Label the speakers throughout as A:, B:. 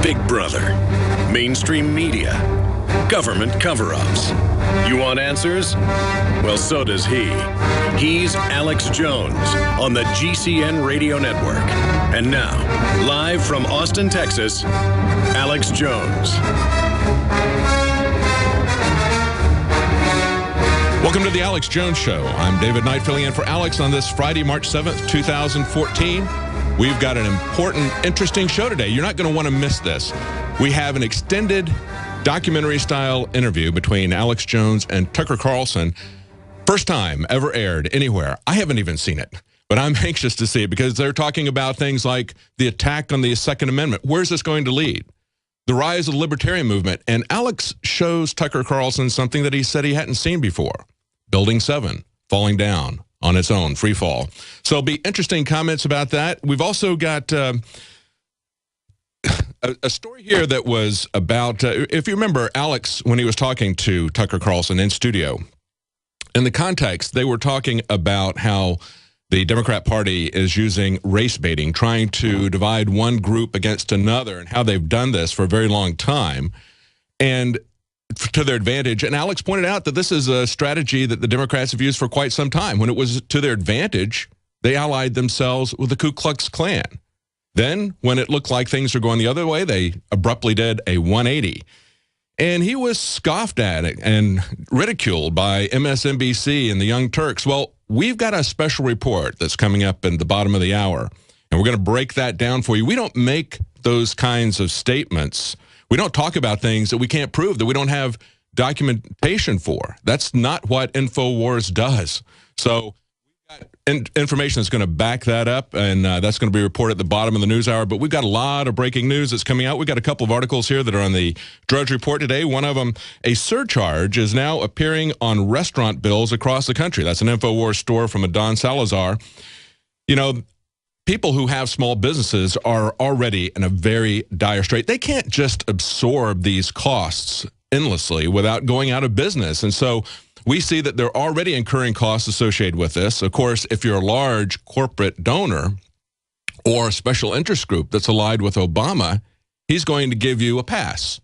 A: Big Brother, mainstream media, government cover-ups. You want answers? Well, so does he. He's Alex Jones on the GCN Radio Network. And now, live from Austin, Texas, Alex Jones.
B: Welcome to the Alex Jones Show. I'm David Knight filling in for Alex on this Friday, March 7th, 2014. We've got an important, interesting show today. You're not going to want to miss this. We have an extended documentary-style interview between Alex Jones and Tucker Carlson. First time ever aired anywhere. I haven't even seen it, but I'm anxious to see it because they're talking about things like the attack on the Second Amendment. Where's this going to lead? The rise of the libertarian movement. And Alex shows Tucker Carlson something that he said he hadn't seen before. Building 7 falling down on its own, free fall. So it'll be interesting comments about that. We've also got a story here that was about, if you remember, Alex, when he was talking to Tucker Carlson in studio, in the context, they were talking about how the Democrat Party is using race baiting, trying to divide one group against another, and how they've done this for a very long time. And to their advantage. And Alex pointed out that this is a strategy that the Democrats have used for quite some time. When it was to their advantage, they allied themselves with the Ku Klux Klan. Then, when it looked like things were going the other way, they abruptly did a 180. And he was scoffed at and ridiculed by MSNBC and the Young Turks. Well, we've got a special report that's coming up in the bottom of the hour, and we're going to break that down for you. We don't make those kinds of statements. We don't talk about things that we can't prove, that we don't have documentation for. That's not what InfoWars does. So we've got information that's going to back that up, and that's going to be reported at the bottom of the news hour. But we've got a lot of breaking news that's coming out. We've got a couple of articles here that are on the Drudge Report today. One of them, a surcharge is now appearing on restaurant bills across the country. That's an InfoWars story from Don Salazar. You know, people who have small businesses are already in a very dire strait. They can't just absorb these costs endlessly without going out of business. And so we see that they're already incurring costs associated with this. Of course, if you're a large corporate donor or a special interest group that's allied with Obama, he's going to give you a pass.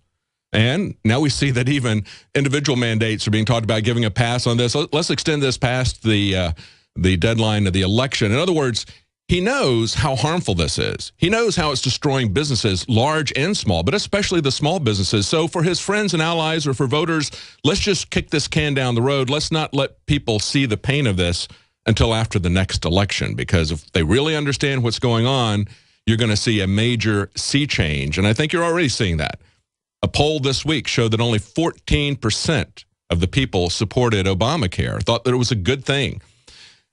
B: And now we see that even individual mandates are being talked about giving a pass on this. Let's extend this past the deadline of the election. In other words, he knows how harmful this is. He knows how it's destroying businesses, large and small, but especially the small businesses. So for his friends and allies or for voters, let's just kick this can down the road. Let's not let people see the pain of this until after the next election, because if they really understand what's going on, you're going to see a major sea change. And I think you're already seeing that. A poll this week showed that only 14% of the people supported Obamacare, thought that it was a good thing.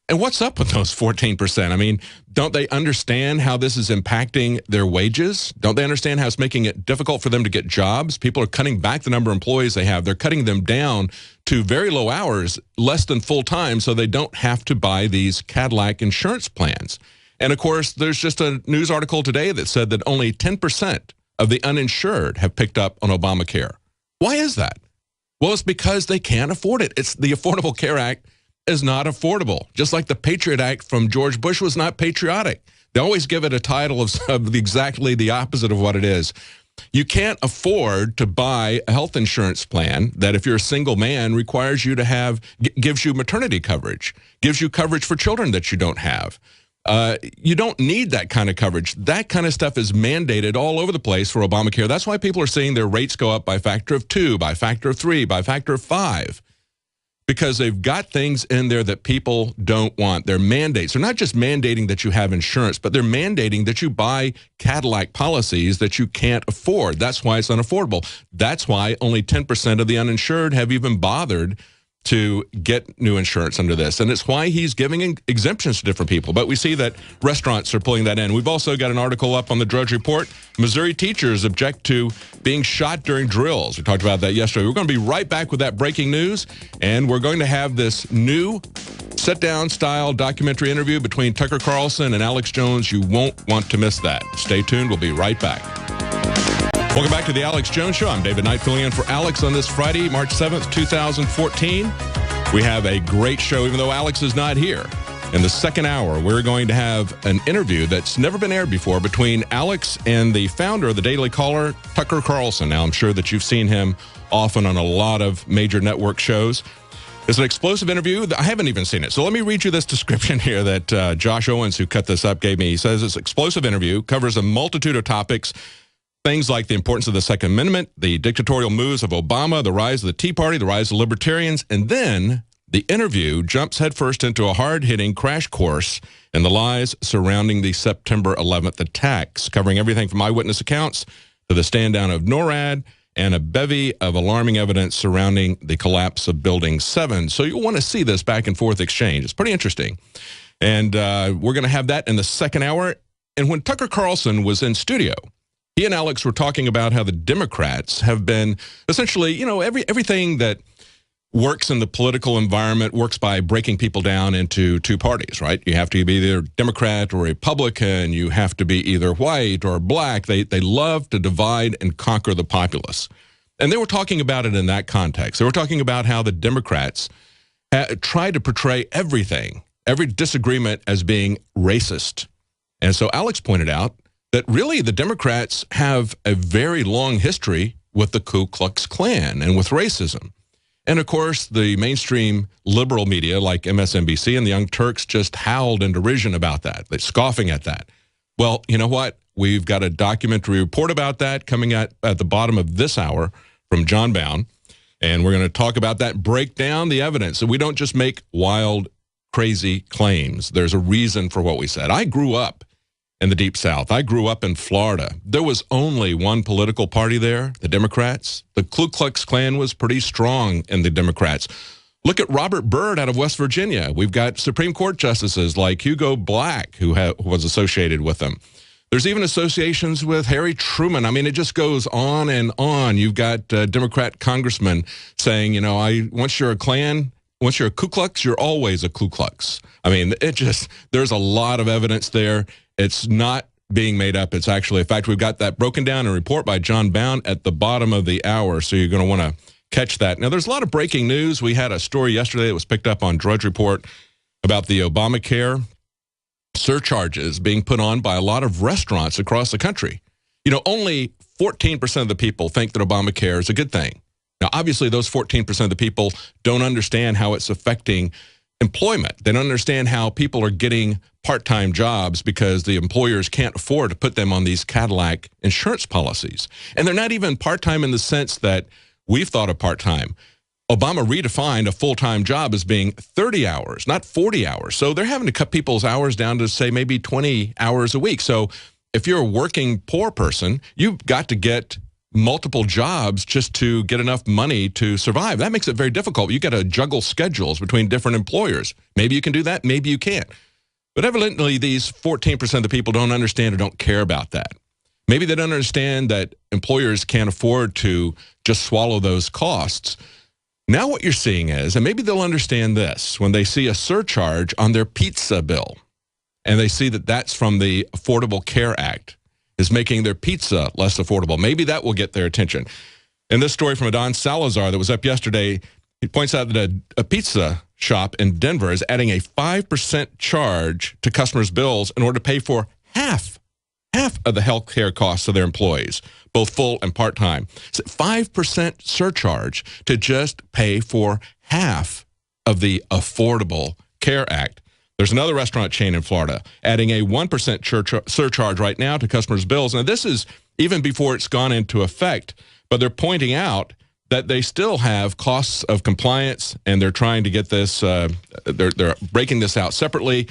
B: And what's up with those 14%? I mean, don't they understand how this is impacting their wages? Don't they understand how it's making it difficult for them to get jobs? People are cutting back the number of employees they have. They're cutting them down to very low hours, less than full time, so they don't have to buy these Cadillac insurance plans. And of course, there's just a news article today that said that only 10% of the uninsured have picked up on Obamacare. Why is that? Well, it's because they can't afford it. It's the Affordable Care Act is not affordable. Just like the Patriot Act from George Bush was not patriotic. They always give it a title of exactly the opposite of what it is. You can't afford to buy a health insurance plan that, if you're a single man, requires you to have, gives you maternity coverage, gives you coverage for children that you don't have. You don't need that kind of coverage. That kind of stuff is mandated all over the place for Obamacare. That's why people are seeing their rates go up by a factor of 2, by a factor of 3, by a factor of 5. Because they've got things in there that people don't want. They're mandates. They're not just mandating that you have insurance, but they're mandating that you buy Cadillac policies that you can't afford. That's why it's unaffordable. That's why only 10% of the uninsured have even bothered to get new insurance under this. And it's why he's giving exemptions to different people. But we see that restaurants are pulling that in. We've also got an article up on the Drudge Report. Missouri teachers object to being shot during drills. We talked about that yesterday. We're going to be right back with that breaking news. And we're going to have this new sit-down style documentary interview between Tucker Carlson and Alex Jones. You won't want to miss that. Stay tuned. We'll be right back. Welcome back to the Alex Jones Show. I'm David Knight filling in for Alex on this Friday, March 7th, 2014. We have a great show, even though Alex is not here. In the second hour, we're going to have an interview that's never been aired before between Alex and the founder of the Daily Caller, Tucker Carlson. Now, I'm sure that you've seen him often on a lot of major network shows. It's an explosive interview. I haven't even seen it. So let me read you this description here that Josh Owens, who cut this up, gave me. He says it's an explosive interview, covers a multitude of topics, things like the importance of the Second Amendment, the dictatorial moves of Obama, the rise of the Tea Party, the rise of libertarians, and then the interview jumps headfirst into a hard-hitting crash course in the lies surrounding the September 11th attacks, covering everything from eyewitness accounts to the stand-down of NORAD, and a bevy of alarming evidence surrounding the collapse of Building 7. So you'll want to see this back and forth exchange. It's pretty interesting. And we're going to have that in the second hour. And when Tucker Carlson was in studio, he and Alex were talking about how the Democrats have been essentially, you know, everything that works in the political environment works by breaking people down into two parties, right? You have to be either Democrat or Republican. You have to be either white or black. They love to divide and conquer the populace. And they were talking about it in that context. They were talking about how the Democrats try to portray everything, every disagreement as being racist. And so Alex pointed out that really the Democrats have a very long history with the Ku Klux Klan and with racism. And, of course, the mainstream liberal media like MSNBC and the Young Turks just howled in derision about that. They're scoffing at that. Well, you know what? We've got a documentary report about that coming at the bottom of this hour from John Bound. And we're going to talk about that, break down the evidence. So we don't just make wild, crazy claims. There's a reason for what we said. I grew up in the Deep South. I grew up in Florida. There was only one political party there, the Democrats. The Ku Klux Klan was pretty strong in the Democrats. Look at Robert Byrd out of West Virginia. We've got Supreme Court justices like Hugo Black, who was associated with them. There's even associations with Harry Truman. I mean, it just goes on and on. You've got Democrat congressmen saying, you know, once you're a Klan, once you're a Ku Klux, you're always a Ku Klux. I mean, there's a lot of evidence there. It's not being made up. It's actually a fact. We've got that broken down in a report by John Bound at the bottom of the hour, so you're going to want to catch that. Now, there's a lot of breaking news. We had a story yesterday that was picked up on Drudge Report about the Obamacare surcharges being put on by a lot of restaurants across the country. You know, only 14% of the people think that Obamacare is a good thing. Now, obviously, those 14% of the people don't understand how it's affecting employment. They don't understand how people are getting part-time jobs because the employers can't afford to put them on these Cadillac insurance policies. And they're not even part-time in the sense that we've thought of part-time. Obama redefined a full-time job as being 30 hours, not 40 hours. So they're having to cut people's hours down to, say, maybe 20 hours a week. So if you're a working poor person, you've got to get multiple jobs just to get enough money to survive. That makes it very difficult. You got to juggle schedules between different employers. Maybe you can do that, maybe you can't. But evidently, these 14% of the people don't understand or don't care about that. Maybe they don't understand that employers can't afford to just swallow those costs. Now what you're seeing is, and maybe they'll understand this, when they see a surcharge on their pizza bill, and they see that that's from the Affordable Care Act, is making their pizza less affordable. Maybe that will get their attention. In this story from Adon Salazar that was up yesterday, he points out that a pizza shop in Denver is adding a 5% charge to customers' bills in order to pay for half of the health care costs of their employees, both full and part-time. So 5% surcharge to just pay for half of the Affordable Care Act. There's another restaurant chain in Florida adding a 1% surcharge right now to customers' bills. Now, this is even before it's gone into effect, but they're pointing out that they still have costs of compliance, and they're trying to get this, they're breaking this out separately.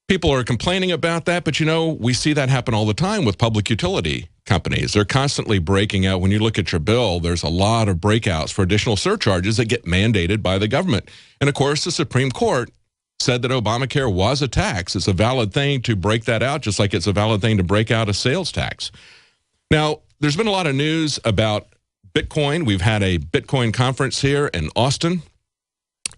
B: People are complaining about that, but, you know, we see that happen all the time with public utility companies. They're constantly breaking out. When you look at your bill, there's a lot of breakouts for additional surcharges that get mandated by the government. And, of course, the Supreme Court said that Obamacare was a tax. It's a valid thing to break that out, just like it's a valid thing to break out a sales tax. Now, there's been a lot of news about Bitcoin. We've had a Bitcoin conference here in Austin,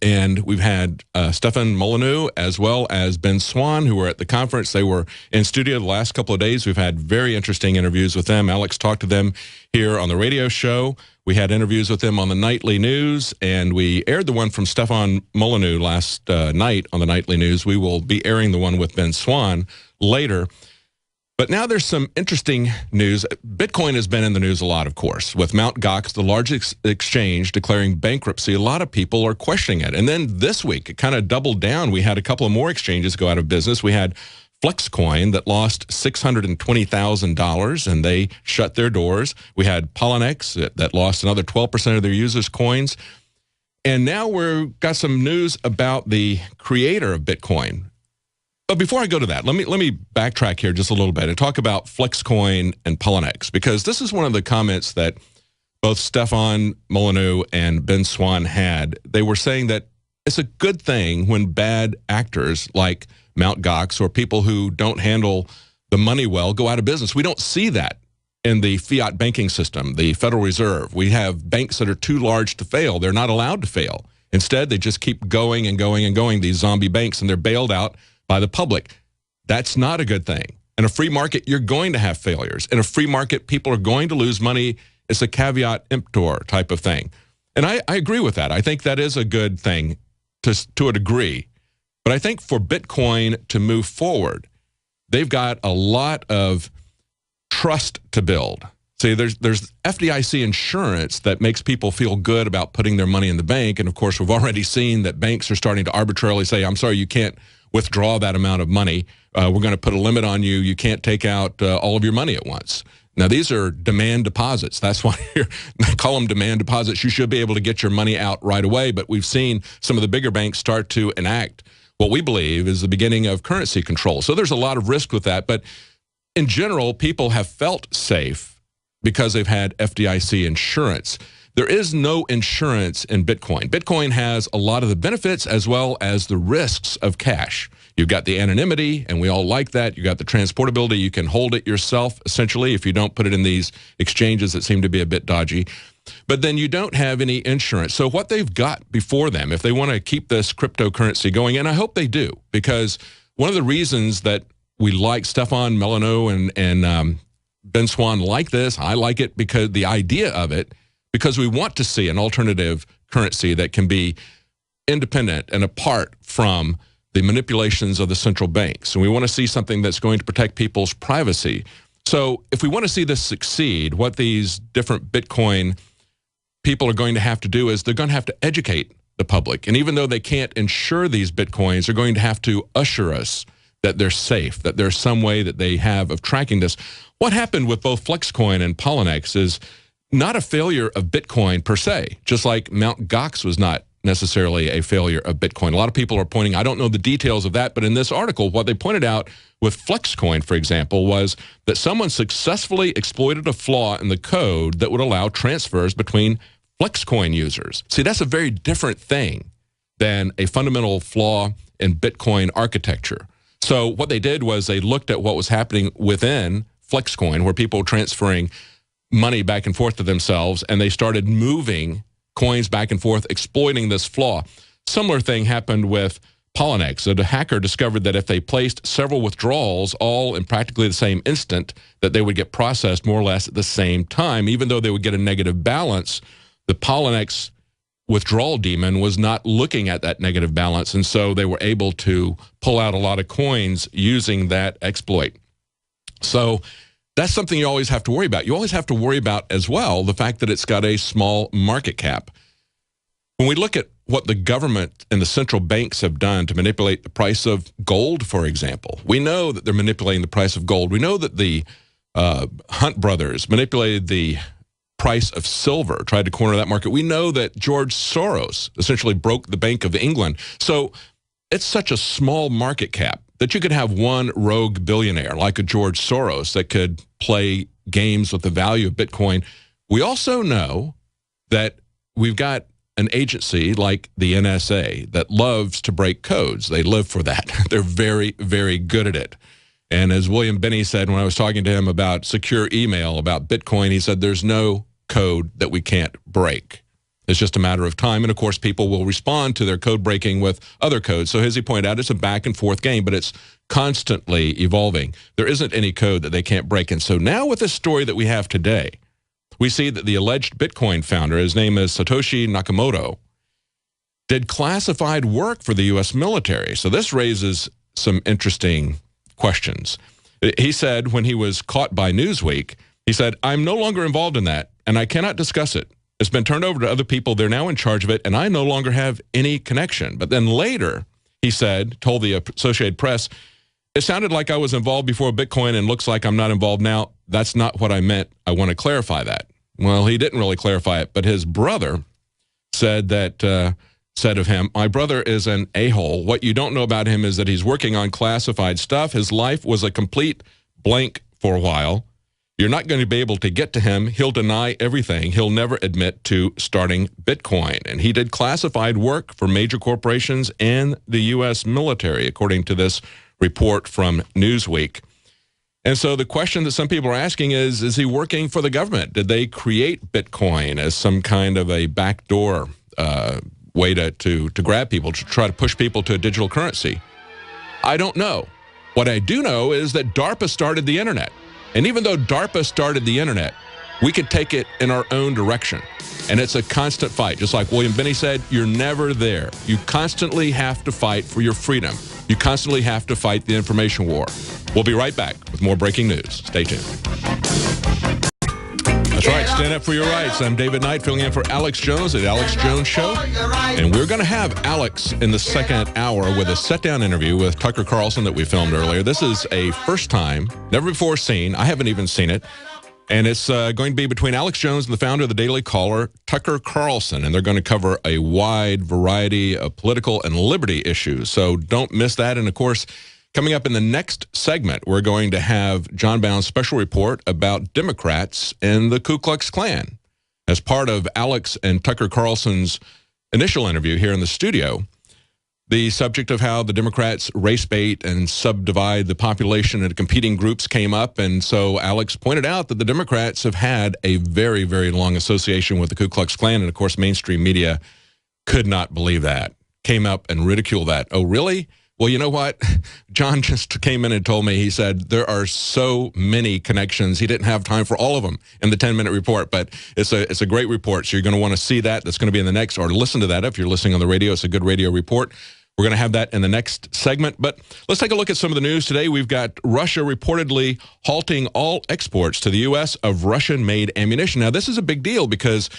B: and we've had Stefan Molyneux as well as Ben Swan, who were at the conference. They were in studio the last couple of days. We've had very interesting interviews with them. Alex talked to them here on the radio show. We had interviews with him on the nightly news, and we aired the one from Stefan Molyneux last night on the nightly news. We will be airing the one with Ben Swan later. But now there's some interesting news. Bitcoin has been in the news a lot, of course, with Mt. Gox, the largest exchange, declaring bankruptcy. A lot of people are questioning it. And then this week, it kind of doubled down. We had a couple of more exchanges go out of business. We had Flexcoin that lost $620,000, and they shut their doors. We had Poloniex that lost another 12% of their users' coins. And now we've got some news about the creator of Bitcoin. But before I go to that, let me backtrack here just a little bit and talk about Flexcoin and Poloniex, because this is one of the comments that both Stefan Molyneux and Ben Swan had. They were saying that it's a good thing when bad actors like Mt. Gox or people who don't handle the money well go out of business. We don't see that in the fiat banking system, the Federal Reserve. We have banks that are too large to fail. They're not allowed to fail. Instead, they just keep going and going and going, these zombie banks, and they're bailed out by the public. That's not a good thing. In a free market, you're going to have failures. In a free market, people are going to lose money. It's a caveat emptor type of thing. And I agree with that. I think that is a good thing to a degree. But I think for Bitcoin to move forward, they've got a lot of trust to build. See, there's FDIC insurance that makes people feel good about putting their money in the bank. And of course, we've already seen that banks are starting to arbitrarily say, I'm sorry, you can't withdraw that amount of money. We're going to put a limit on you. You can't take out all of your money at once. Now, these are demand deposits. That's why they call them demand deposits. You should be able to get your money out right away. But we've seen some of the bigger banks start to enact what we believe is the beginning of currency control. So there's a lot of risk with that. But in general, people have felt safe because they've had FDIC insurance. There is no insurance in Bitcoin. Bitcoin has a lot of the benefits as well as the risks of cash. You've got the anonymity, and we all like that. You've got the transportability. You can hold it yourself, essentially, if you don't put it in these exchanges that seem to be a bit dodgy. But then you don't have any insurance. So what they've got before them, if they want to keep this cryptocurrency going, and I hope they do, because one of the reasons that we like Stefan Molyneux and Ben Swan like this, I like it because the idea of it, because we want to see an alternative currency that can be independent and apart from the manipulations of the central banks. And we want to see something that's going to protect people's privacy. So if we want to see this succeed, what these different Bitcoin people are going to have to do is they're going to have to educate the public. And even though they can't insure these Bitcoins, they're going to have to usher us that they're safe, that there's some way that they have of tracking this. What happened with both Flexcoin and Poloniex is not a failure of Bitcoin per se, just like Mt. Gox was not necessarily a failure of Bitcoin. A lot of people are pointing, I don't know the details of that, but in this article, what they pointed out with Flexcoin, for example, was that someone successfully exploited a flaw in the code that would allow transfers between Flexcoin users. See, that's a very different thing than a fundamental flaw in Bitcoin architecture. So what they did was they looked at what was happening within Flexcoin, where people were transferring money back and forth to themselves, and they started moving coins back and forth, exploiting this flaw. Similar thing happened with Poloniex. The hacker discovered that if they placed several withdrawals all in practically the same instant, that they would get processed more or less at the same time. Even though they would get a negative balance, the Poloniex withdrawal daemon was not looking at that negative balance, and so they were able to pull out a lot of coins using that exploit. So that's something you always have to worry about. You always have to worry about as well the fact that it's got a small market cap. When we look at what the government and the central banks have done to manipulate the price of gold, for example, we know that they're manipulating the price of gold. We know that the Hunt brothers manipulated the price of silver, tried to corner that market. We know that George Soros essentially broke the Bank of England. So it's such a small market cap that you could have one rogue billionaire like a George Soros that could play games with the value of Bitcoin. We also know that we've got an agency like the NSA that loves to break codes. They live for that. They're very, very good at it. And as William Binney said when I was talking to him about secure email, about Bitcoin, he said there's no code that we can't break. It's just a matter of time. And of course, people will respond to their code breaking with other codes. So as he pointed out, it's a back and forth game, but it's constantly evolving. There isn't any code that they can't break. And so now with this story that we have today, we see that the alleged Bitcoin founder, his name is Satoshi Nakamoto, did classified work for the U.S. military. So this raises some interesting questions. He said when he was caught by Newsweek, he said, "I'm no longer involved in that, and I cannot discuss it. It's been turned over to other people. They're now in charge of it, and I no longer have any connection." But then later, he said, told the Associated Press, "It sounded like I was involved before Bitcoin and looks like I'm not involved now. That's not what I meant. I want to clarify that." Well, he didn't really clarify it, but his brother said that, said of him, "My brother is an a-hole. What you don't know about him is that he's working on classified stuff. His life was a complete blank for a while. You're not going to be able to get to him. He'll deny everything. He'll never admit to starting Bitcoin." And he did classified work for major corporations and the U.S. military, according to this report from Newsweek. And so the question that some people are asking is he working for the government? Did they create Bitcoin as some kind of a backdoor way to grab people, to try to push people to a digital currency? I don't know. What I do know is that DARPA started the internet. And even though DARPA started the internet, we could take it in our own direction. And it's a constant fight. Just like William Binney said, you're never there. You constantly have to fight for your freedom. You constantly have to fight the information war. We'll be right back with more breaking news. Stay tuned. That's right, stand up for your rights. I'm David Knight, filling in for Alex Jones at The Alex Jones Show. And we're going to have Alex in the second hour with a sit-down interview with Tucker Carlson that we filmed earlier. This is a first time, never before seen. I haven't even seen it. And it's going to be between Alex Jones and the founder of the Daily Caller, Tucker Carlson. And they're going to cover a wide variety of political and liberty issues. So don't miss that. And, of course, coming up in the next segment, we're going to have John Bound's special report about Democrats and the Ku Klux Klan. As part of Alex and Tucker Carlson's initial interview here in the studio, the subject of how the Democrats race bait and subdivide the population into competing groups came up. And so Alex pointed out that the Democrats have had a very, very long association with the Ku Klux Klan. And, of course, mainstream media could not believe that, came up and ridiculed that. Oh, really? Well, you know what? John just came in and told me, he said, there are so many connections. He didn't have time for all of them in the 10-minute report, but it's a great report. So you're going to want to see that. That's going to be in the next, or listen to that if you're listening on the radio. It's a good radio report. We're going to have that in the next segment. But let's take a look at some of the news today. We've got Russia reportedly halting all exports to the U.S. of Russian-made ammunition. Now, this is a big deal because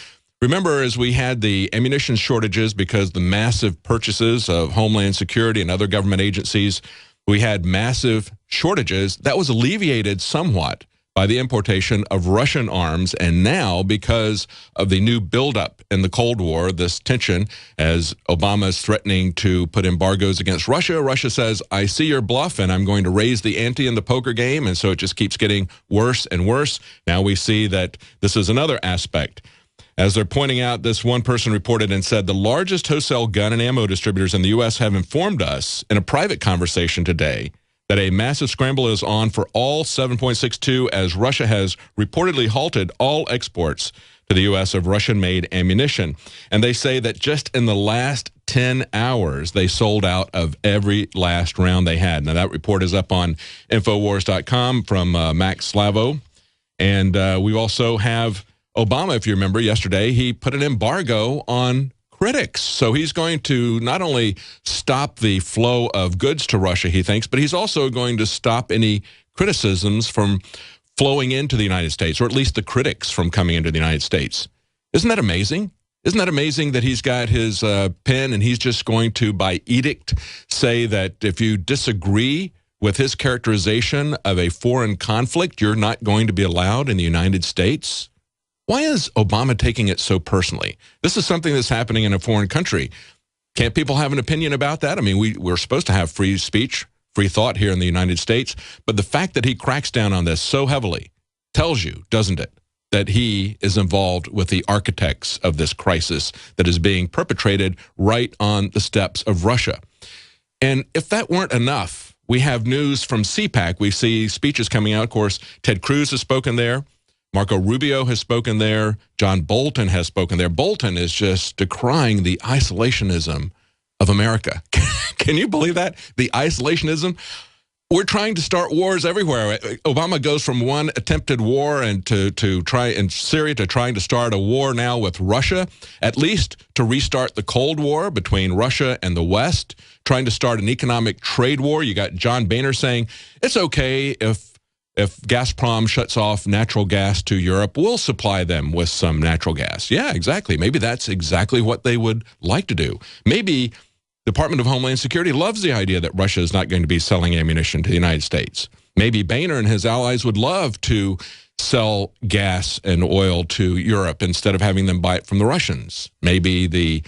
B: remember, as we had the ammunition shortages because the massive purchases of Homeland Security and other government agencies, we had massive shortages. That was alleviated somewhat by the importation of Russian arms. And now, because of the new buildup in the Cold War, this tension, as Obama is threatening to put embargoes against Russia, Russia says, I see your bluff, and I'm going to raise the ante in the poker game. And so it just keeps getting worse and worse. Now we see that this is another aspect. As they're pointing out, this one person reported and said, the largest wholesale gun and ammo distributors in the U.S. have informed us in a private conversation today that a massive scramble is on for all 7.62 as Russia has reportedly halted all exports to the U.S. of Russian-made ammunition. And they say that just in the last 10 hours, they sold out of every last round they had. Now, that report is up on Infowars.com from Max Slavo. And we also have Obama, if you remember, yesterday, he put an embargo on critics. So he's going to not only stop the flow of goods to Russia, he thinks, but he's also going to stop any criticisms from flowing into the United States, or at least the critics from coming into the United States. Isn't that amazing? Isn't that amazing that he's got his pen and he's just going to, by edict, say that if you disagree with his characterization of a foreign conflict, you're not going to be allowed in the United States? Why is Obama taking it so personally? This is something that's happening in a foreign country. Can't people have an opinion about that? I mean, we're supposed to have free speech, free thought here in the United States. But the fact that he cracks down on this so heavily tells you, doesn't it, that he is involved with the architects of this crisis that is being perpetrated right on the steps of Russia. And if that weren't enough, we have news from CPAC. We see speeches coming out. Of course, Ted Cruz has spoken there. Marco Rubio has spoken there. John Bolton has spoken there. Bolton is just decrying the isolationism of America. Can you believe that? The isolationism? We're trying to start wars everywhere. Obama goes from one attempted war and to try in Syria to trying to start a war now with Russia, at least to restart the Cold War between Russia and the West, trying to start an economic trade war. You got John Boehner saying it's okay if Gazprom shuts off natural gas to Europe, we'll supply them with some natural gas. Yeah, exactly. Maybe that's exactly what they would like to do. Maybe Department of Homeland Security loves the idea that Russia is not going to be selling ammunition to the United States. Maybe Boehner and his allies would love to sell gas and oil to Europe instead of having them buy it from the Russians. Maybe the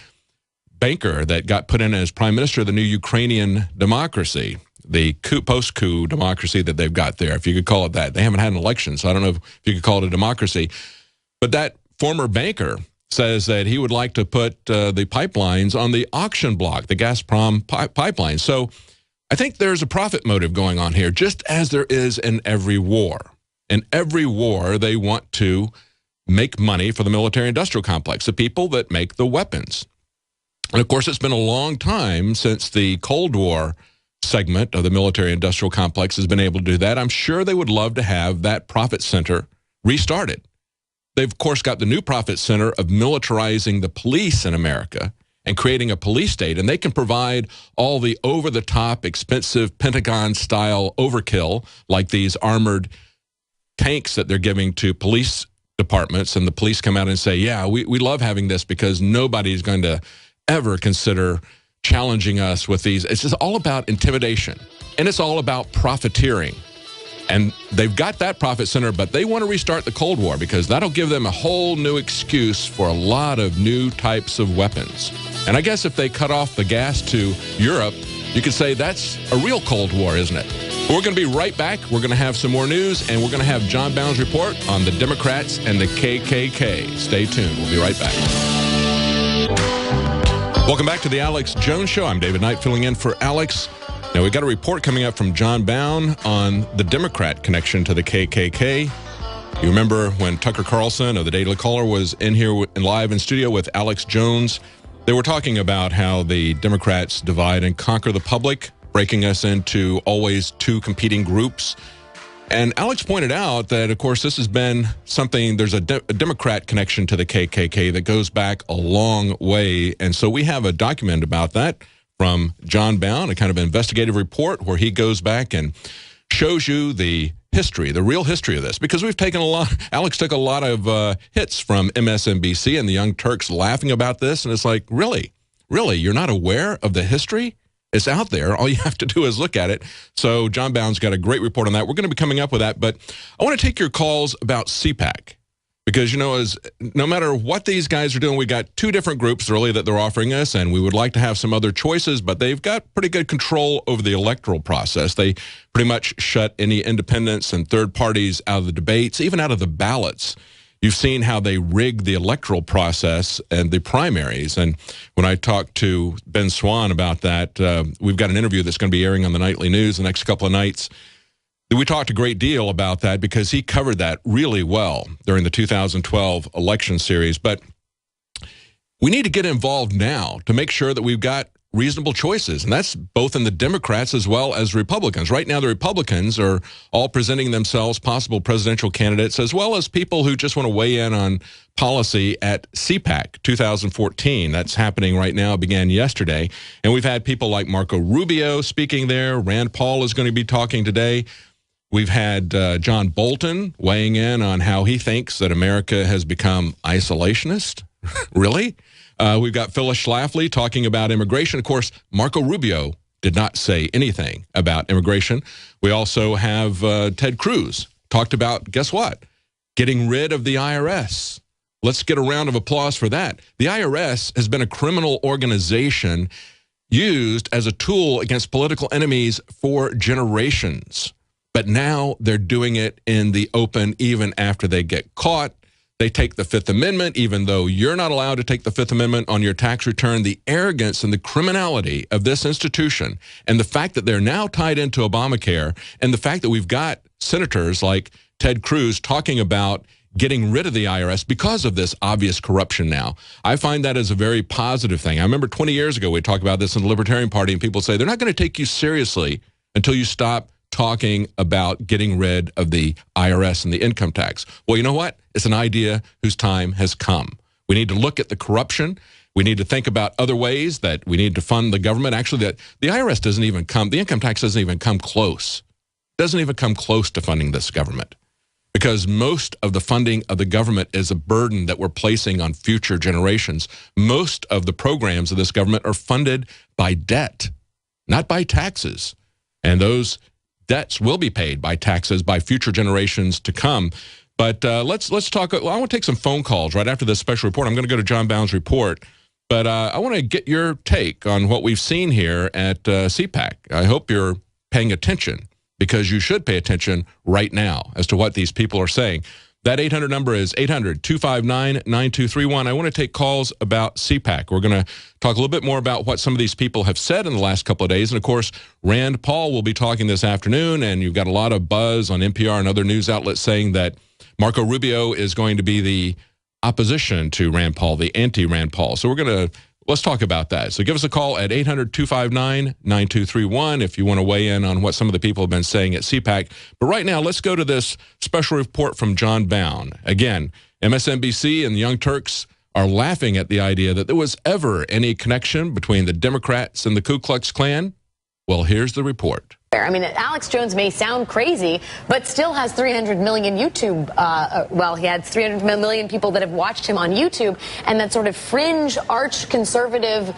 B: banker that got put in as prime minister of the new Ukrainian democracy, the post-coup democracy that they've got there, if you could call it that. They haven't had an election, so I don't know if you could call it a democracy. But that former banker says that he would like to put the pipelines on the auction block, the Gazprom pipeline. So I think there's a profit motive going on here, just as there is in every war. In every war, they want to make money for the military-industrial complex, the people that make the weapons. And, of course, it's been a long time since the Cold War segment of the military-industrial complex has been able to do that. I'm sure they would love to have that profit center restarted. They've, of course, got the new profit center of militarizing the police in America and creating a police state, and they can provide all the over-the-top, expensive Pentagon-style overkill, like these armored tanks that they're giving to police departments, and the police come out and say, yeah, we love having this because nobody's going to ever consider challenging us with these. It's just all about intimidation, and it's all about profiteering. And they've got that profit center, but they want to restart the Cold War because that'll give them a whole new excuse for a lot of new types of weapons. And I guess if they cut off the gas to Europe, you could say that's a real Cold War, isn't it? But we're going to be right back. We're going to have some more news, and we're going to have John Bound's report on the Democrats and the KKK. Stay tuned. We'll be right back. Welcome back to the Alex Jones Show. I'm David Knight filling in for Alex. Now, we got a report coming up from John Bound on the Democrat connection to the KKK. You remember when Tucker Carlson of the Daily Caller was in here live in studio with Alex Jones? They were talking about how the Democrats divide and conquer the public, breaking us into always two competing groups. And Alex pointed out that, of course, this has been something, there's a Democrat connection to the KKK that goes back a long way. And so we have a document about that from John Bound, a kind of investigative report where he goes back and shows you the history, the real history of this, because we've taken a lot, Alex took a lot of hits from MSNBC and the Young Turks laughing about this, and it's like, really, you're not aware of the history? It's out there. All you have to do is look at it. So John Bound's got a great report on that. We're going to be coming up with that, but I want to take your calls about CPAC. Because, you know, as no matter what these guys are doing, we got two different groups really that they're offering us, and we would like to have some other choices, but they've got pretty good control over the electoral process. They pretty much shut any independents and third parties out of the debates, even out of the ballots. You've seen how they rig the electoral process and the primaries. And when I talked to Ben Swan about that, we've got an interview that's going to be airing on the Nightly News the next couple of nights. We talked a great deal about that because he covered that really well during the 2012 election series. But we need to get involved now to make sure that we've got reasonable choices, and that's both in the Democrats as well as Republicans. Right now, the Republicans are all presenting themselves possible presidential candidates, as well as people who just want to weigh in on policy at CPAC 2014. That's happening right now, began yesterday. And we've had people like Marco Rubio speaking there. Rand Paul is going to be talking today. We've had John Bolton weighing in on how he thinks that America has become isolationist. Really? We've got Phyllis Schlafly talking about immigration. Of course, Marco Rubio did not say anything about immigration. We also have Ted Cruz talked about, guess what? Getting rid of the IRS. Let's get a round of applause for that. The IRS has been a criminal organization used as a tool against political enemies for generations. But now they're doing it in the open even after they get caught. They take the Fifth Amendment, even though you're not allowed to take the Fifth Amendment on your tax return. The arrogance and the criminality of this institution, and the fact that they're now tied into Obamacare, and the fact that we've got senators like Ted Cruz talking about getting rid of the IRS because of this obvious corruption now. I find that as a very positive thing. I remember 20 years ago we talked about this in the Libertarian Party, and people say they're not going to take you seriously until you stop talking about getting rid of the IRS and the income tax. Well, you know what? It's an idea whose time has come. We need to look at the corruption. We need to think about other ways that we need to fund the government. Actually, that the IRS doesn't even come, the income tax doesn't even come close. Doesn't even come close to funding this government, because most of the funding of the government is a burden that we're placing on future generations. Most of the programs of this government are funded by debt, not by taxes. And those debts will be paid by taxes by future generations to come. But let's talk. Well, I want to take some phone calls right after this special report. I'm going to go to John Bound's report. But I want to get your take on what we've seen here at CPAC. I hope you're paying attention, because you should pay attention right now as to what these people are saying. That 800 number is 800-259-9231. I want to take calls about CPAC. We're going to talk a little bit more about what some of these people have said in the last couple of days. And, of course, Rand Paul will be talking this afternoon, and you've got a lot of buzz on NPR and other news outlets saying that Marco Rubio is going to be the opposition to Rand Paul, the anti-Rand Paul. So let's talk about that. So give us a call at 800-259-9231 if you want to weigh in on what some of the people have been saying at CPAC. But right now, let's go to this special report from John Bound. Again, MSNBC and the Young Turks are laughing at the idea that there was ever any connection between the Democrats and the Ku Klux Klan. Well, here's the report.
C: I mean, Alex Jones may sound crazy, but still has 300 million YouTube. He had 300 million people that have watched him on YouTube. And that sort of fringe, arch-conservative,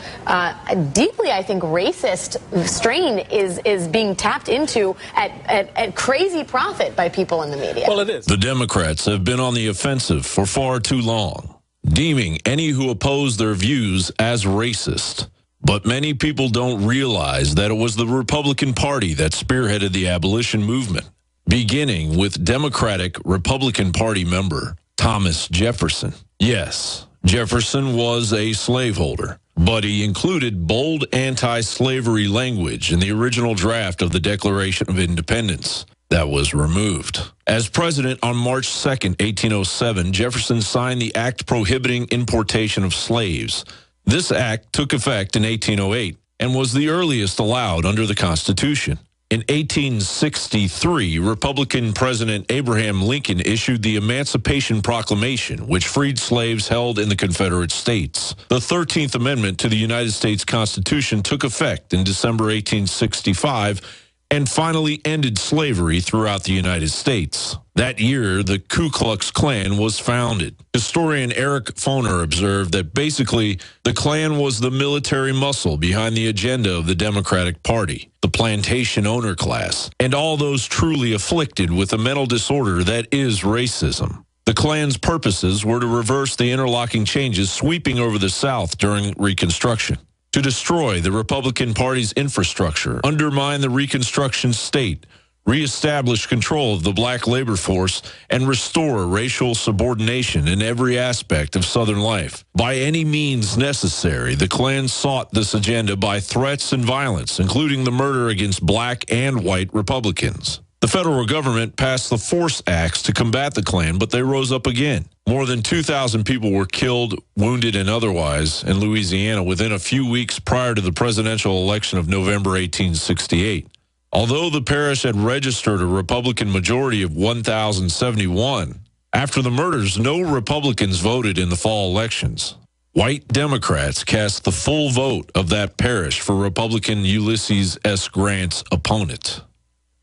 C: deeply, I think, racist strain is being tapped into at crazy profit by people in the media.
D: Well, it is. The Democrats have been on the offensive for far too long, deeming any who oppose their views as racist. But many people don't realize that it was the Republican Party that spearheaded the abolition movement, beginning with Democratic Republican Party member Thomas Jefferson. Yes, Jefferson was a slaveholder, but he included bold anti-slavery language in the original draft of the Declaration of Independence that was removed. As president on March 2nd, 1807, Jefferson signed the act prohibiting importation of slaves. This act took effect in 1808 and was the earliest allowed under the Constitution. In 1863, Republican President Abraham Lincoln issued the Emancipation Proclamation, which freed slaves held in the Confederate States. The 13th Amendment to the United States Constitution took effect in December 1865 and finally ended slavery throughout the United States. That year, the Ku Klux Klan was founded. Historian Eric Foner observed that basically the Klan was the military muscle behind the agenda of the Democratic Party, the plantation owner class, and all those truly afflicted with a mental disorder that is racism. The Klan's purposes were to reverse the interlocking changes sweeping over the South during Reconstruction, to destroy the Republican Party's infrastructure, undermine the Reconstruction state, reestablish control of the black labor force, and restore racial subordination in every aspect of Southern life. By any means necessary, the Klan sought this agenda by threats and violence, including the murder against black and white Republicans. The federal government passed the Force Acts to combat the Klan, but they rose up again. More than 2,000 people were killed, wounded, and otherwise in Louisiana within a few weeks prior to the presidential election of November 1868. Although the parish had registered a Republican majority of 1,071, after the murders, no Republicans voted in the fall elections. White Democrats cast the full vote of that parish for Republican Ulysses S. Grant's opponent.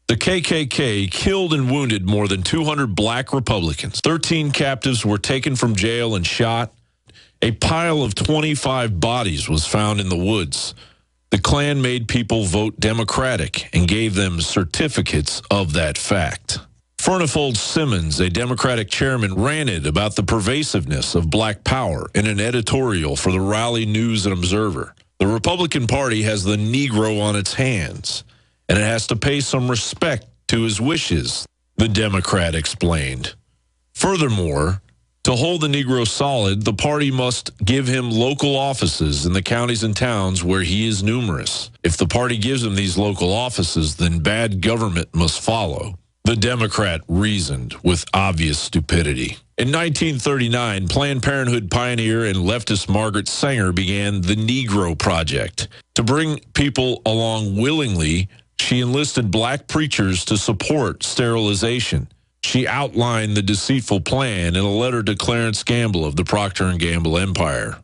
D: The KKK killed and wounded more than 200 black Republicans. 13 captives were taken from jail and shot. A pile of 25 bodies was found in the woods. The Klan made people vote Democratic and gave them certificates of that fact. Furnifold Simmons, a Democratic chairman, ranted about the pervasiveness of black power in an editorial for the Raleigh News and Observer. The Republican Party has the Negro on its hands, and it has to pay some respect to his wishes, the Democrat explained. Furthermore, to hold the Negro solid, the party must give him local offices in the counties and towns where he is numerous. If the party gives him these local offices, then bad government must follow, the Democrat reasoned with obvious stupidity. In 1939, Planned Parenthood pioneer and leftist Margaret Sanger began the Negro Project to bring people along willingly She enlisted black preachers to support sterilization. She outlined the deceitful plan in a letter to Clarence Gamble of the Procter & Gamble empire.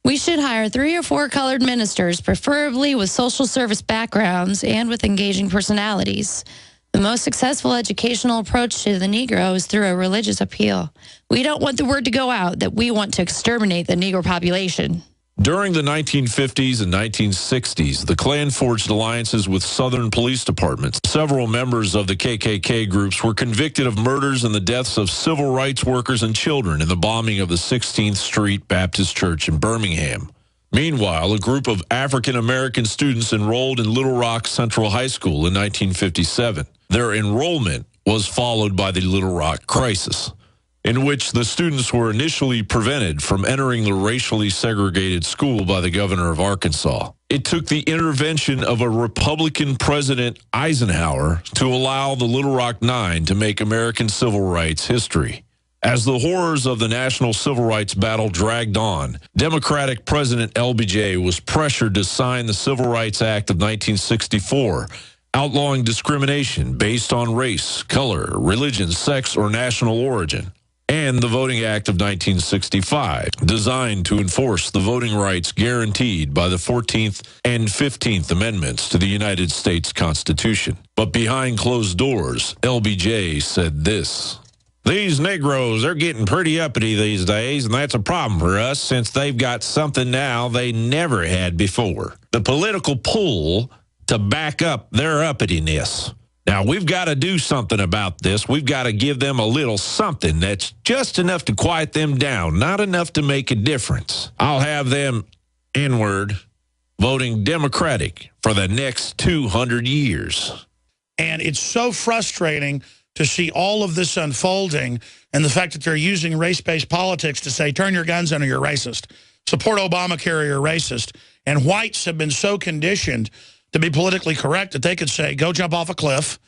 E: We should hire 3 or 4 colored ministers, preferably with social service backgrounds and with engaging personalities. The most successful educational approach to the Negro is through a religious appeal. We don't want the word to go out that we want to exterminate the Negro population.
D: During the 1950s and 1960s, the Klan forged alliances with Southern police departments. Several members of the KKK groups were convicted of murders and the deaths of civil rights workers and children in the bombing of the 16th Street Baptist Church in Birmingham. Meanwhile, a group of African-American students enrolled in Little Rock Central High School in 1957. Their enrollment was followed by the Little Rock Crisis, in which the students were initially prevented from entering the racially segregated school by the governor of Arkansas. It took the intervention of a Republican President Eisenhower to allow the Little Rock Nine to make American civil rights history. As the horrors of the national civil rights battle dragged on, Democratic President LBJ was pressured to sign the Civil Rights Act of 1964, outlawing discrimination based on race, color, religion, sex, or national origin, and the Voting Act of 1965, designed to enforce the voting rights guaranteed by the 14th and 15th Amendments to the United States Constitution. But behind closed doors, LBJ said this: "These Negroes are getting pretty uppity these days, and that's a problem for us since they've got something now they never had before, the political pull to back up their uppityness. Now, we've got to do something about this. We've got to give them a little something that's just enough to quiet them down, not enough to make a difference. I'll have them, N-word, voting Democratic for the next 200 years.
F: And it's so frustrating to see all of this unfolding and the fact that they're using race-based politics to say, turn your guns in or you're racist. Support Obamacare or you're racist. And whites have been so conditioned to be politically correct that they could say, go jump off a cliff,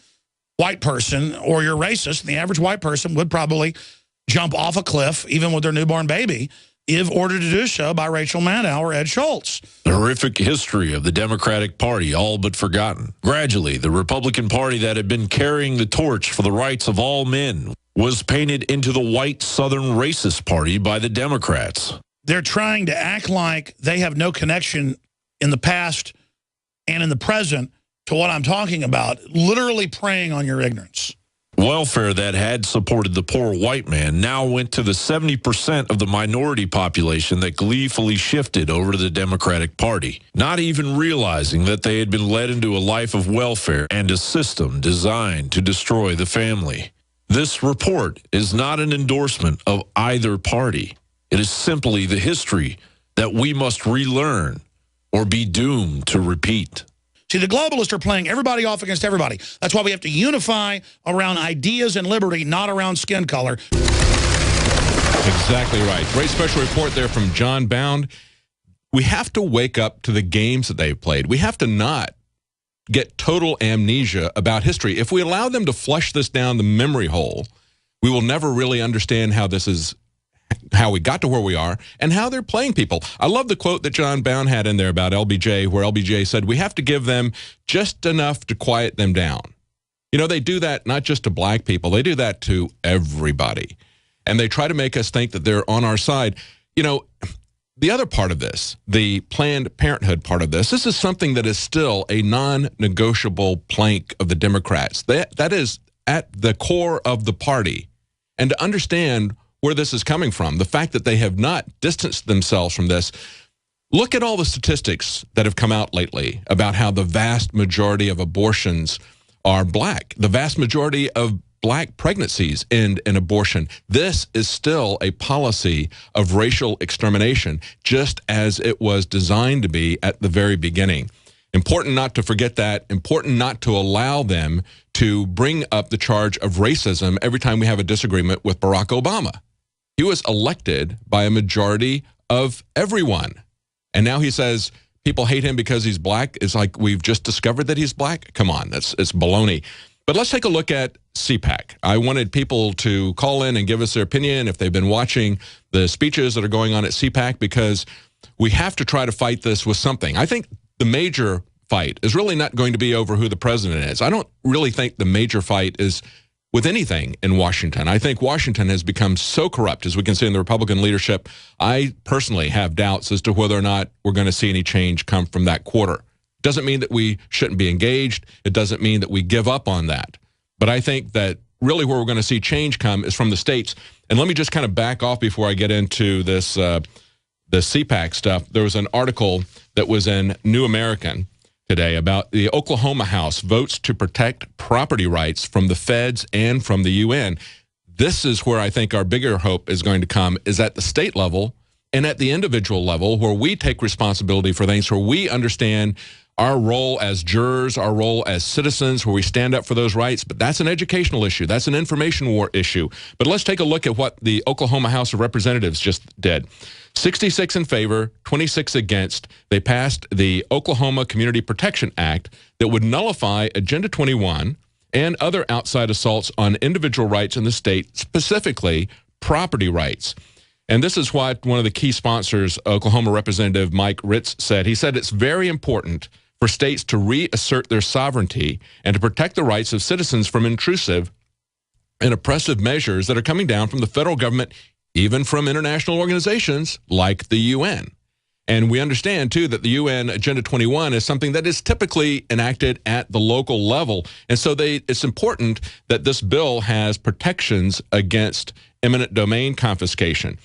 F: white person, or you're racist. And the average white person would probably jump off a cliff, even with their newborn baby, if ordered to do so by Rachel Maddow or Ed Schultz.
D: The horrific history of the Democratic Party all but forgotten. Gradually, the Republican Party that had been carrying the torch for the rights of all men was painted into the white Southern racist party by the Democrats.
F: They're trying to act like they have no connection in the past and in the present to what I'm talking about, literally preying on your ignorance.
D: Welfare that had supported the poor white man now went to the 70% of the minority population that gleefully shifted over to the Democratic Party, not even realizing that they had been led into a life of welfare and a system designed to destroy the family. This report is not an endorsement of either party. It is simply the history that we must relearn or be doomed to repeat.
F: See, the globalists are playing everybody off against everybody. That's why we have to unify around ideas and liberty, not around skin color.
B: Exactly right. Great special report there from John Bound. We have to wake up to the games that they've played. We have to not get total amnesia about history. If we allow them to flush this down the memory hole, we will never really understand how we got to where we are and how they're playing people. I love the quote that John Bound had in there about LBJ, where LBJ said, we have to give them just enough to quiet them down. You know, they do that not just to black people, they do that to everybody. And they try to make us think that they're on our side. You know, the other part of this, the Planned Parenthood part of this is something that is still a non-negotiable plank of the Democrats. That is at the core of the party. And to understand where this is coming from, the fact that they have not distanced themselves from this. Look at all the statistics that have come out lately about how the vast majority of abortions are black, the vast majority of black pregnancies end in abortion. This is still a policy of racial extermination, just as it was designed to be at the very beginning. Important not to forget that, important not to allow them to bring up the charge of racism every time we have a disagreement with Barack Obama. He was elected by a majority of everyone. And now he says people hate him because he's black. It's like we've just discovered that he's black. Come on, it's baloney. But let's take a look at CPAC. I wanted people to call in and give us their opinion if they've been watching the speeches that are going on at CPAC, because we have to try to fight this with something. I think the major fight is really not going to be over who the president is. I don't really think the major fight is with anything in Washington. I think Washington has become so corrupt, as we can see in the Republican leadership. I personally have doubts as to whether or not we're going to see any change come from that quarter. Doesn't mean that we shouldn't be engaged. It doesn't mean that we give up on that. But I think that really where we're going to see change come is from the states. And let me just kind of back off before I get into this the CPAC stuff. There was an article that was in New American today about the Oklahoma House votes to protect property rights from the feds and from the UN. This is where I think our bigger hope is going to come, is at the state level and at the individual level, where we take responsibility for things, where we understand our role as jurors, our role as citizens, where we stand up for those rights. But that's an educational issue. That's an information war issue. But let's take a look at what the Oklahoma House of Representatives just did. 66 in favor, 26 against. They passed the Oklahoma Community Protection Act that would nullify Agenda 21 and other outside assaults on individual rights in the state, specifically property rights. And this is what one of the key sponsors, Oklahoma Representative Mike Ritz, said. He said it's very important for states to reassert their sovereignty and to protect the rights of citizens from intrusive and oppressive measures that are coming down from the federal government, even from international organizations like the UN. And we understand, too, that the UN Agenda 21 is something that is typically enacted at the local level. And so it's important that this bill has protections against eminent domain confiscation.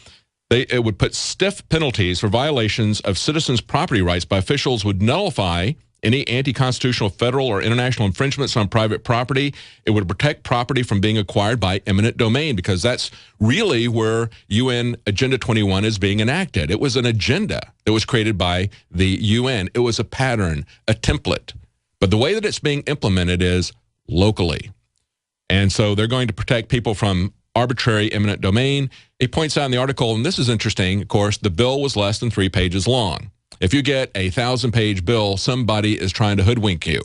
B: It would put stiff penalties for violations of citizens' property rights by officials, would nullify any anti-constitutional federal or international infringements on private property. It would protect property from being acquired by eminent domain, because that's really where UN Agenda 21 is being enacted. It was an agenda that was created by the UN. It was a pattern, a template. But the way that it's being implemented is locally. And so they're going to protect people from arbitrary eminent domain. He points out in the article, and this is interesting, of course, the bill was less than 3 pages long. If you get a 1,000-page bill, somebody is trying to hoodwink you.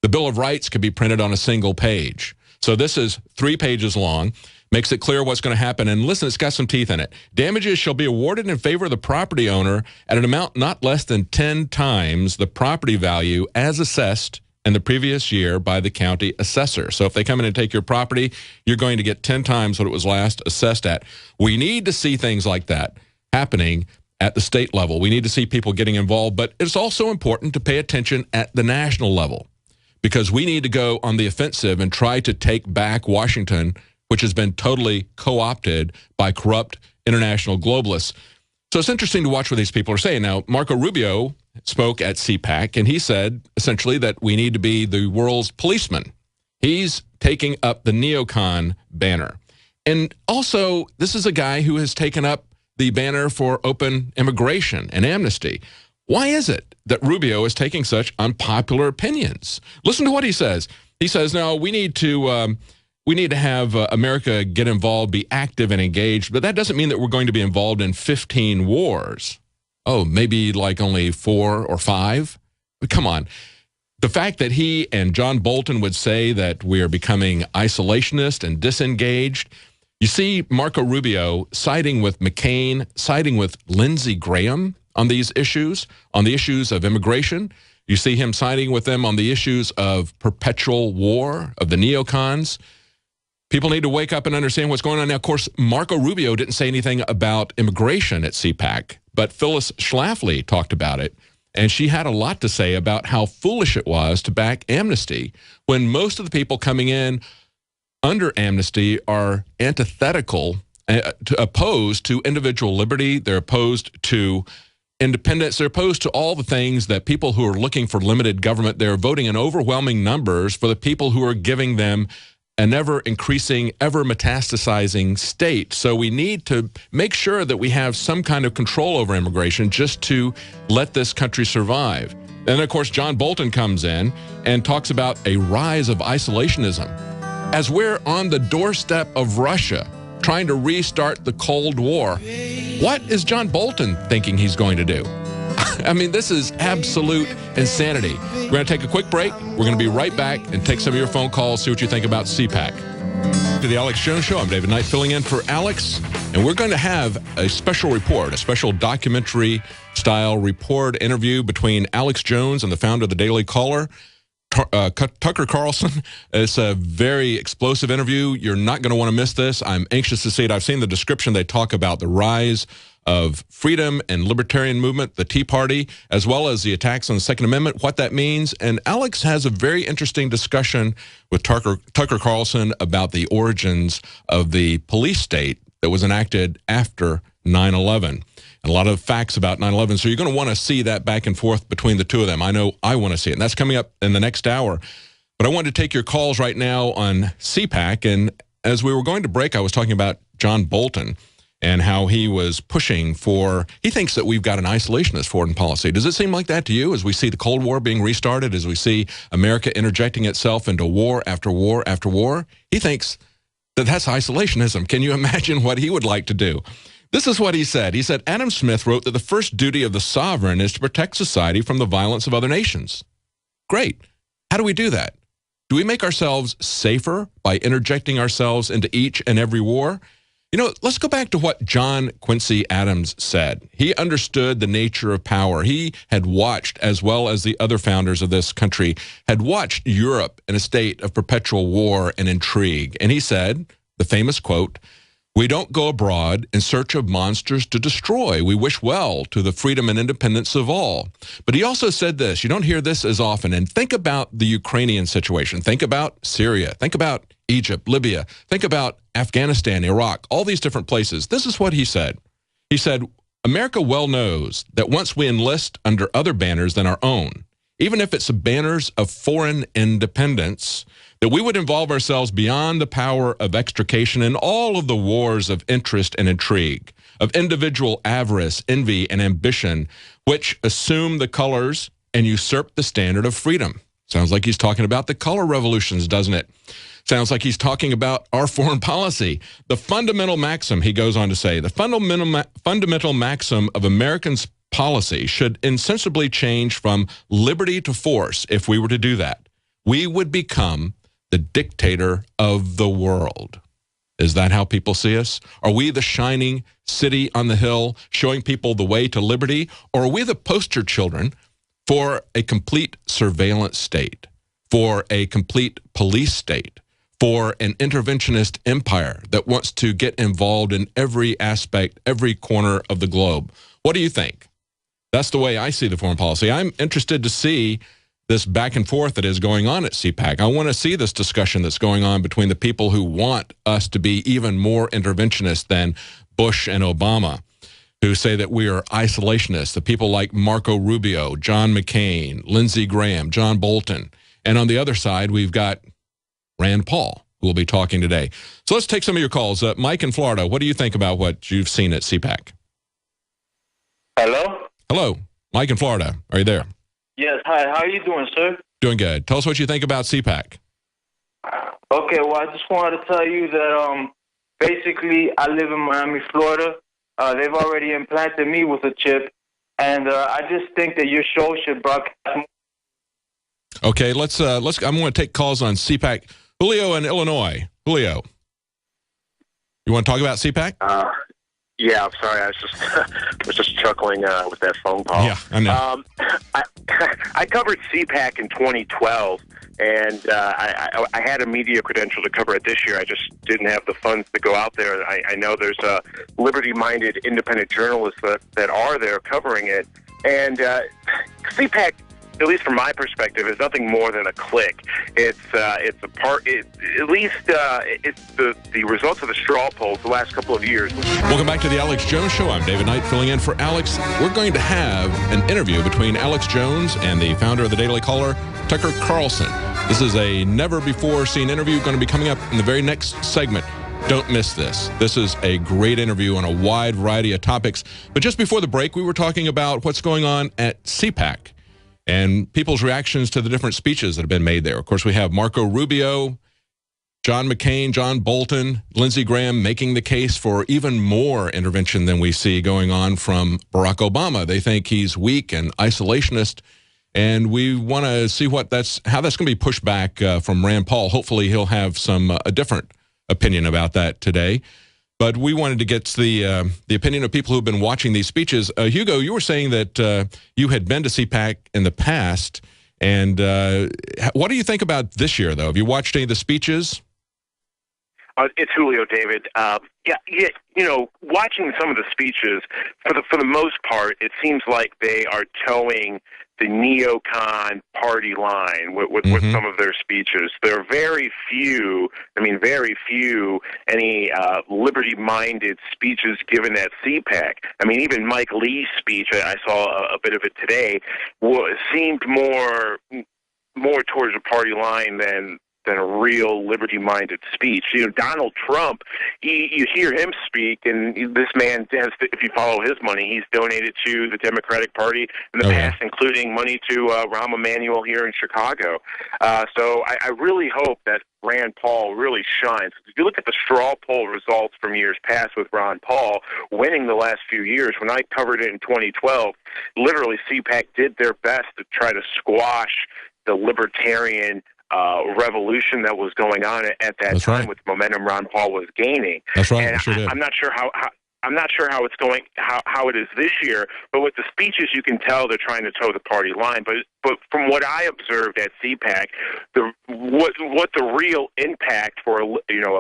B: The Bill of Rights could be printed on a single page. So this is 3 pages long, makes it clear what's going to happen. And listen, it's got some teeth in it. Damages shall be awarded in favor of the property owner at an amount not less than 10 times the property value as assessed in the previous year by the county assessor. So if they come in and take your property, you're going to get 10 times what it was last assessed at. We need to see things like that happening at the state level. We need to see people getting involved, but it's also important to pay attention at the national level, because we need to go on the offensive and try to take back Washington, which has been totally co-opted by corrupt international globalists. So it's interesting to watch what these people are saying. Now, Marco Rubio spoke at CPAC, and he said essentially that we need to be the world's policeman. He's taking up the neocon banner. And also, this is a guy who has taken up the banner for open immigration and amnesty. Why is it that Rubio is taking such unpopular opinions? Listen to what he says. He says, no, we need to have America get involved, be active and engaged, but that doesn't mean that we're going to be involved in 15 wars. Oh, maybe like only 4 or 5? But come on. The fact that he and John Bolton would say that we are becoming isolationist and disengaged. You see Marco Rubio siding with McCain, siding with Lindsey Graham on these issues, on the issues of immigration. You see him siding with them on the issues of perpetual war, of the neocons. People need to wake up and understand what's going on. Now, of course, Marco Rubio didn't say anything about immigration at CPAC, but Phyllis Schlafly talked about it, and she had a lot to say about how foolish it was to back amnesty when most of the people coming in under amnesty are antithetical, opposed to individual liberty. They're opposed to independence. They're opposed to all the things that people who are looking for limited government, they're voting in overwhelming numbers for the people who are giving them an ever-increasing, ever-metastasizing state. So we need to make sure that we have some kind of control over immigration just to let this country survive. And, of course, John Bolton comes in and talks about a rise of isolationism, as we're on the doorstep of Russia trying to restart the Cold War. What is John Bolton thinking he's going to do? I mean, this is absolute insanity. We're going to take a quick break. We're going to be right back and take some of your phone calls, see what you think about CPAC. To the Alex Jones Show. I'm David Knight filling in for Alex, and we're going to have a special report, a special documentary-style report interview between Alex Jones and the founder of the Daily Caller, Tucker Carlson. It's a very explosive interview. You're not going to want to miss this. I'm anxious to see it. I've seen the description. They talk about the rise of freedom and libertarian movement, the Tea Party, as well as the attacks on the Second Amendment, what that means. And Alex has a very interesting discussion with Tucker Carlson about the origins of the police state that was enacted after 9/11. And a lot of facts about 9/11. So you're going to want to see that back and forth between the two of them. I know I want to see it. And that's coming up in the next hour. But I wanted to take your calls right now on CPAC. And as we were going to break, I was talking about John Bolton and how he was pushing for, he thinks that we've got an isolationist foreign policy. Does it seem like that to you as we see the Cold War being restarted, as we see America interjecting itself into war after war after war? He thinks that that's isolationism. Can you imagine what he would like to do? This is what he said. He said, Adam Smith wrote that the first duty of the sovereign is to protect society from the violence of other nations. Great. How do we do that? Do we make ourselves safer by interjecting ourselves into each and every war? You know, let's go back to what John Quincy Adams said. He understood the nature of power. He had watched, as well as the other founders of this country, had watched Europe in a state of perpetual war and intrigue. And he said, the famous quote, "We don't go abroad in search of monsters to destroy. We wish well to the freedom and independence of all." But he also said this, you don't hear this as often, and think about the Ukrainian situation. Think about Syria. Think about Egypt, Libya. Think about Afghanistan, Iraq, all these different places. This is what he said. He said, America well knows that once we enlist under other banners than our own, even if it's banners of foreign independence, that we would involve ourselves beyond the power of extrication in all of the wars of interest and intrigue, of individual avarice, envy, and ambition, which assume the colors and usurp the standard of freedom. Sounds like he's talking about the color revolutions, doesn't it? Sounds like he's talking about our foreign policy. The fundamental maxim, he goes on to say, the fundamental maxim of Americans' policy should insensibly change from liberty to force. If we were to do that, we would become the dictator of the world. Is that how people see us? Are we the shining city on the hill showing people the way to liberty? Or are we the poster children for a complete surveillance state, for a complete police state, for an interventionist empire that wants to get involved in every aspect, every corner of the globe? What do you think? That's the way I see the foreign policy. I'm interested to see this back and forth that is going on at CPAC. I want to see this discussion that's going on between the people who want us to be even more interventionist than Bush and Obama, who say that we are isolationists, the people like Marco Rubio, John McCain, Lindsey Graham, John Bolton. And on the other side, we've got Rand Paul, who will be talking today. So let's take some of your calls. Mike in Florida, what do you think about what you've seen at CPAC?
G: Hello?
B: Hello. Mike in Florida. Are you there?
G: Yes. Hi. How are you doing, sir?
B: Doing good. Tell us what you think about CPAC.
G: Okay. Well, I just wanted to tell you that basically I live in Miami, Florida. They've already implanted me with a chip, and I just think that your show should broadcast.
B: Okay. Let's. I'm going to take calls on CPAC. Julio in Illinois. Julio, you want to talk about CPAC?
H: Yeah, I'm sorry. I was just chuckling with that phone call.
B: Yeah, I know.
H: I covered CPAC in 2012, and I had a media credential to cover it this year. I just didn't have the funds to go out there. I know there's liberty-minded independent journalists that are there covering it, and CPAC, at least from my perspective, is nothing more than a clique. It's a part. At least it's the results of the straw polls the last couple of years.
B: Welcome back to the Alex Jones Show. I'm David Knight filling in for Alex. We're going to have an interview between Alex Jones and the founder of the Daily Caller, Tucker Carlson. This is a never-before-seen interview going to be coming up in the very next segment. Don't miss this. This is a great interview on a wide variety of topics. But just before the break, we were talking about what's going on at CPAC and people's reactions to the different speeches that have been made there. Of course, we have Marco Rubio, John McCain, John Bolton, Lindsey Graham making the case for even more intervention than we see going on from Barack Obama. They think he's weak and isolationist, and we want to see how that's going to be pushed back from Rand Paul. Hopefully, he'll have some a different opinion about that today. But we wanted to get the opinion of people who've been watching these speeches. Hugo, you were saying that you had been to CPAC in the past. And what do you think about this year, though? Have you watched any of the speeches?
H: It's Julio, David. Watching some of the speeches, for the most part, it seems like they are towing the neocon party line with some of their speeches. There are very few any liberty-minded speeches given at CPAC. I mean, even Mike Lee's speech, I saw a bit of it today, seemed more towards a party line than a real liberty-minded speech. Donald Trump, you hear him speak, and this man has, if you follow his money, he's donated to the Democratic Party in the past, including money to Rahm Emanuel here in Chicago. So I really hope that Rand Paul really shines. If you look at the straw poll results from years past with Ron Paul winning the last few years, when I covered it in 2012, literally CPAC did their best to try to squash the libertarian revolution that was going on at that time with the momentum Ron Paul was gaining.
B: That's right.
H: And I'm not sure how it's going, how it is this year. But with the speeches, you can tell they're trying to toe the party line. But from what I observed at CPAC, what the real impact for a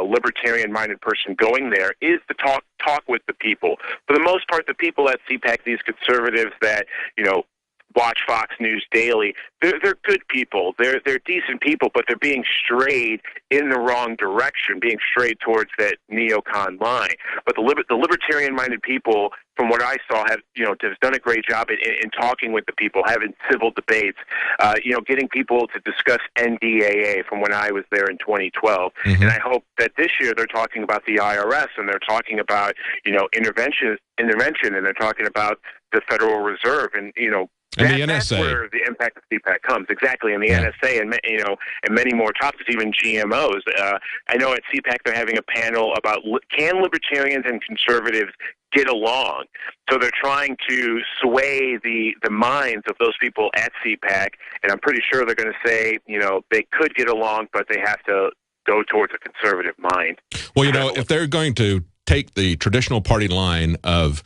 H: libertarian-minded person going there is to talk with the people. For the most part, the people at CPAC, these conservatives that watch Fox News daily, they're good people. They're decent people, but they're being strayed in the wrong direction, being strayed towards that neocon line. But the libertarian-minded people, from what I saw, have done a great job in talking with the people, having civil debates, getting people to discuss NDAA from when I was there in 2012. And I hope that this year they're talking about the IRS, and they're talking about intervention, and they're talking about the Federal Reserve, and
B: and the NSA.
H: That's where the impact of CPAC comes, exactly, and the NSA, and and many more topics, even GMOs. I know at CPAC they're having a panel about can libertarians and conservatives get along. So they're trying to sway the minds of those people at CPAC, and I'm pretty sure they're going to say they could get along, but they have to go towards a conservative mind.
B: Well, if they're going to take the traditional party line of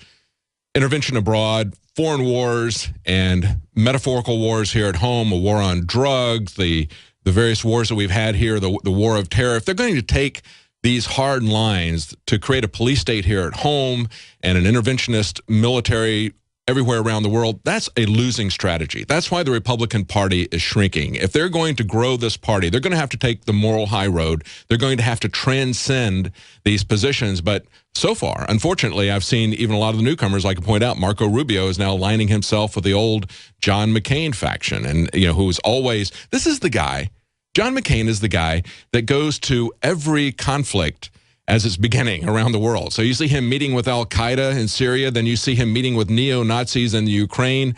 B: intervention abroad, foreign wars, and metaphorical wars here at home, a war on drugs, the various wars that we've had here, the war of terror, if they're going to take these hard lines to create a police state here at home and an interventionist military everywhere around the world, that's a losing strategy. That's why the Republican Party is shrinking. If they're going to grow this party, they're going to have to take the moral high road. They're going to have to transcend these positions. But so far, unfortunately, I've seen even a lot of the newcomers, like I point out, Marco Rubio is now aligning himself with the old John McCain faction. And, who's always, this is the guy, John McCain is the guy that goes to every conflict as it's beginning around the world. So you see him meeting with Al-Qaeda in Syria, then you see him meeting with neo-Nazis in the Ukraine.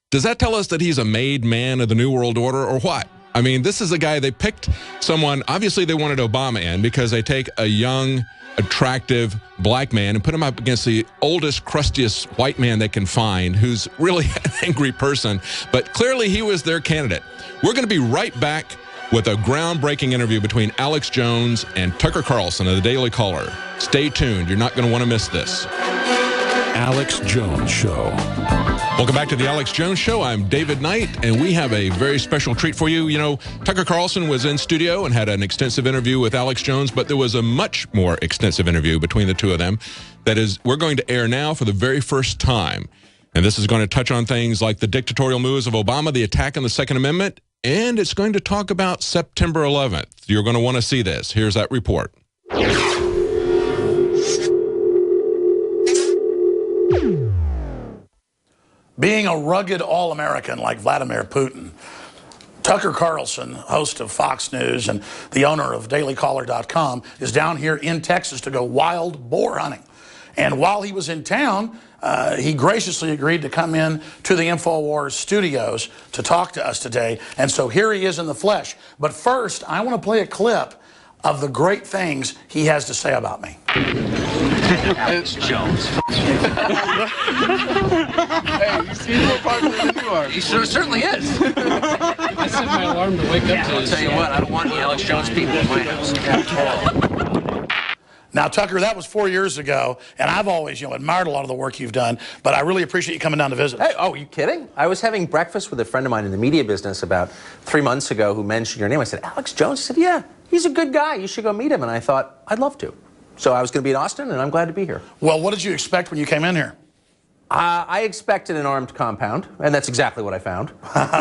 B: Does that tell us that he's a made man of the New World Order or what? I mean, this is a guy, they picked someone, obviously they wanted Obama in because they take a young, attractive black man and put him up against the oldest, crustiest white man they can find who's really an angry person. But clearly he was their candidate. We're going to be right back with a groundbreaking interview between Alex Jones and Tucker Carlson of the Daily Caller. Stay tuned. You're not going to want to miss this.
A: Alex Jones Show.
B: Welcome back to the Alex Jones Show. I'm David Knight, and we have a very special treat for you. Tucker Carlson was in studio and had an extensive interview with Alex Jones, but there was a much more extensive interview between the two of them that is we're going to air now for the very first time. And this is going to touch on things like the dictatorial moves of Obama, the attack on the Second Amendment, and it's going to talk about September 11th. You're going to want to see this. Here's that report.
F: Being a rugged all-American like Vladimir Putin, Tucker Carlson, host of Fox News and the owner of dailycaller.com, is down here in Texas to go wild boar hunting. And while he was in town, he graciously agreed to come in to the InfoWars studios to talk to us today. And so here he is in the flesh. But first, I want to play a clip of the great things he has to say about me.
I: It's Jones. Hey, you seem more popular than you are. He certainly is.
J: I set my alarm to wake up to
I: I'll tell you what, I don't want any Alex Jones people in my house.
F: Now, Tucker, that was 4 years ago, and I've always, admired a lot of the work you've done, but I really appreciate you coming down to visit.
J: Hey, oh, are you kidding? I was having breakfast with a friend of mine in the media business about 3 months ago who mentioned your name. I said, Alex Jones? He said, yeah, he's a good guy. You should go meet him. And I thought, I'd love to. So I was going to be in Austin, and I'm glad to be here.
F: Well, what did you expect when you came in here?
J: I expected an armed compound, and that's exactly what I found.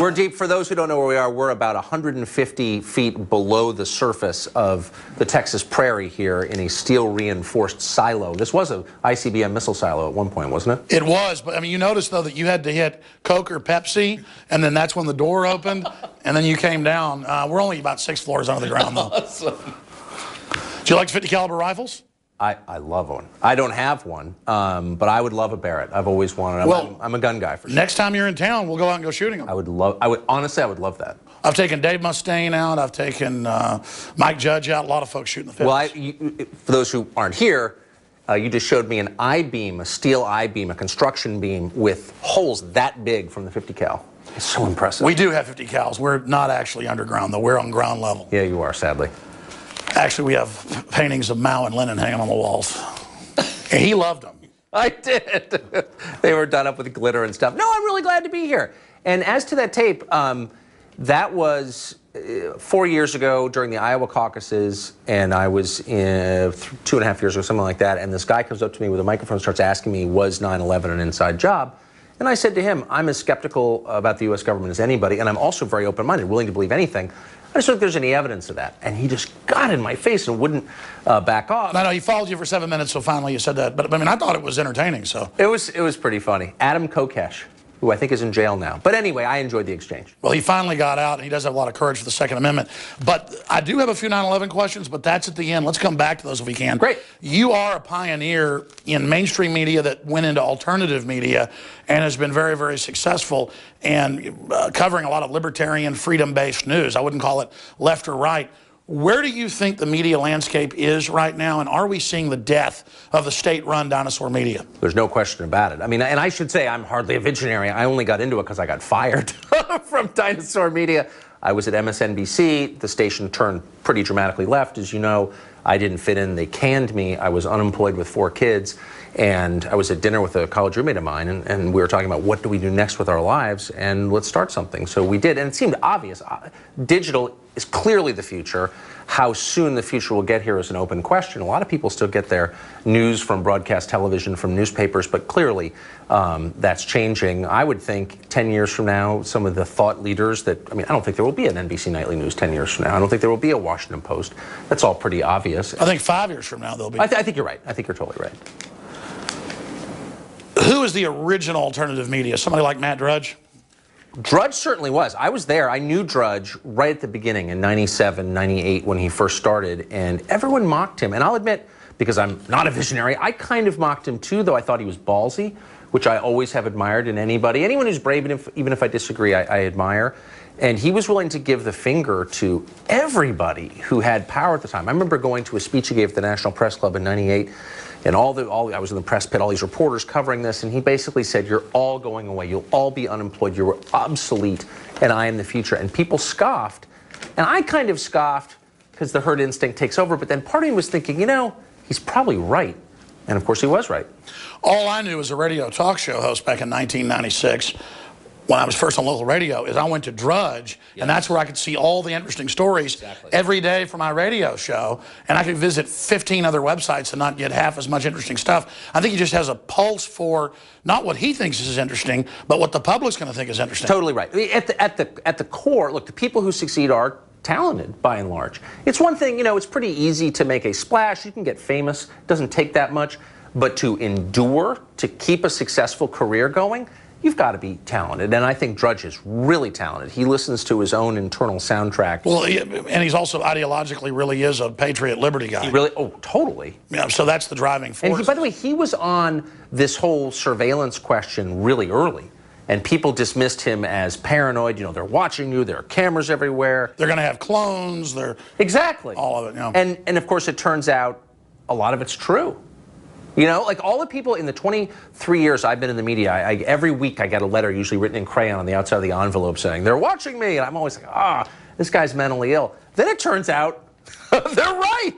J: We're deep. For those who don't know where we are, we're about 150 feet below the surface of the Texas prairie here in a steel-reinforced silo. This was an ICBM missile silo at one point, wasn't it?
F: It was, but I mean, you noticed, though, that you had to hit Coke or Pepsi, and then that's when the door opened, and then you came down. We're only about 6 floors under the ground, though.
J: Awesome.
F: Do you like 50 caliber rifles?
J: I love one. I don't have one, but I would love a Barrett. I've always wanted. I'm a gun guy for sure.
F: Next time you're in town, we'll go out and go shooting them.
J: Honestly, I would love that.
F: I've taken Dave Mustaine out. I've taken Mike Judge out. A lot of folks shooting the 50s.
J: Well, for those who aren't here, you just showed me an I-beam, a steel I-beam, a construction beam with holes that big from the 50 cal. It's so impressive.
F: We do have 50 cals. We're not actually underground, though. We're on ground level.
J: Yeah, you are, sadly.
F: Actually, we have paintings of Mao and Lenin hanging on the walls. And he loved them.
J: I did. They were done up with glitter and stuff. No, I'm really glad to be here. And as to that tape, that was 4 years ago during the Iowa caucuses, and I was in 2.5 years ago, something like that, and this guy comes up to me with a microphone and starts asking me, was 9/11 an inside job? And I said to him, I'm as skeptical about the U.S. government as anybody, and I'm also very open-minded, willing to believe anything. I just don't think there's any evidence of that. And he just got in my face and wouldn't back off.
F: I know, he followed you for 7 minutes, so finally you said that. But I mean, I thought it was entertaining, so.
J: It was pretty funny. Adam Kokesh, who I think is in jail now. But anyway, I enjoyed the exchange.
F: Well, he finally got out, and he does have a lot of courage for the Second Amendment. But I do have a few 9/11 questions, but that's at the end. Let's come back to those if we can.
J: Great.
F: You are a pioneer in mainstream media that went into alternative media and has been very, very successful and covering a lot of libertarian, freedom-based news. I wouldn't call it left or right. Where do you think the media landscape is right now, and are we seeing the death of the state-run dinosaur media?
J: There's no question about it. I mean, and I should say I'm hardly a visionary. I only got into it because I got fired from dinosaur media. I was at MSNBC. The station turned pretty dramatically left. As you know, I didn't fit in. They canned me. I was unemployed with 4 kids. And I was at dinner with a college roommate of mine, and we were talking about what do we do next with our lives, and let's start something. So we did, and it seemed obvious. Digital is clearly the future. How soon the future will get here is an open question. A lot of people still get their news from broadcast television, from newspapers, but clearly that's changing. I would think 10 years from now, some of the thought leaders that, I mean, I don't think there will be an NBC Nightly News 10 years from now. I don't think there will be a Washington Post. That's all pretty obvious.
F: I think 5 years from now there'll be.
J: I think you're right. I think you're totally right.
F: Who is the original alternative media? Somebody like Matt Drudge?
J: Drudge certainly was. I was there. I knew Drudge right at the beginning in 97, 98 when he first started, and everyone mocked him. And I'll admit, because I'm not a visionary, I kind of mocked him too, though I thought he was ballsy, which I always have admired in anybody. Anyone who's brave, even if I disagree, I admire. And he was willing to give the finger to everybody who had power at the time. I remember going to a speech he gave at the National Press Club in 98, and I was in the press pit, all these reporters covering this, and he basically said, you're all going away. You'll all be unemployed. You're obsolete, and I am the future. And people scoffed, and I kind of scoffed because the herd instinct takes over, but then part of me was thinking, you know, he's probably right. And of course he was right.
F: All I knew as a radio talk show host back in 1996, when I was first on local radio, is I went to Drudge, and that's where I could see all the interesting stories every day for my radio show, and I could visit 15 other websites and not get half as much interesting stuff. I think he just has a pulse for not what he thinks is interesting, but what the public's going to think is interesting.
J: Totally right. At the core, look, the people who succeed are talented, by and large. It's one thing, you know, it's pretty easy to make a splash. You can get famous. It doesn't take that much. But to endure, to keep a successful career going, you've got to be talented, and I think Drudge is really talented. He listens to his own internal soundtrack.
F: Well, and he's also ideologically really is a patriot liberty guy.
J: He really, oh, totally.
F: Yeah, so that's the driving force.
J: And he, by the way, he was on this whole surveillance question really early, and people dismissed him as paranoid. You know, they're watching you, there are cameras everywhere.
F: They're going to have clones, they're...
J: Exactly.
F: All of it, yeah.
J: And of course, it turns out a lot of it's true. You know, like all the people in the 23 years I've been in the media, every week I get a letter usually written in crayon on the outside of the envelope saying, they're watching me. And I'm always like, this guy's mentally ill. Then it turns out They're right.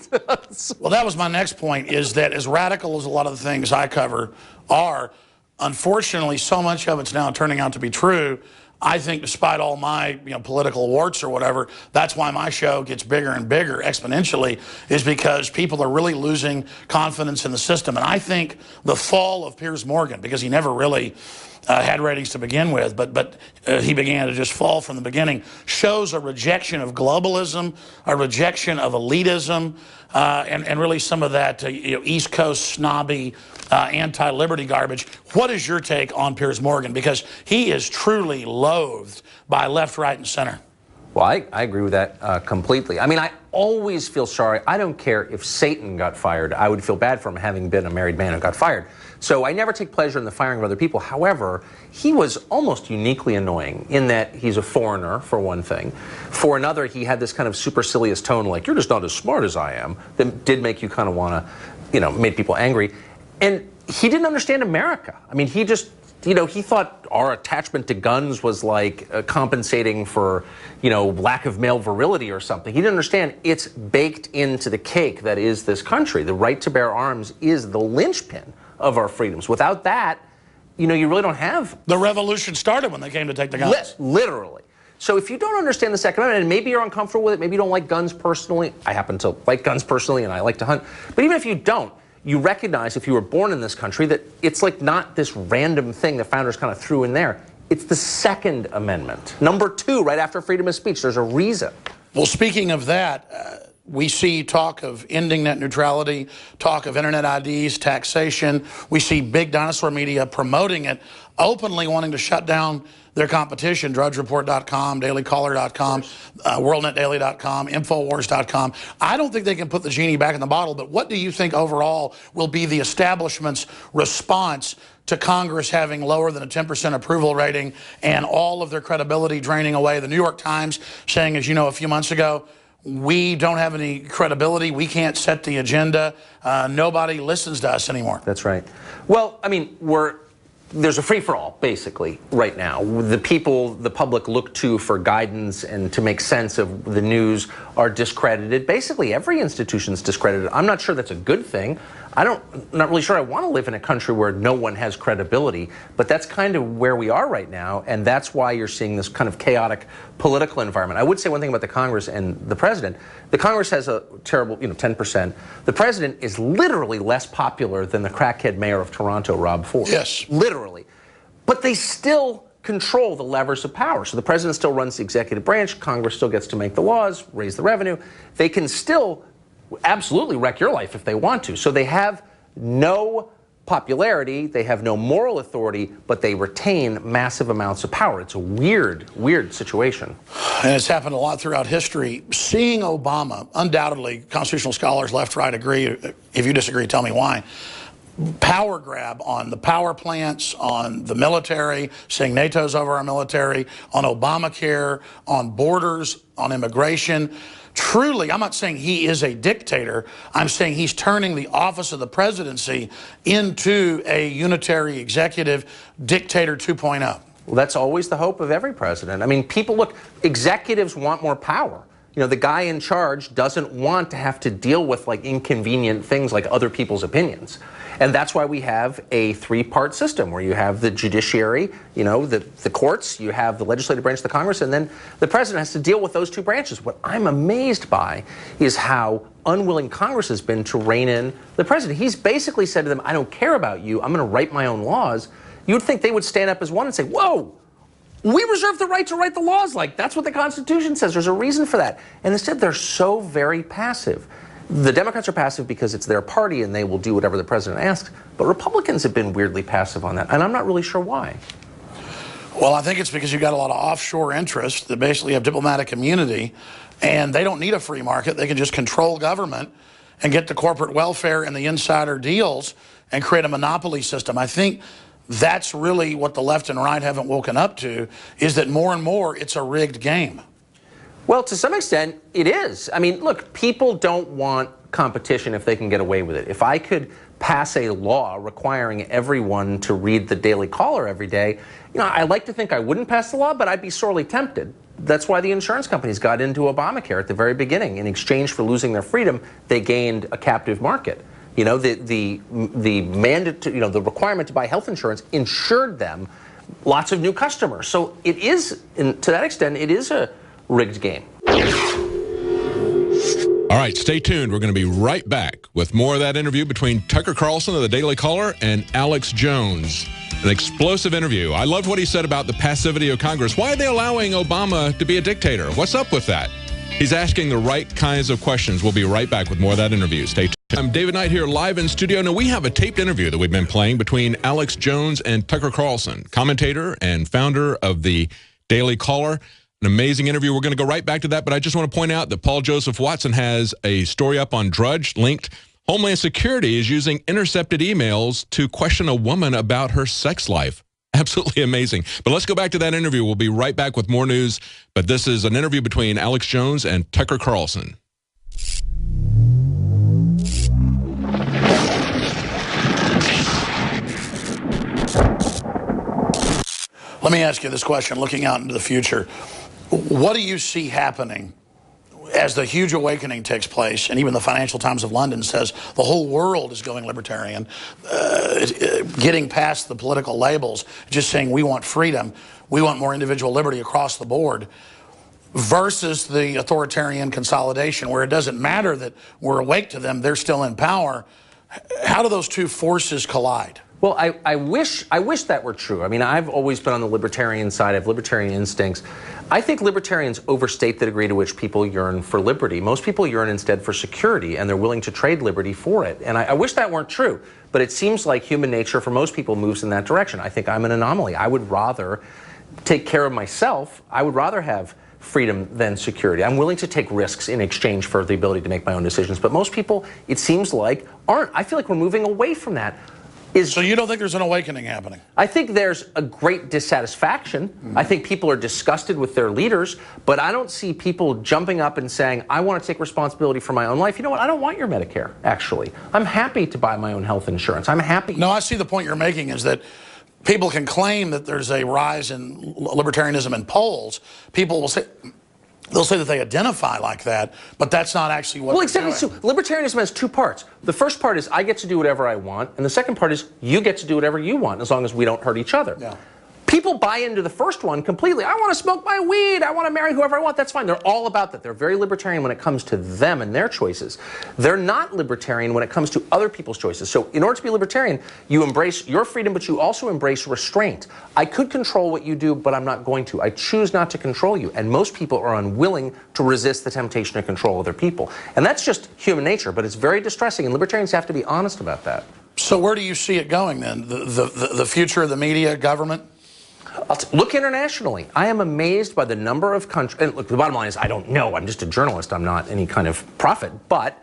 F: Well, that was my next point, is that as radical as a lot of the things I cover are, unfortunately, so much of it's now turning out to be true. I think despite all my political warts or whatever, that's why my show gets bigger and bigger exponentially, is because people are really losing confidence in the system. And I think the fall of Piers Morgan, because he never really had ratings to begin with, but he began to just fall from the beginning, shows a rejection of globalism, a rejection of elitism, and really some of that East Coast snobby, anti-liberty garbage. What is your take on Piers Morgan? Because he is truly loathed by left, right, and center.
J: Well, I agree with that completely. I mean, I always feel sorry. I don't care if Satan got fired. I would feel bad for him having been a married man who got fired. So I never take pleasure in the firing of other people. However, he was almost uniquely annoying in that he's a foreigner, for one thing. For another, he had this kind of supercilious tone, like, you're just not as smart as I am, that did make you kind of want to, made people angry. And he didn't understand America. I mean, he just, he thought our attachment to guns was like compensating for, lack of male virility or something. He didn't understand it's baked into the cake that is this country. The right to bear arms is the linchpin of our freedoms. Without that, you really don't have...
F: The revolution started when they came to take the guns.
J: Literally. So if you don't understand the Second Amendment, and maybe you're uncomfortable with it, maybe you don't like guns personally. I happen to like guns personally, and I like to hunt. But even if you don't, you recognize, if you were born in this country, that it's like not this random thing the founders kind of threw in there. It's the Second Amendment. Number 2, right after freedom of speech. There's a reason.
F: Well, speaking of that, we see talk of ending net neutrality, talk of internet IDs, taxation. We see big dinosaur media promoting it, openly wanting to shut down their competition, drudgereport.com, dailycaller.com, worldnetdaily.com, infowars.com. I don't think they can put the genie back in the bottle, but what do you think overall will be the establishment's response to Congress having lower than a 10% approval rating and all of their credibility draining away? The New York Times saying, as you know, a few months ago, we don't have any credibility. We can't set the agenda. Nobody listens to us anymore.
J: That's right. Well, I mean, there's a free-for-all, basically, right now. The people the public look to for guidance and to make sense of the news are discredited. Basically, every institution's discredited. I'm not sure that's a good thing. I'm not really sure I want to live in a country where no one has credibility, but that's kind of where we are right now, and that's why you're seeing this kind of chaotic political environment. I would say one thing about the Congress and the president. The Congress has a terrible, 10%. The president is literally less popular than the crackhead mayor of Toronto, Rob Ford.
F: Yes.
J: Literally. But they still control the levers of power. So the president still runs the executive branch. Congress still gets to make the laws, raise the revenue. They can still absolutely wreck your life if they want to. So they have no popularity, they have no moral authority, but they retain massive amounts of power. It's a weird, weird situation.
F: And it's happened a lot throughout history. Seeing Obama, undoubtedly, constitutional scholars left, right agree. If you disagree, tell me why. Power grab on the power plants, on the military, saying NATO's over our military, on Obamacare, on borders, on immigration. Truly, I'm not saying he is a dictator. I'm saying he's turning the office of the presidency into a unitary executive dictator 2.0.
J: Well, that's always the hope of every president. I mean, people, look, executives want more power. The guy in charge doesn't want to have to deal with like inconvenient things like other people's opinions. And that's why we have a 3-part system where you have the judiciary, the courts, you have the legislative branch of the Congress, and then the president has to deal with those 2 branches. What I'm amazed by is how unwilling Congress has been to rein in the president. He's basically said to them, I don't care about you, I'm going to write my own laws. You would think they would stand up as one and say, whoa, we reserve the right to write the laws. Like, that's what the Constitution says. There's a reason for that. And instead, they're so very passive. The Democrats are passive because it's their party and they will do whatever the president asks. But Republicans have been weirdly passive on that, and I'm not really sure why.
F: Well, I think it's because you've got a lot of offshore interests that basically have diplomatic immunity, and they don't need a free market. They can just control government and get the corporate welfare and the insider deals and create a monopoly system. I think that's really what the left and right haven't woken up to, is that more and more it's a rigged game.
J: Well, to some extent, it is. I mean, look, people don't want competition if they can get away with it. If I could pass a law requiring everyone to read the Daily Caller every day, I like to think I wouldn't pass the law, but I'd be sorely tempted. That's why the insurance companies got into Obamacare at the very beginning. In exchange for losing their freedom, they gained a captive market. You know, the requirement to buy health insurance insured them lots of new customers. So it is, to that extent, it is a rigged game.
B: All right, stay tuned. We're going to be right back with more of that interview between Tucker Carlson of the Daily Caller and Alex Jones. An explosive interview. I loved what he said about the passivity of Congress. Why are they allowing Obama to be a dictator? What's up with that? He's asking the right kinds of questions. We'll be right back with more of that interview. Stay tuned. I'm David Knight here live in studio. Now, we have a taped interview that we've been playing between Alex Jones and Tucker Carlson, commentator and founder of the Daily Caller. An amazing interview. We're going to go right back to that, but I just want to point out that Paul Joseph Watson has a story up on Drudge linked. Homeland Security is using intercepted emails to question a woman about her sex life. Absolutely amazing. But let's go back to that interview. We'll be right back with more news, but this is an interview between Alex Jones and Tucker Carlson.
F: Let me ask you this question, looking out into the future. What do you see happening as the huge awakening takes place, and even the Financial Times of London says the whole world is going libertarian, getting past the political labels, just saying we want freedom, we want more individual liberty across the board, versus the authoritarian consolidation where it doesn't matter that we're awake to them, they're still in power. How do those two forces collide?
J: Well, I wish that were true. I mean, I've always been on the libertarian side. I have libertarian instincts. I think libertarians overstate the degree to which people yearn for liberty. Most people yearn instead for security, and they're willing to trade liberty for it. And I wish that weren't true, but it seems like human nature for most people moves in that direction. I think I'm an anomaly. I would rather take care of myself. I would rather have freedom than security. I'm willing to take risks in exchange for the ability to make my own decisions. But most people, it seems like, aren't. I feel like we're moving away from that.
F: So you don't think there's an awakening happening?
J: I think there's a great dissatisfaction. I think people are disgusted with their leaders, but I don't see people jumping up and saying, I want to take responsibility for my own life. You know what? I don't want your Medicare, actually. I'm happy to buy my own health insurance. I'm happy.
F: No, I see the point you're making is that people can claim that there's a rise in libertarianism in polls. People will say, they'll say that they identify like that, but that's not actually what they're doing.
J: Libertarianism has two parts. The first part is I get to do whatever I want, and the second part is you get to do whatever you want, as long as we don't hurt each other.
F: Yeah.
J: People buy into the first one completely. I want to smoke my weed. I want to marry whoever I want. That's fine. They're all about that. They're very libertarian when it comes to them and their choices. They're not libertarian when it comes to other people's choices. So in order to be libertarian, you embrace your freedom, but you also embrace restraint. I could control what you do, but I'm not going to. I choose not to control you. And most people are unwilling to resist the temptation to control other people. And that's just human nature, but it's very distressing, and libertarians have to be honest about that.
F: So where do you see it going then? The future of the media, government?
J: Look internationally. I am amazed by the number of countries. And look, the bottom line is I don't know. I'm just a journalist. I'm not any kind of prophet. But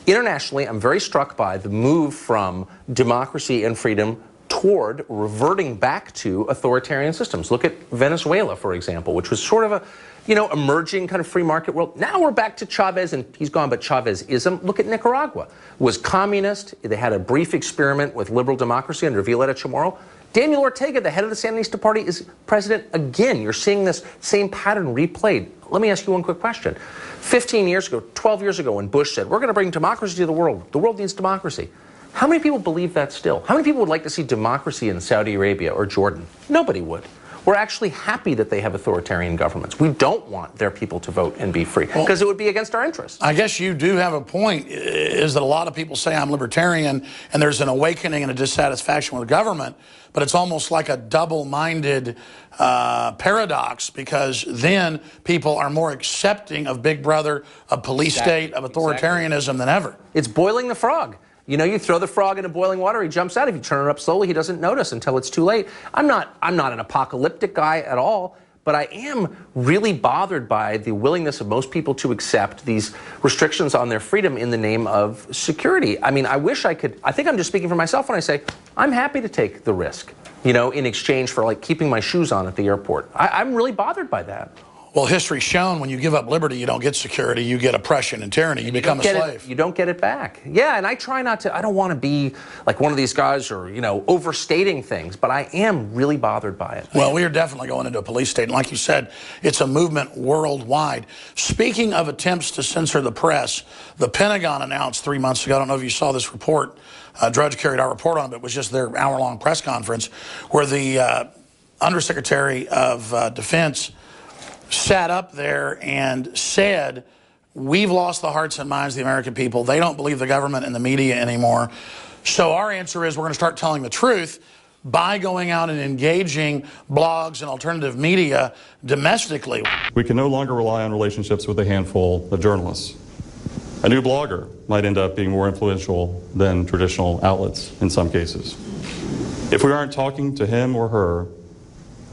J: internationally, I'm very struck by the move from democracy and freedom toward reverting back to authoritarian systems. Look at Venezuela, for example, which was sort of a, emerging kind of free market world. Now we're back to Chavez, and he's gone, but Chavezism. Look at Nicaragua. It was communist. They had a brief experiment with liberal democracy under Violeta Chamorro. Daniel Ortega, the head of the Sandinista Party, is president again. You're seeing this same pattern replayed. Let me ask you one quick question. 15 years ago, 12 years ago, when Bush said, we're going to bring democracy to the world needs democracy. How many people believe that still? How many people would like to see democracy in Saudi Arabia or Jordan? Nobody would. We're actually happy that they have authoritarian governments. We don't want their people to vote and be free because it would be against our interests.
F: I guess you do have a point, is that a lot of people say I'm libertarian and there's an awakening and a dissatisfaction with government, but it's almost like a double-minded paradox, because then people are more accepting of Big Brother, of police state, of authoritarianism than ever.
J: It's boiling the frog. You throw the frog into boiling water, he jumps out. If you turn it up slowly, he doesn't notice until it's too late. I'm not an apocalyptic guy at all, but I am really bothered by the willingness of most people to accept these restrictions on their freedom in the name of security. I mean, I wish I could. I think I'm just speaking for myself when I say I'm happy to take the risk, in exchange for keeping my shoes on at the airport. I'm really bothered by that.
F: Well, history's shown when you give up liberty, you don't get security, you get oppression and tyranny, you become a slave.
J: You don't get it back. Yeah, and I try not to, I don't want to be like one of these guys or, you know, overstating things, but I am really bothered by it.
F: Well, we are definitely going into a police state, and like you said, it's a movement worldwide. Speaking of attempts to censor the press, the Pentagon announced 3 months ago, I don't know if you saw this report, Drudge carried our report on it, but it was just their hour-long press conference, where the Undersecretary of Defense sat up there and said, we've lost the hearts and minds of the American people. They don't believe the government and the media anymore. So our answer is we're going to start telling the truth by going out and engaging blogs and alternative media domestically.
K: We can no longer rely on relationships with a handful of journalists. A new blogger might end up being more influential than traditional outlets in some cases. If we aren't talking to him or her,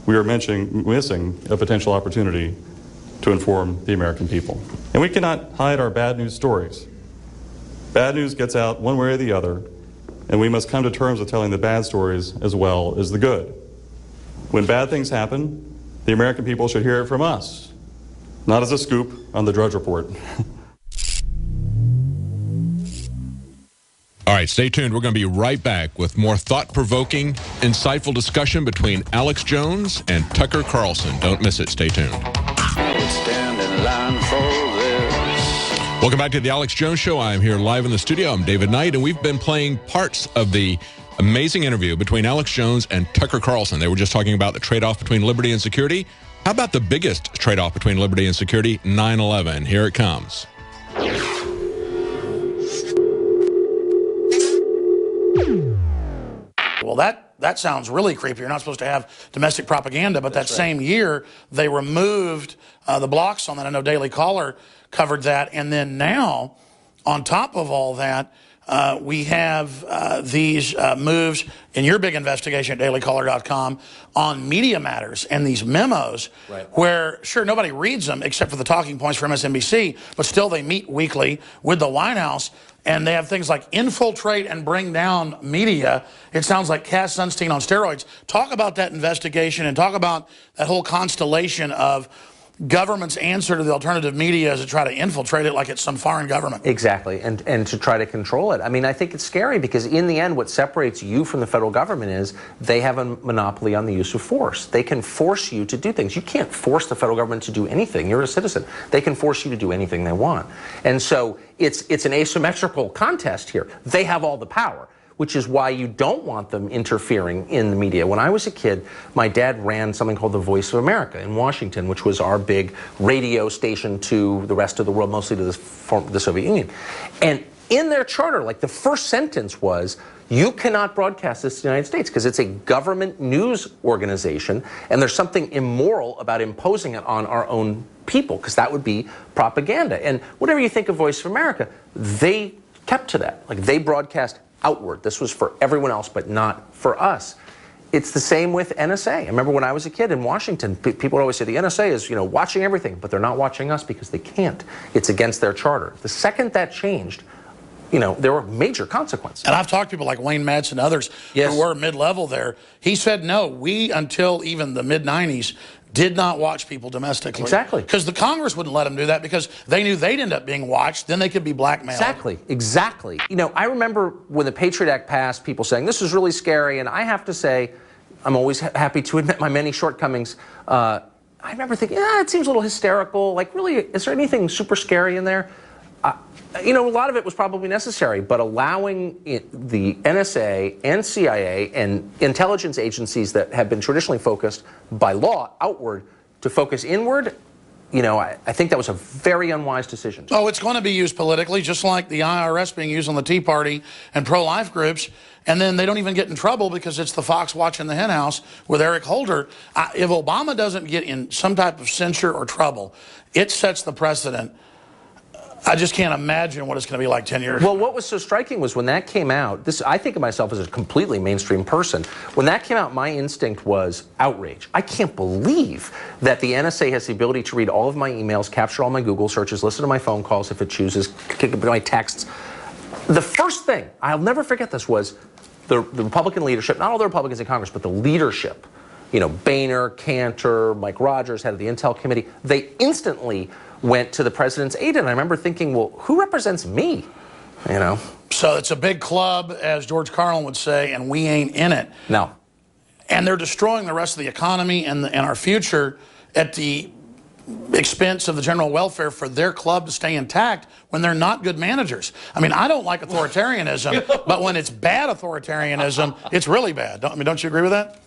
K: we are missing a potential opportunity to inform the American people. And we cannot hide our bad news stories. Bad news gets out one way or the other, and we must come to terms with telling the bad stories as well as the good. When bad things happen, the American people should hear it from us, not as a scoop on the Drudge Report.
B: All right, stay tuned. We're going to be right back with more thought-provoking, insightful discussion between Alex Jones and Tucker Carlson. Don't miss it. Stay tuned. Welcome back to the Alex Jones Show. I'm here live in the studio. I'm David Knight, and we've been playing parts of the amazing interview between Alex Jones and Tucker Carlson. They were just talking about the trade-off between liberty and security. How about the biggest trade-off between liberty and security? 9/11. Here it comes.
F: Well, that sounds really creepy. You're not supposed to have domestic propaganda, but that same year, they removed the blocks on that. I know Daily Caller covered that. And then now, on top of all that, we have these moves in your big investigation at dailycaller.com on media matters and these memos where, sure, nobody reads them except for the talking points from MSNBC, but still they meet weekly with the White House. And they have things like infiltrate and bring down media. It sounds like Cass Sunstein on steroids. Talk about that investigation and talk about that whole constellation of government's answer to the alternative media is to try to infiltrate it like it's some foreign government.
J: Exactly, and to try to control it. I mean, I think it's scary because in the end, what separates you from the federal government is they have a monopoly on the use of force. They can force you to do things. You can't force the federal government to do anything. You're a citizen. They can force you to do anything they want. And so it's an asymmetrical contest here. They have all the power, which is why you don't want them interfering in the media. When I was a kid, my dad ran something called the Voice of America in Washington, which was our big radio station to the rest of the world, mostly to the Soviet Union. And in their charter, like the first sentence was, you cannot broadcast this to the United States because it's a government news organization, and there's something immoral about imposing it on our own people, because that would be propaganda. And whatever you think of Voice of America, they kept to that. Like, they broadcast outward. This was for everyone else, but not for us. It's the same with NSA. I remember when I was a kid in Washington, people would always say the NSA is, you know, watching everything, but they're not watching us because they can't. It's against their charter. The second that changed, you know, there were major consequences.
F: And I've talked to people like Wayne Madsen and others who were mid-level there. He said, no, we, until even the mid-90s, did not watch people domestically.
J: Exactly.
F: Because the Congress wouldn't let them do that because they knew they'd end up being watched, then they could be blackmailed.
J: Exactly, exactly. You know, I remember when the Patriot Act passed, people saying, this is really scary, and I have to say, I'm always happy to admit my many shortcomings. I remember thinking, it seems a little hysterical. Like, really, is there anything super scary in there? You know, a lot of it was probably necessary, but allowing the NSA and CIA and intelligence agencies that have been traditionally focused by law outward to focus inward, you know, I think that was a very unwise decision.
F: Oh, it's going to be used politically, just like the IRS being used on the Tea Party and pro-life groups, and then they don't even get in trouble because it's the fox watching the hen house with Eric Holder. If Obama doesn't get in some type of censure or trouble, it sets the precedent. I just can't imagine what it's going to be like 10 years.
J: Well, what was so striking was when that came out, I think of myself as a completely mainstream person. When that came out, my instinct was outrage. I can't believe that the NSA has the ability to read all of my emails, capture all my Google searches, listen to my phone calls if it chooses, my texts. The first thing, I'll never forget this, was the Republican leadership, not all the Republicans in Congress, but the leadership, Boehner, Cantor, Mike Rogers, head of the Intel Committee, they instantly went to the president's aid. And I remember thinking, well, who represents me?
F: So it's a big club, as George Carlin would say, and we ain't in it.
J: No.
F: And they're destroying the rest of the economy and our future at the expense of the general welfare for their club to stay intact when they're not good managers. I mean, I don't like authoritarianism, but when it's bad authoritarianism, it's really bad. Don't you agree with that?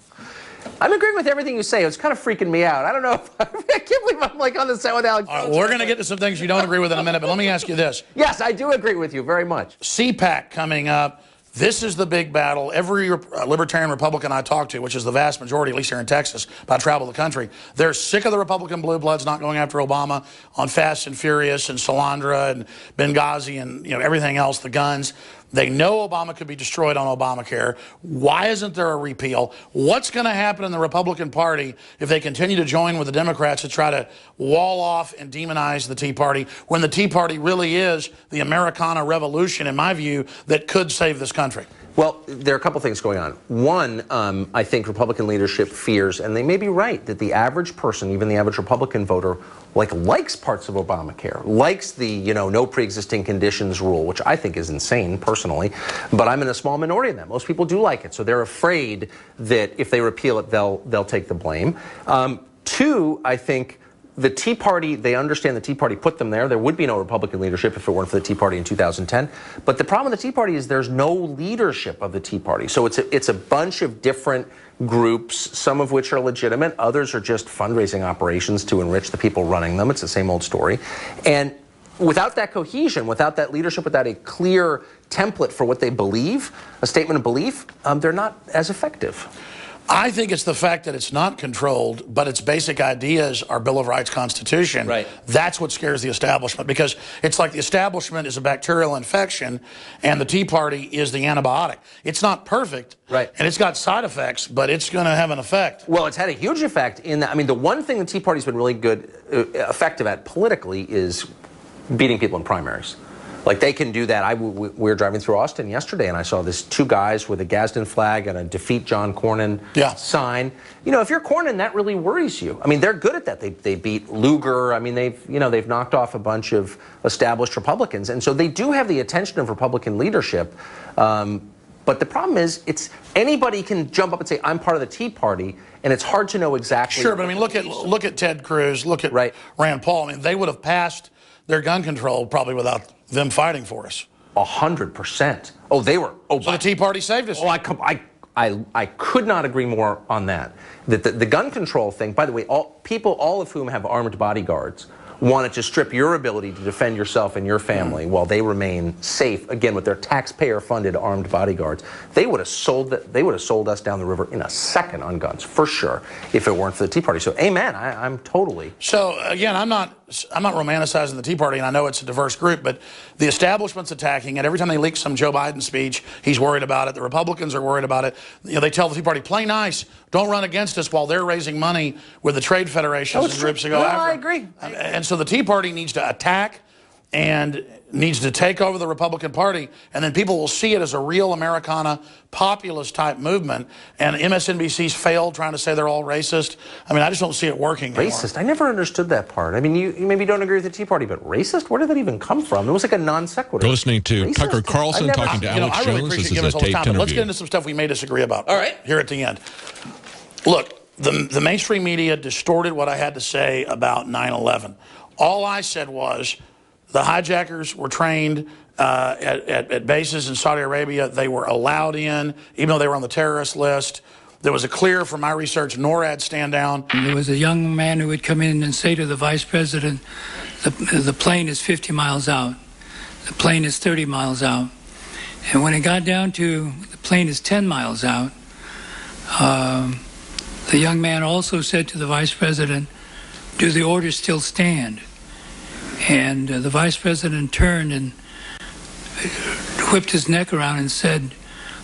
J: I'm agreeing with everything you say. It's kind of freaking me out. I don't know if I can't believe I'm like on the set with Alex.
F: We're going to get to some things you don't agree with in a minute, but let me ask you this.
J: Yes, I do agree with you very much.
F: CPAC coming up. This is the big battle. Every libertarian Republican I talk to, which is the vast majority, at least here in Texas, but I travel the country, they're sick of the Republican blue bloods not going after Obama on Fast and Furious and Salandra and Benghazi and everything else, the guns. They know Obama could be destroyed on Obamacare. Why isn't there a repeal? What's going to happen in the Republican Party if they continue to join with the Democrats to try to wall off and demonize the Tea Party when the Tea Party really is the Americana revolution, in my view, that could save this country?
J: Well, there are a couple things going on. One, I think Republican leadership fears, and they may be right, that the average person, even the average Republican voter, likes parts of Obamacare, likes the no pre-existing conditions rule, which I think is insane personally, but I'm in a small minority of that. Most people do like it, so they're afraid that if they repeal it, they'll take the blame. Two, I think the Tea Party, they understand the Tea Party put them there. There would be no Republican leadership if it weren't for the Tea Party in 2010. But the problem with the Tea Party is there's no leadership of the Tea Party. So it's a bunch of different groups, some of which are legitimate. Others are just fundraising operations to enrich the people running them. It's the same old story. And without that cohesion, without that leadership, without a clear template for what they believe, a statement of belief, they're not as effective.
F: I think it's the fact that it's not controlled, but its basic ideas are Bill of Rights, Constitution.
J: Right.
F: That's what scares the establishment, because it's like the establishment is a bacterial infection and the Tea Party is the antibiotic. It's not perfect,
J: right,
F: and it's got side effects, but it's going to have an effect.
J: Well, it's had a huge effect in that. I mean, the one thing the Tea Party's been really good, effective at politically is beating people in primaries. Like, they can do that. We were driving through Austin yesterday, and I saw this two guys with a Gadsden flag and a Defeat John Cornyn sign. If you're Cornyn, that really worries you. I mean, they're good at that. They beat Lugar. I mean, they've knocked off a bunch of established Republicans, and so they do have the attention of Republican leadership. But the problem is, anybody can jump up and say, I'm part of the Tea Party, and it's hard to know exactly.
F: Sure, but I mean, look at Ted Cruz, look at Rand Paul. I mean, they would have passed their gun control probably without them fighting for us.
J: 100%. Oh, they were. Oh,
F: so the Tea Party saved us.
J: Oh, I could not agree more on that. The gun control thing, by the way, all of whom have armed bodyguards, wanted to strip your ability to defend yourself and your family while they remain safe, again, with their taxpayer-funded armed bodyguards. They would have sold us down the river in a second on guns, for sure, if it weren't for the Tea Party. So, amen. I'm totally.
F: So, again, I'm not romanticizing the Tea Party, and I know it's a diverse group, but the establishment's attacking it. Every time they leak some Joe Biden speech, he's worried about it. The Republicans are worried about it. They tell the Tea Party, play nice, don't run against us, while they're raising money with the trade federations and groups to go after.
J: I agree.
F: And so the Tea Party needs to attack and needs to take over the Republican Party, and then people will see it as a real Americana populist type movement. And MSNBC's failed trying to say they're all racist. I mean, I just don't see it working anymore.
J: Racist? I never understood that part. I mean, you maybe don't agree with the Tea Party, but racist? Where did that even come from? It was like a non sequitur.
B: You're listening to
J: Racist?
B: Tucker Carlson talking to Alex
F: I really
B: Jones.
F: appreciate
B: This
F: giving
B: is
F: us
B: a
F: all this
B: taped
F: time, but let's
B: interview.
F: get into some stuff we may disagree about.
J: All right.
F: Here at the end. Look, the mainstream media distorted what I had to say about 9/11. All I said was the hijackers were trained at bases in Saudi Arabia. They were allowed in, even though they were on the terrorist list. There was a clear, from my research, NORAD stand down.
L: There was a young man who would come in and say to the vice president, the plane is 50 miles out. The plane is 30 miles out. And when it got down to the plane is 10 miles out, the young man also said to the vice president, do the orders still stand? And the vice president turned and whipped his neck around and said,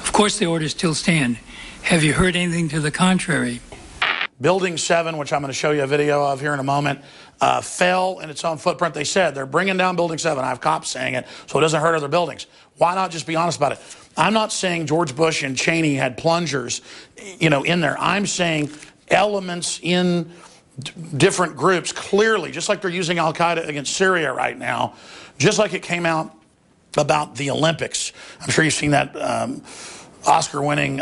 L: of course the orders still stand. Have you heard anything to the contrary?
F: Building 7, which I'm going to show you a video of here in a moment, fell in its own footprint. They said they're bringing down Building 7. I have cops saying it, so it doesn't hurt other buildings. Why not just be honest about it? I'm not saying George Bush and Cheney had plungers, in there. I'm saying elements in different groups, clearly, just like they're using al-Qaeda against Syria right now, just like it came out about the Olympics. I'm sure you've seen that Oscar-winning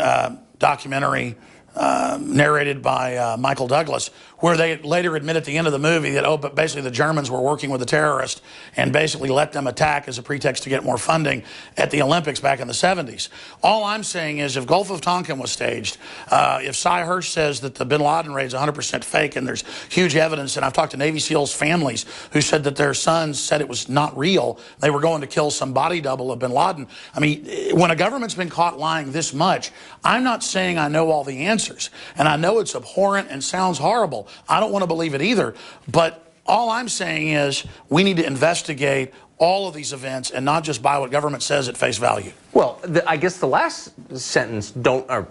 F: documentary narrated by Michael Douglas, where they later admit at the end of the movie that, oh, but basically the Germans were working with the terrorists and basically let them attack as a pretext to get more funding at the Olympics back in the 70s. All I'm saying is if Gulf of Tonkin was staged, if Cy Hirsch says that the bin Laden raid is 100% fake and there's huge evidence, and I've talked to Navy SEALs families who said that their sons said it was not real, they were going to kill some body double of bin Laden. I mean, when a government's been caught lying this much, I'm not saying I know all the answers, and I know it's abhorrent and sounds horrible. I don't want to believe it either, but all I'm saying is we need to investigate all of these events and not just buy what government says at face value.
J: Well, I guess the last sentence,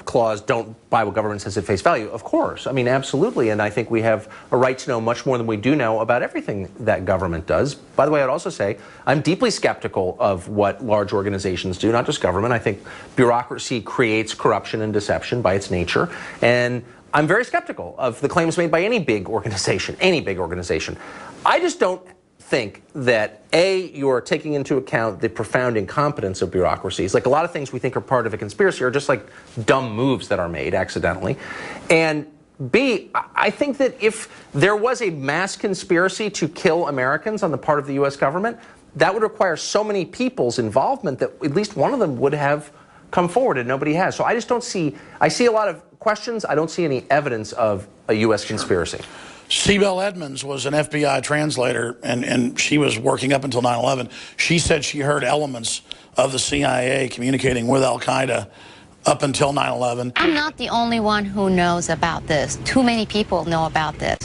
J: clause, don't buy what government says at face value, of course. I mean, absolutely, and I think we have a right to know much more than we do know about everything that government does. By the way, I'd also say I'm deeply skeptical of what large organizations do, not just government. I think bureaucracy creates corruption and deception by its nature, and I'm very skeptical of the claims made by any big organization, I just don't think that, A, you're taking into account the profound incompetence of bureaucracies. Like a lot of things we think are part of a conspiracy are just like dumb moves that are made accidentally. And B, I think that if there was a mass conspiracy to kill Americans on the part of the U.S. government, that would require so many people's involvement that at least one of them would have come forward, and nobody has. So I just don't see, I see a lot of questions. I don't see any evidence of a U.S. conspiracy.
F: Cybelle Edmonds was an FBI translator, and she was working up until 9/11. She said she heard elements of the CIA communicating with al-Qaeda up until 9/11.
M: I'm not the only one who knows about this. Too many people know about this.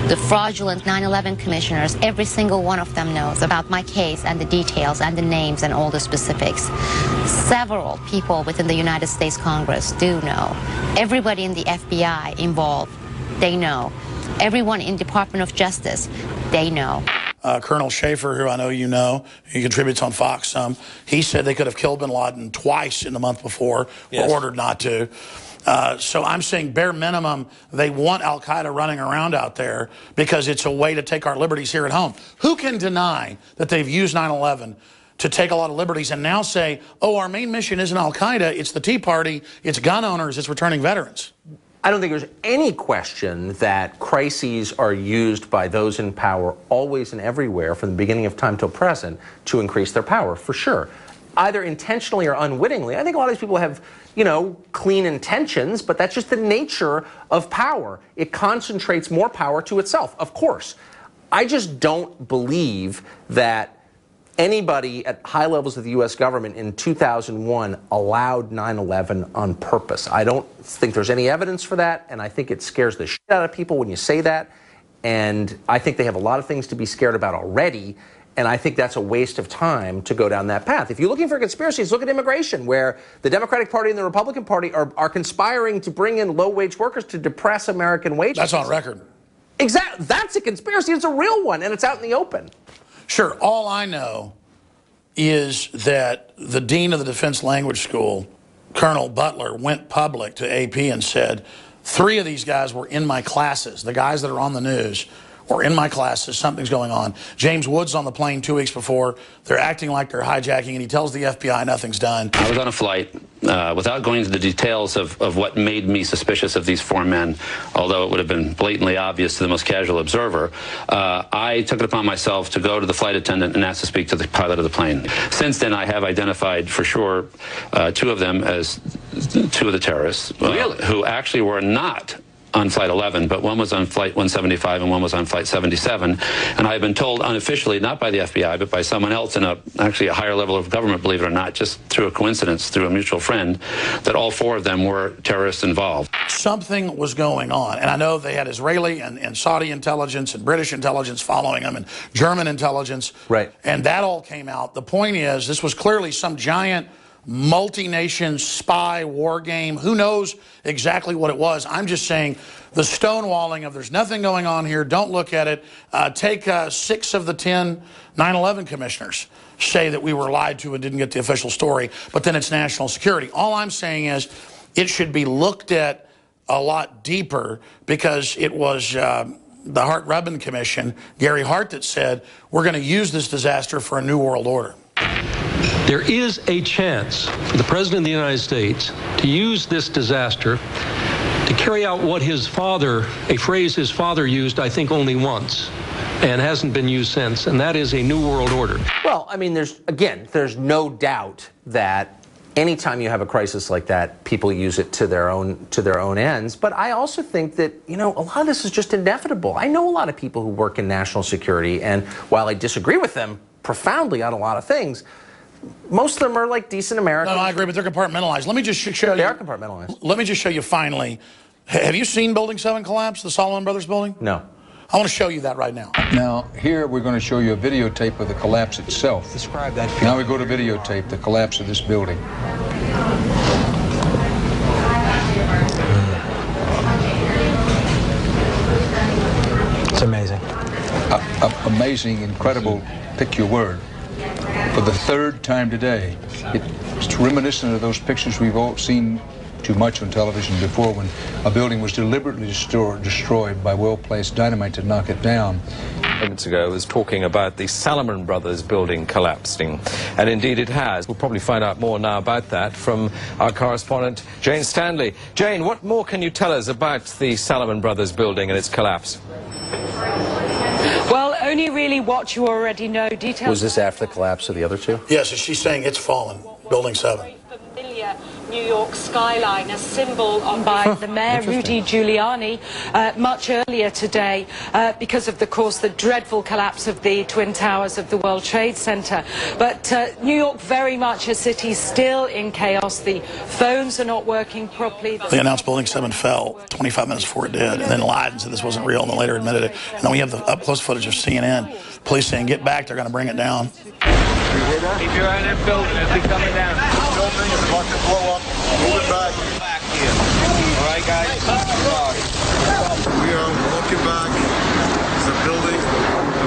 M: The fraudulent 9/11 commissioners, every single one of them knows about my case and the details and the names and all the specifics. Several people within the United States Congress do know. Everybody in the FBI involved, they know. Everyone in Department of Justice, they know.
F: Colonel Schaefer, who I know you know, he contributes on Fox some, he said they could have killed bin Laden twice in the month before, or ordered not to. So I'm saying bare minimum, they want al-Qaeda running around out there because it's a way to take our liberties here at home. Who can deny that they've used 9/11 to take a lot of liberties and now say, oh, our main mission isn't al-Qaeda, it's the Tea Party, it's gun owners, it's returning veterans?
J: I don't think there's any question that crises are used by those in power always and everywhere from the beginning of time till present to increase their power, for sure. Either intentionally or unwittingly. I think a lot of these people have, you know, clean intentions, but that's just the nature of power. It concentrates more power to itself, of course. I just don't believe that anybody at high levels of the U.S. government in 2001 allowed 9/11 on purpose. I don't think there's any evidence for that, and I think it scares the shit out of people when you say that, and I think they have a lot of things to be scared about already, and I think that's a waste of time to go down that path. If you're looking for conspiracies, look at immigration, where the Democratic Party and the Republican Party are conspiring to bring in low-wage workers to depress American wages.
F: That's on record.
J: Exactly. That's a conspiracy. It's a real one, and it's out in the open.
F: Sure. All I know is that the dean of the Defense Language School, Colonel Butler, went public to AP and said, 3 of these guys were in my classes. The guys that are on the news were in my classes. Something's going on. James Woods on the plane 2 weeks before. They're acting like they're hijacking, and he tells the FBI nothing's done.
N: I was on a flight. Without going into the details of what made me suspicious of these 4 men, although it would have been blatantly obvious to the most casual observer, I took it upon myself to go to the flight attendant and ask to speak to the pilot of the plane. Since then, I have identified for sure 2 of them as 2 of the terrorists, who actually were not on Flight 11, but one was on Flight 175 and one was on Flight 77. And I've been told unofficially, not by the FBI, but by someone else in actually a higher level of government, believe it or not, just through a coincidence, through a mutual friend, that all 4 of them were terrorists involved.
F: Something was going on. And I know they had Israeli and Saudi intelligence and British intelligence following them and German intelligence.
J: Right.
F: And that all came out. The point is, this was clearly some giant multi-nation spy war game. Who knows exactly what it was? I'm just saying the stonewalling of there's nothing going on here, don't look at it. Take 6 of the 10 9/11 commissioners say that we were lied to and didn't get the official story, but then it's national security. All I'm saying is it should be looked at a lot deeper, because it was the Hart-Rubin Commission, Gary Hart, that said, we're going to use this disaster for a new world order.
O: There is a chance for the President of the United States to use this disaster to carry out what his father, a phrase his father used, I think, only once, and hasn't been used since, and that is a new world order.
J: Well, I mean, there's no doubt that anytime you have a crisis like that, people use it to their own ends. But I also think that, you know, a lot of this is just inevitable. I know a lot of people who work in national security, and while I disagree with them profoundly on a lot of things, most of them are like decent Americans.
F: No, I agree, but they're compartmentalized. Let me just show you.
J: They are compartmentalized.
F: Let me just show you finally. Have you seen Building 7 collapse, the Solomon Brothers building?
J: No.
F: I want to show you that right now.
P: Now, here we're going to show you a videotape of the collapse itself.
Q: Describe that.
P: Now we go to videotape, the collapse of this building.
Q: It's amazing.
P: Amazing, incredible, pick your word. For the third time today, it's reminiscent of those pictures we've all seen too much on television before, when a building was deliberately destroyed by well-placed dynamite to knock it down.
R: Moments ago was talking about the Salomon Brothers building collapsing, and indeed it has. We'll probably find out more now about that from our correspondent Jane Stanley. Jane, what more can you tell us about the Salomon Brothers building and its collapse?
S: Well, only really what you already know. Details.
J: Was this after the collapse of the other two?
F: Yes, she's saying it's fallen, Building 7.
S: Familiar New York skyline, a symbol on by the mayor, Rudy Giuliani, much earlier today because of, course, the dreadful collapse of the Twin Towers of the World Trade Center. But New York, very much a city still in chaos. The phones are not working properly.
F: They announced Building 7 fell 25 minutes before it did, and then lied and said this wasn't real, and then later admitted it. And then we have the up-close footage of CNN. Police saying, get back, they're going to bring it down.
I: Keep your eye on that building as they coming down. The building is about to blow up. Move it back here. All right, guys? We are looking back. There's a building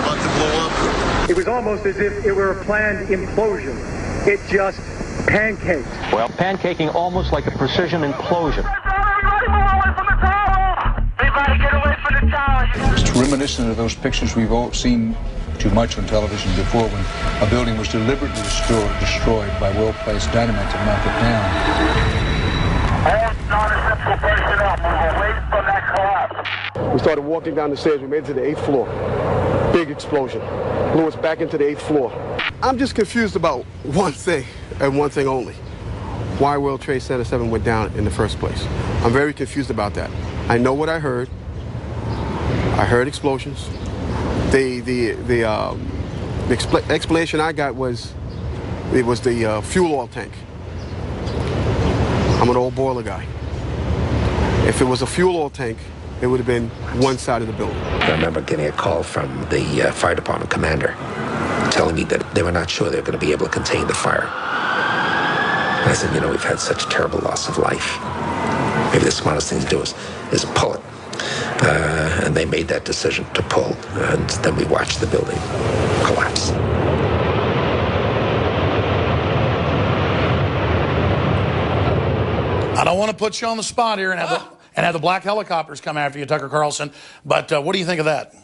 I: about to blow up.
T: It was almost as if it were a planned implosion. It just pancaked.
O: Well, pancaking almost like a precision implosion.
I: Everybody get away from the tower.
P: It's reminiscent of those pictures we've all seen too much on television before, when a building was deliberately destroyed by well-placed dynamite to knock it down.
I: All non-essential personnel move away from that collapse.
U: We started walking down the stairs. We made it to the 8th floor. Big explosion. Blew us back into the 8th floor. I'm just confused about one thing, and one thing only. Why World Trade Center 7 went down in the first place. I'm very confused about that. I know what I heard. I heard explosions. The explanation I got was it was the fuel oil tank. I'm an old boiler guy. If it was a fuel oil tank, it would have been one side of the building.
V: I remember getting a call from the fire department commander telling me that they were not sure they were going to be able to contain the fire. And I said, you know, we've had such a terrible loss of life. Maybe the smartest thing to do is pull it. And they made that decision to pull, and then we watched the building collapse.
F: I don't want to put you on the spot here and have the black helicopters come after you, Tucker Carlson, but what do you think of that?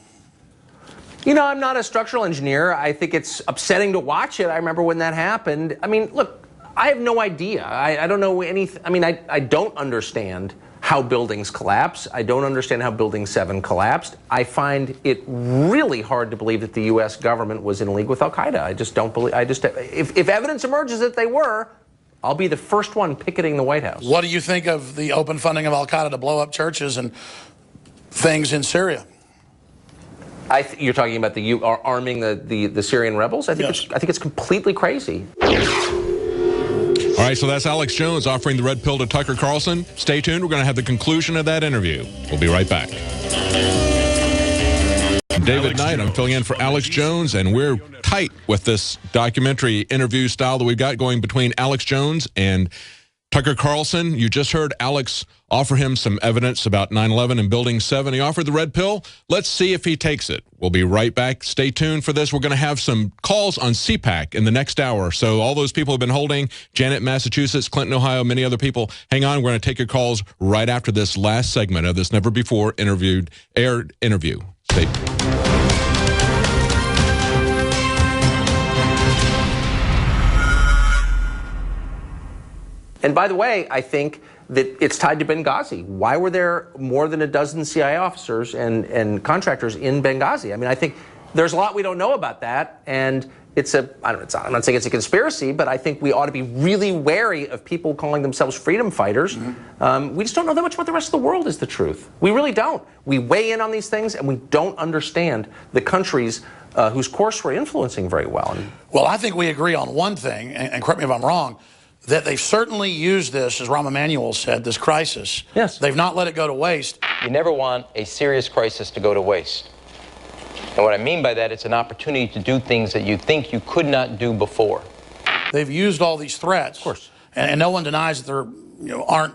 J: You know, I'm not a structural engineer. I think it's upsetting to watch it. I remember when that happened. I mean, look, I have no idea. I don't know anything. I mean, I don't understand how buildings collapse. I don't understand how Building 7 collapsed. I find it really hard to believe that the U.S. government was in league with Al-Qaeda. I just don't believe. If evidence emerges that they were, I'll be the first one picketing the White House.
F: What do you think of the open funding of Al-Qaeda to blow up churches and things in Syria?
J: You're talking about arming the Syrian rebels? I think it's completely crazy.
B: All right, so that's Alex Jones offering the red pill to Tucker Carlson. Stay tuned. We're going to have the conclusion of that interview. We'll be right back. David Knight, I'm filling in for Alex Jones, and we're tight with this documentary interview style that we've got going between Alex Jones and Tucker Carlson, you just heard Alex offer him some evidence about 9/11 and Building 7. He offered the red pill. Let's see if he takes it. We'll be right back. Stay tuned for this. We're going to have some calls on CPAC in the next hour. So all those people have been holding, Janet, Massachusetts, Clinton, Ohio, many other people, hang on. We're going to take your calls right after this last segment of this never-before aired interview. Stay tuned.
J: And by the way, I think that it's tied to Benghazi. Why were there more than a dozen CIA officers and contractors in Benghazi? I mean, I think there's a lot we don't know about that, and I'm not saying it's a conspiracy, but I think we ought to be really wary of people calling themselves freedom fighters. We just don't know that much about the rest of the world is the truth. We really don't. We weigh in on these things, and we don't understand the countries whose course we're influencing very well.
F: Well, I think we agree on one thing, and correct me if I'm wrong, that they've certainly used this, as Rahm Emanuel said, this crisis.
J: Yes.
F: They've not let it go to waste.
C: You never want a serious crisis to go to waste. And what I mean by that, it's an opportunity to do things that you think you could not do before.
F: They've used all these threats.
J: Of course.
F: And no one denies that there aren't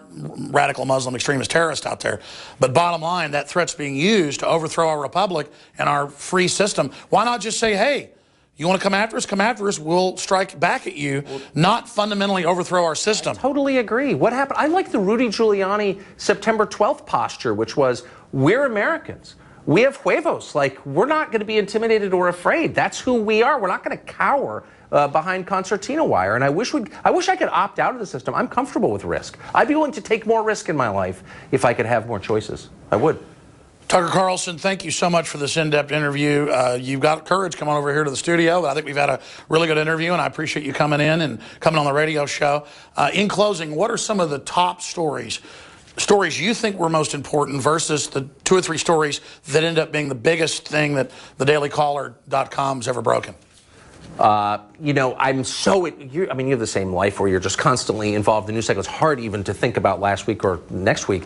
F: radical Muslim extremist terrorists out there. But bottom line, that threat's being used to overthrow our republic and our free system. Why not just say, hey, you want to come after us? Come after us. We'll strike back at you, not fundamentally overthrow our system.
J: I totally agree. What happened? I like the Rudy Giuliani September 12th posture, which was, we're Americans. We have huevos. Like, we're not going to be intimidated or afraid. That's who we are. We're not going to cower behind concertina wire. And I wish I could opt out of the system. I'm comfortable with risk. I'd be willing to take more risk in my life if I could have more choices. I would.
F: Tucker Carlson, thank you so much for this in-depth interview. You've got courage coming over here to the studio. I think we've had a really good interview, and I appreciate you coming in and coming on the radio show. In closing, what are some of the top stories you think were most important versus the 2 or 3 stories that end up being the biggest thing that thedailycaller.com's ever broken?
J: You know, I mean, you have the same life where you're just constantly involved in news cycles. It's hard even to think about last week or next week.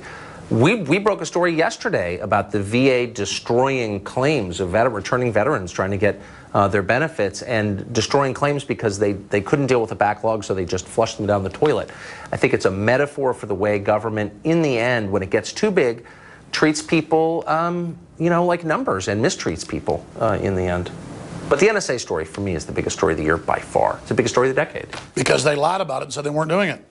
J: We broke a story yesterday about the VA destroying claims of returning veterans trying to get their benefits and destroying claims because they couldn't deal with the backlog, so they just flushed them down the toilet. I think it's a metaphor for the way government, in the end, when it gets too big, treats people, you know, like numbers and mistreats people in the end. But the NSA story, for me, is the biggest story of the year by far. It's the biggest story of the decade. Because
F: they lied about it and said they weren't doing it.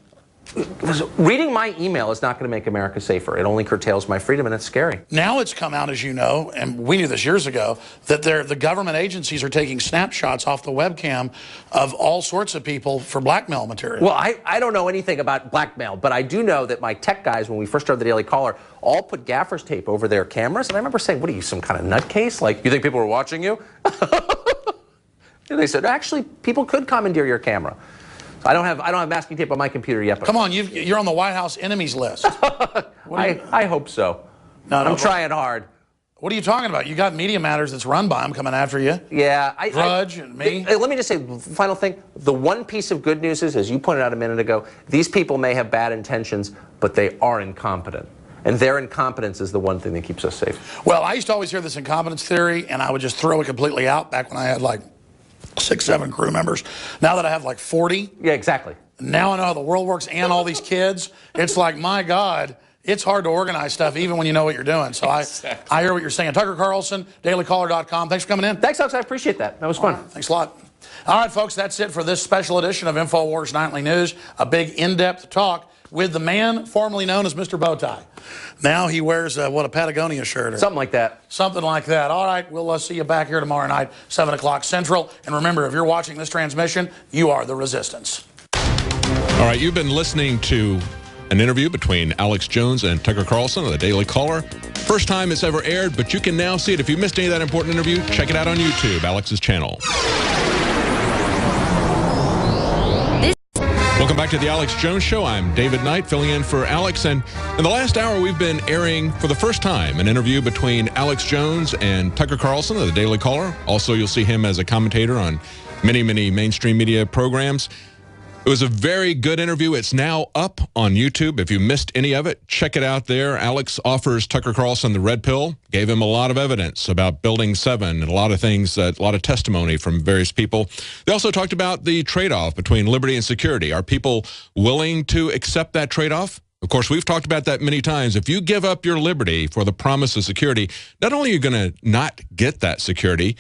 J: Reading my email is not going to make America safer. It only curtails my freedom, and it's scary.
F: Now it's come out, as you know, and we knew this years ago, that the government agencies are taking snapshots off the webcam of all sorts of people for blackmail material.
J: Well, I don't know anything about blackmail, but I do know that my tech guys, when we first started the Daily Caller, all put gaffer's tape over their cameras. And I remember saying, what are you, some kind of nutcase? Like, you think people were watching you? And they said, actually, people could commandeer your camera. I don't have masking tape on my computer yet. But
F: come on, you're on the White House enemies list.
J: I hope so. No, I'm trying hard.
F: What are you talking about? You got Media Matters that's run by them coming after you.
J: Yeah.
F: Drudge and me.
J: Let me just say, final thing, the one piece of good news is, as you pointed out a minute ago, these people may have bad intentions, but they are incompetent. And their incompetence is the one thing that keeps us safe.
F: Well, I used to always hear this incompetence theory, and I would just throw it completely out back when I had like 6, 7 crew members. Now that I have like 40.
J: Yeah, exactly.
F: Now I know how the world works and all these kids. It's like, my God, it's hard to organize stuff even when you know what you're doing. So exactly. I hear what you're saying. Tucker Carlson, dailycaller.com. Thanks for coming in.
J: Thanks, Alex. I appreciate that. That was fun.
F: Right, thanks a lot. All right, folks, that's it for this special edition of InfoWars Nightly News. A big in-depth talk with the man formerly known as Mr. Bowtie. Now he wears, a Patagonia shirt? Or
J: something like that.
F: Something like that. All right, we'll see you back here tomorrow night, 7 o'clock Central. And remember, if you're watching this transmission, you are the resistance.
B: All right, you've been listening to an interview between Alex Jones and Tucker Carlson of the Daily Caller. First time it's ever aired, but you can now see it. If you missed any of that important interview, check it out on YouTube, Alex's channel. Welcome back to the Alex Jones Show. I'm David Knight, filling in for Alex. And in the last hour, we've been airing for the first time an interview between Alex Jones and Tucker Carlson of the Daily Caller. Also, you'll see him as a commentator on many, many mainstream media programs. It was a very good interview. It's now up on YouTube. If you missed any of it, check it out there. Alex offers Tucker Carlson the red pill, gave him a lot of evidence about Building 7 and a lot of things, a lot of testimony from various people. They also talked about the trade-off between liberty and security. Are people willing to accept that trade-off? Of course, we've talked about that many times. If you give up your liberty for the promise of security, not only are you going to not get that security,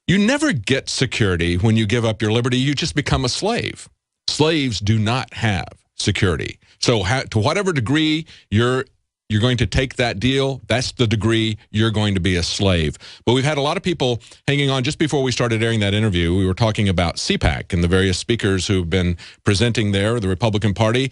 B: you never get security when you give up your liberty. You just become a slave. Slaves do not have security. So to whatever degree you're going to take that deal, that's the degree you're going to be a slave. But we've had a lot of people hanging on. Just before we started airing that interview, we were talking about CPAC and the various speakers who've been presenting there, the Republican Party.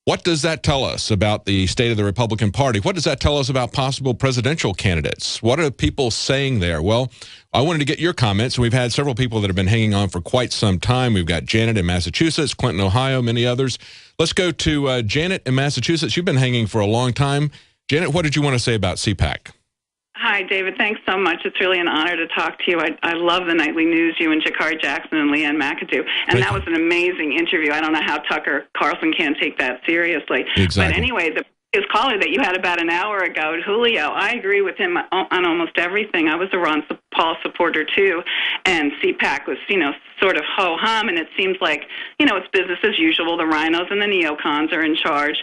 B: What does that tell us about the state of the Republican Party? What does that tell us about possible presidential candidates? What are people saying there? Well, I wanted to get your comments. We've had several people that have been hanging on for quite some time. We've got Janet in Massachusetts, Clinton, Ohio, many others. Let's go to Janet in Massachusetts. You've been hanging for a long time. Janet, what did you want to say about CPAC?
D: Hi, David. Thanks so much. It's really an honor to talk to you. I love the nightly news, you and Jakari Jackson and Leanne McAdoo. And that was an amazing interview. I don't know how Tucker Carlson can't take that seriously.
B: Exactly.
D: But anyway, his caller that you had about an hour ago, Julio, I agree with him on almost everything. I was a Ron Paul supporter, too. And CPAC was, sort of ho-hum. And it seems like, it's business as usual. The rhinos and the neocons are in charge.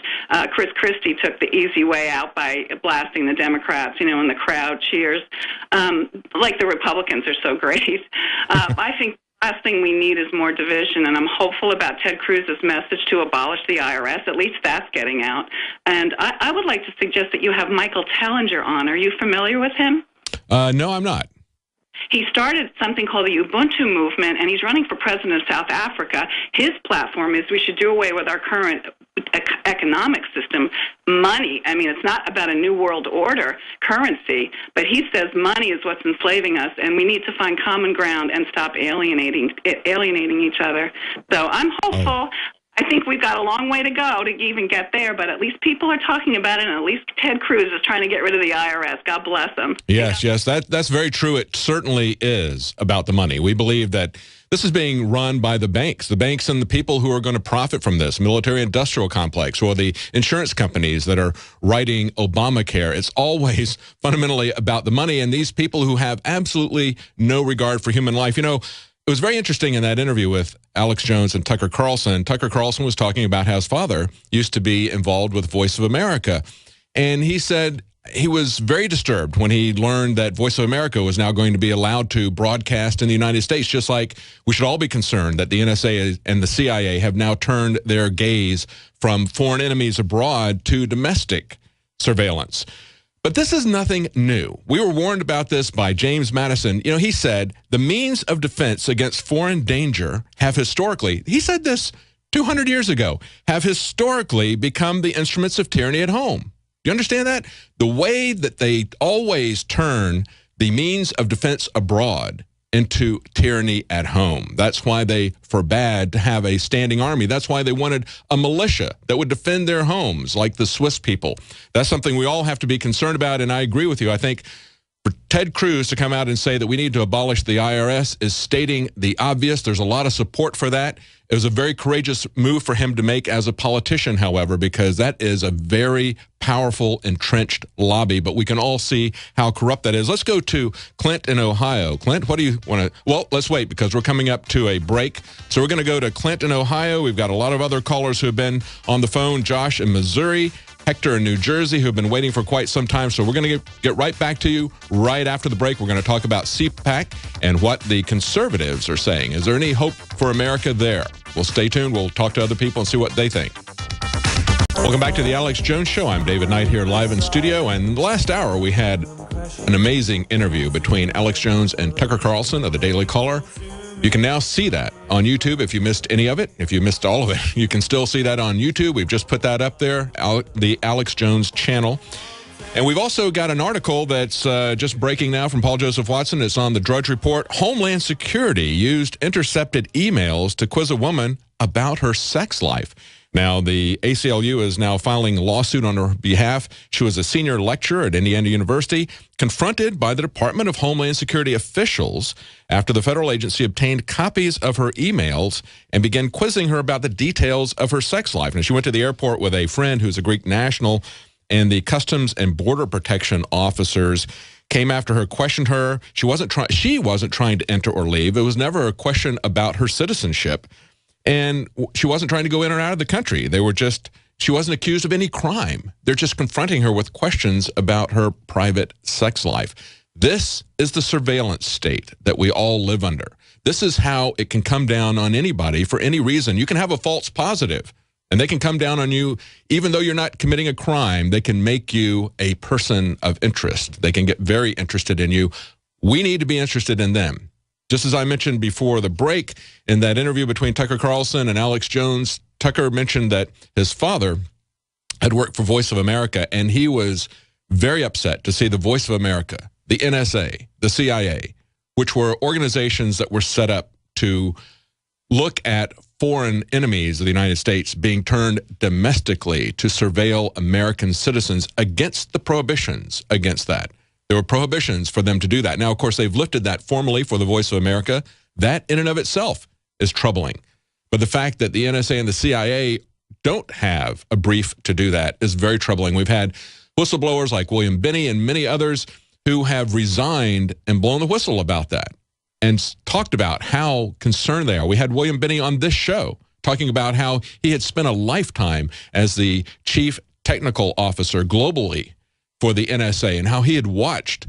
D: Chris Christie took the easy way out by blasting the Democrats, and the crowd cheers. Like the Republicans are so great. I think the last thing we need is more division, and I'm hopeful about Ted Cruz's message to abolish the IRS. At least that's getting out. And I would like to suggest that you have Michael Tellinger on. Are you familiar with him?
B: No, I'm not.
D: He started something called the Ubuntu movement, and he's running for president of South Africa. His platform is we should do away with our current economic system. Money, it's not about a new world order currency, but he says money is what's enslaving us, and we need to find common ground and stop alienating each other. So I'm hopeful. I think we've got a long way to go to even get there, but at least people are talking about it, and at least Ted Cruz is trying to get rid of the IRS. God bless him.
B: Yes, that's very true. It certainly is about the money. We believe that this is being run by the banks and the people who are going to profit from this, military-industrial complex, or the insurance companies that are writing Obamacare. It's always fundamentally about the money, and these people who have absolutely no regard for human life. It was very interesting in that interview with Alex Jones and Tucker Carlson. Tucker Carlson was talking about how his father used to be involved with Voice of America. And he said he was very disturbed when he learned that Voice of America was now going to be allowed to broadcast in the United States, just like we should all be concerned that the NSA and the CIA have now turned their gaze from foreign enemies abroad to domestic surveillance. But this is nothing new. We were warned about this by James Madison. He said, the means of defense against foreign danger have historically, he said this 200 years ago, have historically become the instruments of tyranny at home. Do you understand that? The way that they always turn the means of defense abroad into tyranny at home. That's why they forbade to have a standing army. That's why they wanted a militia that would defend their homes, like the Swiss people. That's something we all have to be concerned about, and I agree with you. I think for Ted Cruz to come out and say that we need to abolish the IRS is stating the obvious. There's a lot of support for that. It was a very courageous move for him to make as a politician, however, because that is a very powerful, entrenched lobby. But we can all see how corrupt that is. Let's go to Clint in Ohio. Clint, what do you want to... Well, let's wait because we're coming up to a break. So we're going to go to Clint in Ohio. We've got a lot of other callers who have been on the phone. Josh in Missouri, Hector in New Jersey, who have been waiting for quite some time. So we're going to get right back to you right after the break. We're going to talk about CPAC and what the conservatives are saying. Is there any hope for America there? Well, stay tuned. We'll talk to other people and see what they think. Welcome back to the Alex Jones Show. I'm David Knight here live in studio. And in the last hour, we had an amazing interview between Alex Jones and Tucker Carlson of the Daily Caller. You can now see that on YouTube if you missed any of it. If you missed all of it, you can still see that on YouTube. We've just put that up there, the Alex Jones channel. And we've also got an article that's just breaking now from Paul Joseph Watson. It's on the Drudge Report. Homeland Security used intercepted emails to quiz a woman about her sex life. Now, the ACLU is now filing a lawsuit on her behalf. She was a senior lecturer at Indiana University, confronted by the Department of Homeland Security officials after the federal agency obtained copies of her emails and began quizzing her about the details of her sex life. And she went to the airport with a friend who's a Greek national, and the Customs and Border Protection officers came after her, questioned her. She wasn't trying to enter or leave. It was never a question about her citizenship. And she wasn't trying to go in or out of the country. She wasn't accused of any crime. They're just confronting her with questions about her private sex life. This is the surveillance state that we all live under. This is how it can come down on anybody for any reason. You can have a false positive, and they can come down on you even though you're not committing a crime. They can make you a person of interest. They can get very interested in you. We need to be interested in them. Just as I mentioned before the break, in that interview between Tucker Carlson and Alex Jones, Tucker mentioned that his father had worked for Voice of America, and he was very upset to see the Voice of America, the NSA, the CIA, which were organizations that were set up to look at foreign enemies of the United States being turned domestically to surveil American citizens against the prohibitions against that. There were prohibitions for them to do that. Now, of course, they've lifted that formally for the Voice of America. That in and of itself is troubling. But the fact that the NSA and the CIA don't have a brief to do that is very troubling. We've had whistleblowers like William Binney and many others who have resigned and blown the whistle about that and talked about how concerned they are. We had William Binney on this show talking about how he had spent a lifetime as the chief technical officer globally for the NSA, and how he had watched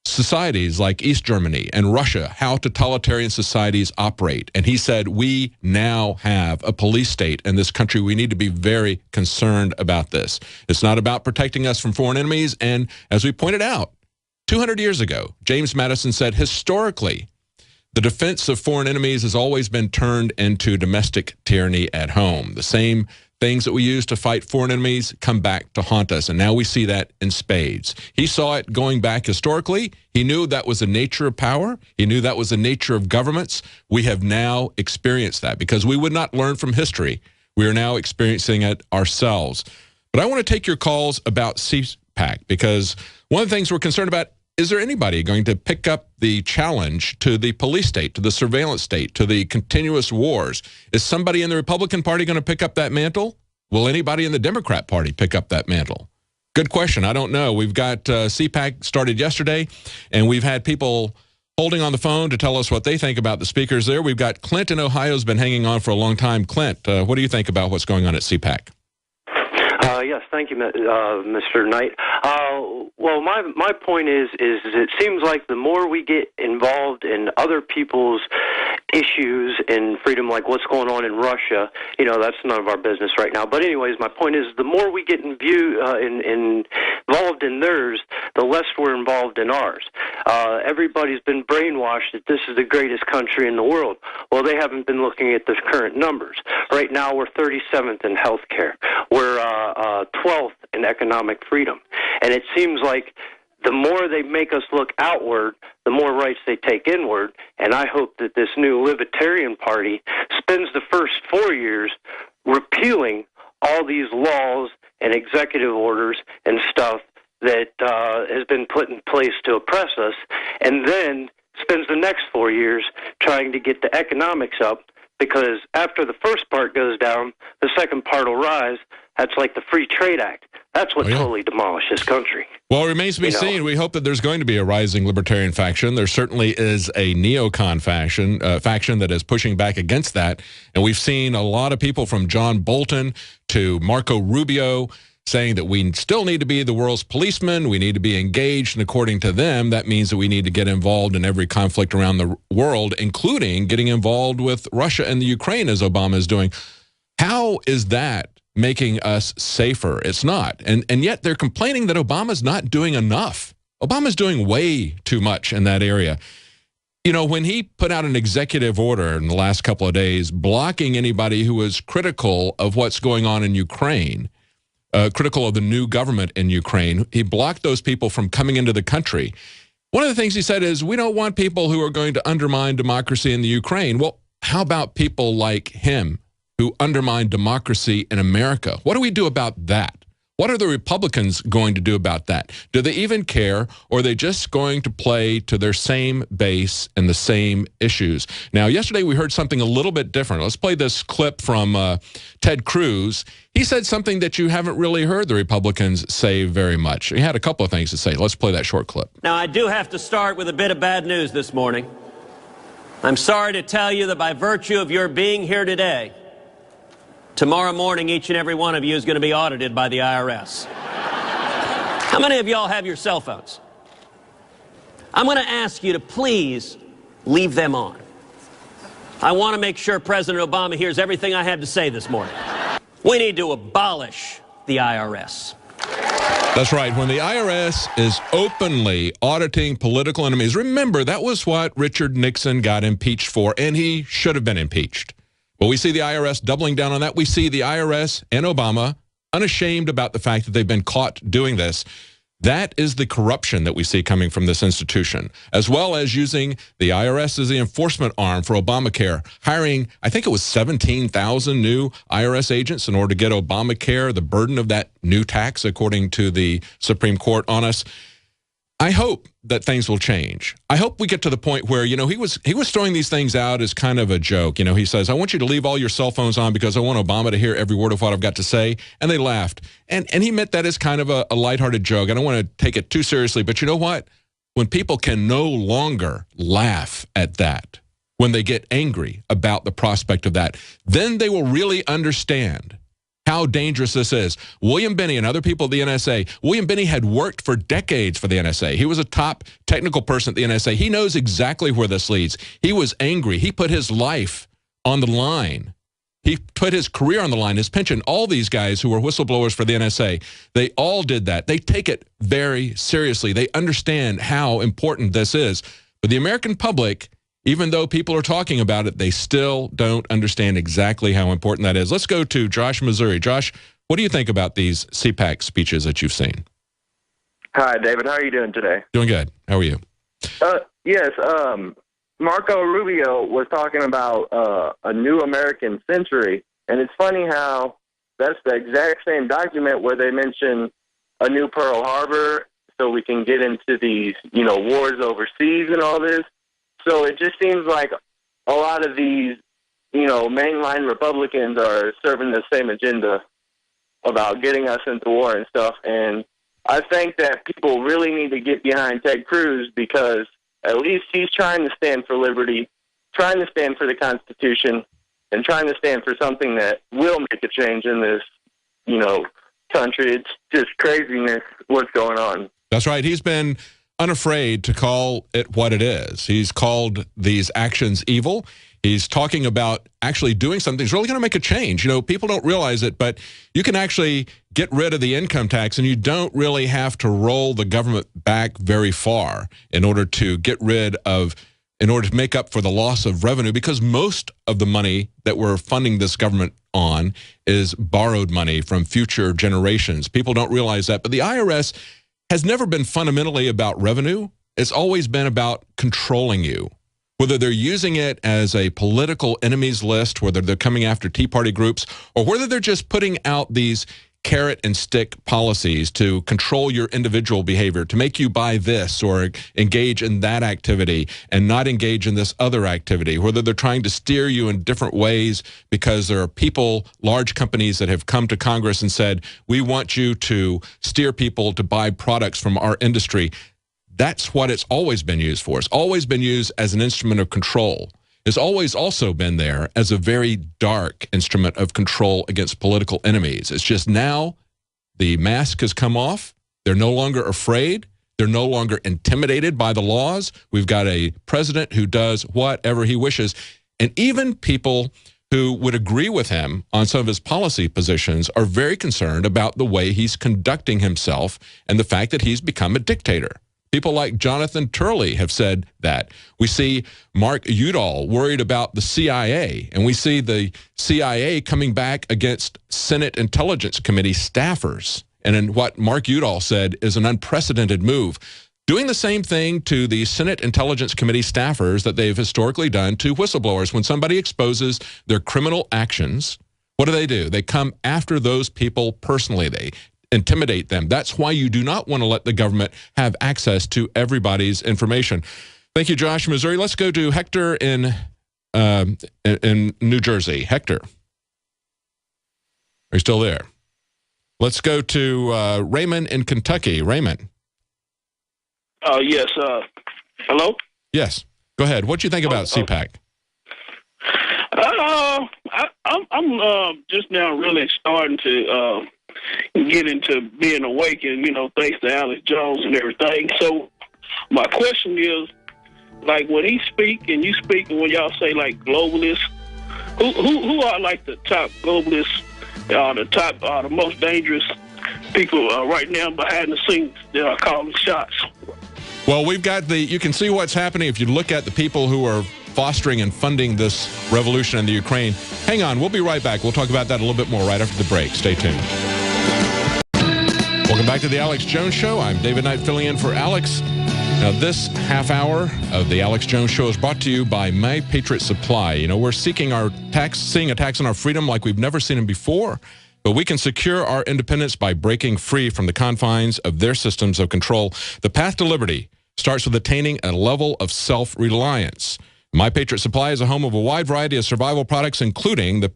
B: societies like East Germany and Russia, how totalitarian societies operate. And he said, we now have a police state in this country. We need to be very concerned about this. It's not about protecting us from foreign enemies. And as we pointed out, 200 years ago, James Madison said, historically, the defense of foreign enemies has always been turned into domestic tyranny at home. The same things that we use to fight foreign enemies come back to haunt us, and now we see that in spades. He saw it going back historically. He knew that was the nature of power. He knew that was the nature of governments. We have now experienced that because we would not learn from history. We are now experiencing it ourselves. But I want to take your calls about CPAC, because one of the things we're concerned about, is there anybody going to pick up the challenge to the police state, to the surveillance state, to the continuous wars? Is somebody in the Republican Party going to pick up that mantle? Will anybody in the Democrat Party pick up that mantle? Good question. I don't know. We've got CPAC started yesterday, and we've had people holding on the phone to tell us what they think about the speakers there. We've got Clint in Ohio who's been hanging on for a long time. Clint, what do you think about what's going on at CPAC?
E: Yes, thank you, Mr. Knight. Well, my point is it seems like the more we get involved in other people's issues and freedom, like what's going on in Russia, that's none of our business right now. But anyways, my point is the more we get involved in theirs, the less we're involved in ours. Everybody's been brainwashed that this is the greatest country in the world. Well, they haven't been looking at the current numbers. Right now, we're 37th in health care. We're 12th in economic freedom. And it seems like the more they make us look outward, the more rights they take inward. And I hope that this new Libertarian Party spends the first 4 years repealing all these laws and executive orders and stuff that has been put in place to oppress us, and then spends the next 4 years trying to get the economics up, because after the first part goes down, the second part will rise. That's like the Free Trade Act. That's what totally demolished this country.
B: Well, it remains to be seen. We hope that there's going to be a rising libertarian faction. There certainly is a neocon faction that is pushing back against that. And we've seen a lot of people from John Bolton to Marco Rubio saying that we still need to be the world's policemen. We need to be engaged. And according to them, that means that we need to get involved in every conflict around the world, including getting involved with Russia and the Ukraine, as Obama is doing. How is that making us safer? It's not. And yet they're complaining that Obama's not doing enough. Obama's doing way too much in that area. When he put out an executive order in the last couple of days blocking anybody who was critical of what's going on in Ukraine, critical of the new government in Ukraine, he blocked those people from coming into the country. One of the things he said is, we don't want people who are going to undermine democracy in the Ukraine. Well, how about people like him, who undermine democracy in America. What do we do about that? What are the Republicans going to do about that? Do they even care, or are they just going to play to their same base and the same issues? Now, yesterday we heard something a little bit different. Let's play this clip from Ted Cruz. He said something that you haven't really heard the Republicans say very much. He had a couple of things to say. Let's play that short clip.
G: Now, I do have to start with a bit of bad news this morning. I'm sorry to tell you that by virtue of your being here today, tomorrow morning, each and every one of you is going to be audited by the IRS. How many of y'all have your cell phones? I'm going to ask you to please leave them on. I want to make sure President Obama hears everything I have to say this morning. We need to abolish the IRS.
B: That's right. When the IRS is openly auditing political enemies, remember, that was what Richard Nixon got impeached for, and he should have been impeached. But we see the IRS doubling down on that. We see the IRS and Obama unashamed about the fact that they've been caught doing this. That is the corruption that we see coming from this institution, as well as using the IRS as the enforcement arm for Obamacare, hiring, I think it was 17,000 new IRS agents in order to get Obamacare, the burden of that new tax, according to the Supreme Court, on us. I hope that things will change. I hope we get to the point where, you know, he was throwing these things out as kind of a joke. You know, he says, I want you to leave all your cell phones on because I want Obama to hear every word of what I've got to say. And they laughed. And he meant that as kind of a lighthearted joke. I don't want to take it too seriously. But you know what? When people can no longer laugh at that, when they get angry about the prospect of that, then they will really understand how dangerous this is. William Binney and other people at the NSA, William Binney had worked for decades for the NSA. He was a top technical person at the NSA. He knows exactly where this leads. He was angry. He put his life on the line. He put his career on the line, his pension. All these guys who were whistleblowers for the NSA, they all did that. They take it very seriously. They understand how important this is. But the American public, even though people are talking about it, they still don't understand exactly how important that is. Let's go to Josh, Missouri. Josh, what do you think about these CPAC speeches that you've seen?
H: Hi, David. How are you doing today?
B: Doing good. How are you?
H: Yes, Marco Rubio was talking about a new American century, and it's funny how that's the exact same document where they mention a new Pearl Harbor so we can get into these, you know, wars overseas and all this. So it just seems like a lot of these, you know, mainline Republicans are serving the same agenda about getting us into war and stuff. And I think that people really need to get behind Ted Cruz because at least he's trying to stand for liberty, trying to stand for the Constitution, and trying to stand for something that will make a change in this, you know, country. It's just craziness what's going on.
B: That's right. He's been unafraid to call it what it is. He's called these actions evil. He's talking about actually doing something that's really going to make a change. You know, people don't realize it, but you can actually get rid of the income tax, and you don't really have to roll the government back very far in order to make up for the loss of revenue, because most of the money that we're funding this government on is borrowed money from future generations. People don't realize that, but the IRS has never been fundamentally about revenue. It's always been about controlling you. Whether they're using it as a political enemies list, whether they're coming after Tea Party groups, or whether they're just putting out these carrot and stick policies to control your individual behavior, to make you buy this or engage in that activity and not engage in this other activity, whether they're trying to steer you in different ways because there are people, large companies that have come to Congress and said, we want you to steer people to buy products from our industry. That's what it's always been used for. It's always been used as an instrument of control. It's always also been there as a very dark instrument of control against political enemies. It's just now the mask has come off. They're no longer afraid. They're no longer intimidated by the laws. We've got a president who does whatever he wishes. And even people who would agree with him on some of his policy positions are very concerned about the way he's conducting himself and the fact that he's become a dictator. People like Jonathan Turley have said that. We see Mark Udall worried about the CIA, and we see the CIA coming back against Senate Intelligence Committee staffers. And in what Mark Udall said is an unprecedented move, doing the same thing to the Senate Intelligence Committee staffers that they've historically done to whistleblowers. When somebody exposes their criminal actions, What do? They come after those people personally. They intimidate them. That's why you do not want to let the government have access to everybody's information. Thank you, Josh, Missouri. Let's go to Hector in New Jersey. Hector, are you still there? Let's go to Raymond in Kentucky. Raymond.
A: Yes. Hello?
B: Yes. Go ahead. What do you think about CPAC?
A: I'm just now really starting to get into being awake, and thanks to Alex Jones and everything. So my question is, like, when he speak and you speak, and when y'all say like globalists, who are like the top globalists, the most dangerous people right now behind the scenes that are calling shots?
B: Well, we've got you can see what's happening if you look at the people who are fostering and funding this revolution in the Ukraine. Hang on, we'll be right back. We'll talk about that a little bit more right after the break. Stay tuned. Welcome back to the Alex Jones Show. I'm David Knight filling in for Alex. Now, this half hour of the Alex Jones Show is brought to you by My Patriot Supply. We're seeing attacks on our freedom like we've never seen them before, but we can secure our independence by breaking free from the confines of their systems of control. The path to liberty starts with attaining a level of self-reliance. My Patriot Supply is a home of a wide variety of survival products, including the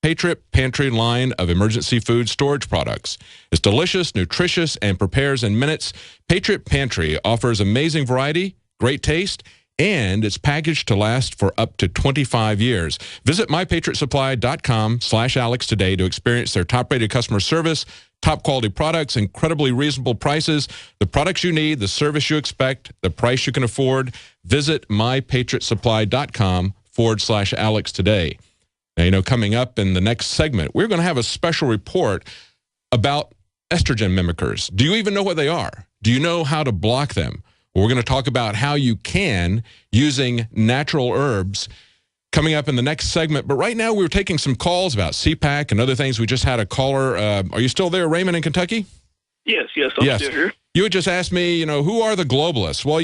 B: Patriot Pantry line of emergency food storage products. It's delicious, nutritious, and prepares in minutes. Patriot Pantry offers amazing variety, great taste, and it's packaged to last for up to 25 years. Visit mypatriotsupply.com/Alex today to experience their top-rated customer service, top-quality products, incredibly reasonable prices, the products you need, the service you expect, the price you can afford. Visit mypatriotsupply.com/Alex today. Now, coming up in the next segment, we're going to have a special report about estrogen mimickers. Do you even know what they are? Do you know how to block them? We're going to talk about how you can using natural herbs coming up in the next segment. But right now, we're taking some calls about CPAC and other things. We just had a caller. Are you still there, Raymond in Kentucky?
A: Yes, I'm still here.
B: You had just asked me, who are the globalists? Well,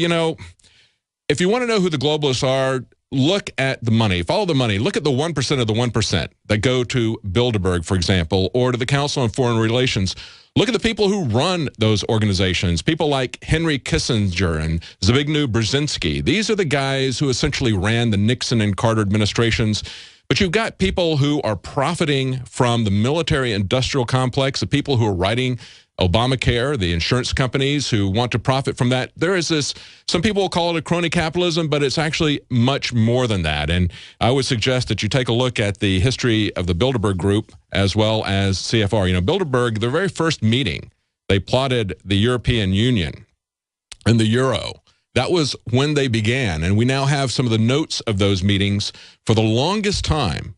B: if you want to know who the globalists are, look at the money. Follow the money. Look at the 1% of the 1% that go to Bilderberg, for example, or to the Council on Foreign Relations. Look at the people who run those organizations, people like Henry Kissinger and Zbigniew Brzezinski. These are the guys who essentially ran the Nixon and Carter administrations. But you've got people who are profiting from the military-industrial complex, the people who are writing Obamacare, the insurance companies who want to profit from that. There is this, some people will call it a crony capitalism, but it's actually much more than that. And I would suggest that you take a look at the history of the Bilderberg Group as well as CFR. Bilderberg, their very first meeting, they plotted the European Union and the Euro. That was when they began, and we now have some of the notes of those meetings. For the longest time,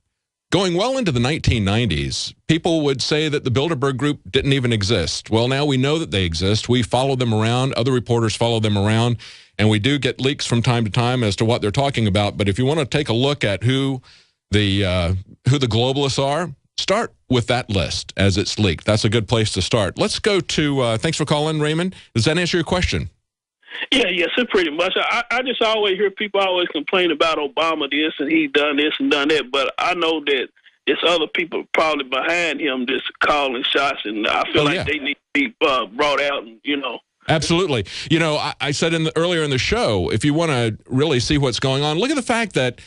B: going well into the 1990s, people would say that the Bilderberg Group didn't even exist. Well, now we know that they exist. We follow them around. Other reporters follow them around, and we do get leaks from time to time as to what they're talking about. But if you want to take a look at who the globalists are, start with that list as it's leaked. That's a good place to start. Let's go to, thanks for calling, Raymond. Does that answer your question?
A: Yeah, yes, it pretty much. I just always hear people always complain about Obama this and he done this and done that, but I know that it's other people probably behind him just calling shots, and I feel they need to be brought out, and
B: Absolutely. I said earlier in the show, if you want to really see what's going on, look at the fact that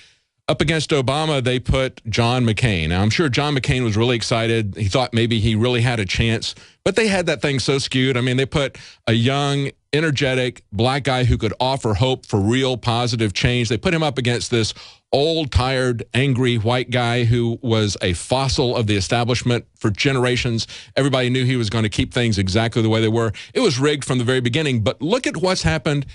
B: up against Obama, they put John McCain. Now, I'm sure John McCain was really excited. He thought maybe he really had a chance, but they had that thing so skewed. I mean, they put a young, energetic black guy who could offer hope for real positive change. They put him up against this old, tired, angry white guy who was a fossil of the establishment for generations. Everybody knew he was going to keep things exactly the way they were. It was rigged from the very beginning, but look at what's happened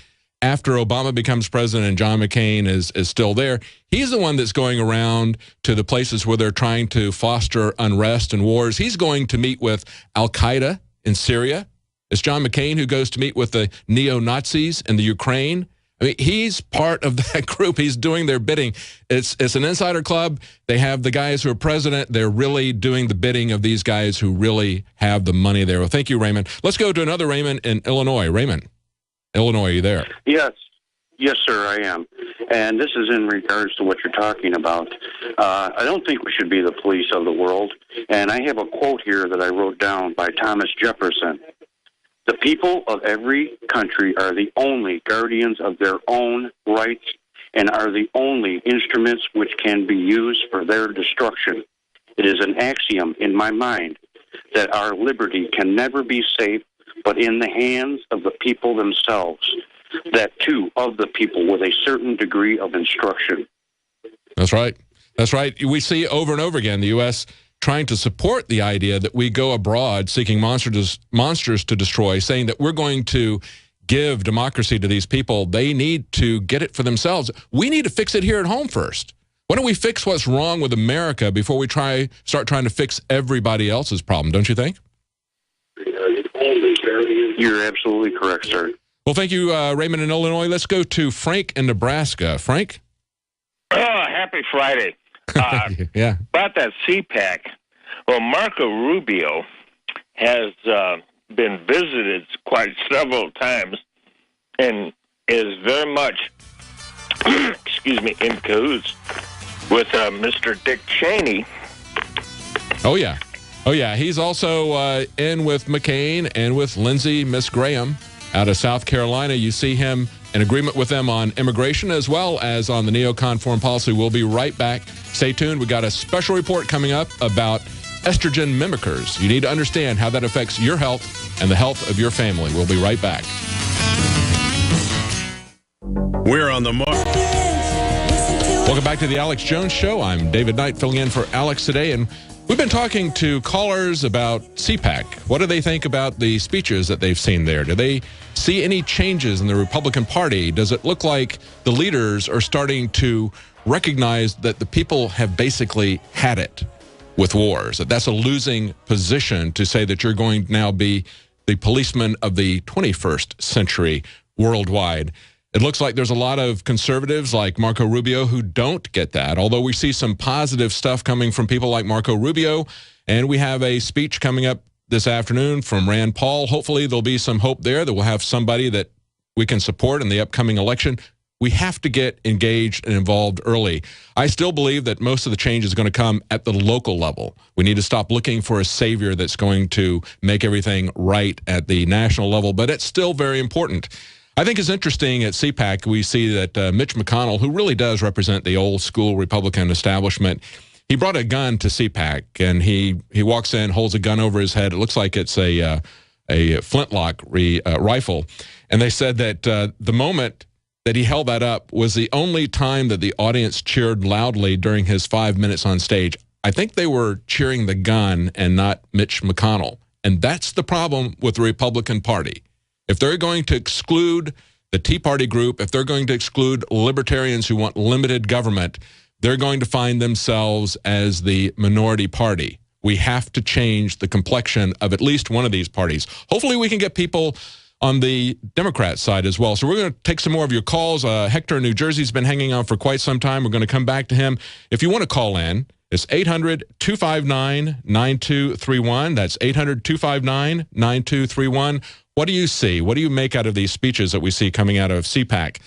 B: after Obama becomes president and John McCain is still there. He's the one that's going around to the places where they're trying to foster unrest and wars. He's going to meet with Al-Qaeda in Syria. It's John McCain who goes to meet with the neo-Nazis in the Ukraine. I mean, he's part of that group. He's doing their bidding. It's an insider club. They have the guys who are president. They're really doing the bidding of these guys who really have the money there. Well, thank you, Raymond. Let's go to another Raymond in Illinois. Raymond. Illinois, are you there?
K: Yes. Yes, sir, I am. And this is in regards to what you're talking about. I don't think we should be the police of the world. And I have a quote here that I wrote down by Thomas Jefferson. The people of every country are the only guardians of their own rights and are the only instruments which can be used for their destruction. It is an axiom in my mind that our liberty can never be safe but in the hands of the people themselves, that too of the people with a certain degree of instruction.
B: That's right. That's right. We see over and over again the U.S. trying to support the idea that we go abroad seeking monsters to destroy, saying that we're going to give democracy to these people. They need to get it for themselves. We need to fix it here at home first. Why don't we fix what's wrong with America before we start trying to fix everybody else's problem, don't you think?
K: You're absolutely correct, sir.
B: Well, thank you, Raymond in Illinois. Let's go to Frank in Nebraska. Frank?
L: Oh, happy Friday.
B: Yeah.
L: About that CPAC, well, Marco Rubio has been visited quite several times and is very much, excuse me, in cahoots with Mr. Dick Cheney.
B: Oh, yeah. Oh, yeah. He's also in with McCain and with Lindsey, Miss Graham, out of South Carolina. You see him in agreement with them on immigration as well as on the neocon foreign policy. We'll be right back. Stay tuned. We got a special report coming up about estrogen mimickers. You need to understand how that affects your health and the health of your family. We'll be right back.
W: We're on the mark.
B: Welcome back to the Alex Jones Show. I'm David Knight filling in for Alex today, and we've been talking to callers about CPAC. What do they think about the speeches that they've seen there? Do they see any changes in the Republican Party? Does it look like the leaders are starting to recognize that the people have basically had it with wars? That that's a losing position to say that you're going to now be the policeman of the 21st century worldwide. It looks like there's a lot of conservatives like Marco Rubio who don't get that, although we see some positive stuff coming from people like Marco Rubio, and we have a speech coming up this afternoon from Rand Paul. Hopefully there'll be some hope there that we'll have somebody that we can support in the upcoming election. We have to get engaged and involved early. I still believe that most of the change is going to come at the local level. We need to stop looking for a savior that's going to make everything right at the national level, but it's still very important. I think it's interesting at CPAC we see that Mitch McConnell, who really does represent the old school Republican establishment, he brought a gun to CPAC, and he walks in, holds a gun over his head. It looks like it's a flintlock rifle. And they said that the moment that he held that up was the only time that the audience cheered loudly during his 5 minutes on stage. I think they were cheering the gun and not Mitch McConnell. And that's the problem with the Republican Party. If they're going to exclude the Tea Party group, if they're going to exclude libertarians who want limited government, they're going to find themselves as the minority party. We have to change the complexion of at least one of these parties. Hopefully we can get people on the Democrat side as well. So we're going to take some more of your calls. Hector in New Jersey has been hanging on for quite some time. We're going to come back to him. If you want to call in, it's 800-259-9231. That's 800-259-9231. What do you see? What do you make out of these speeches that we see coming out of CPAC?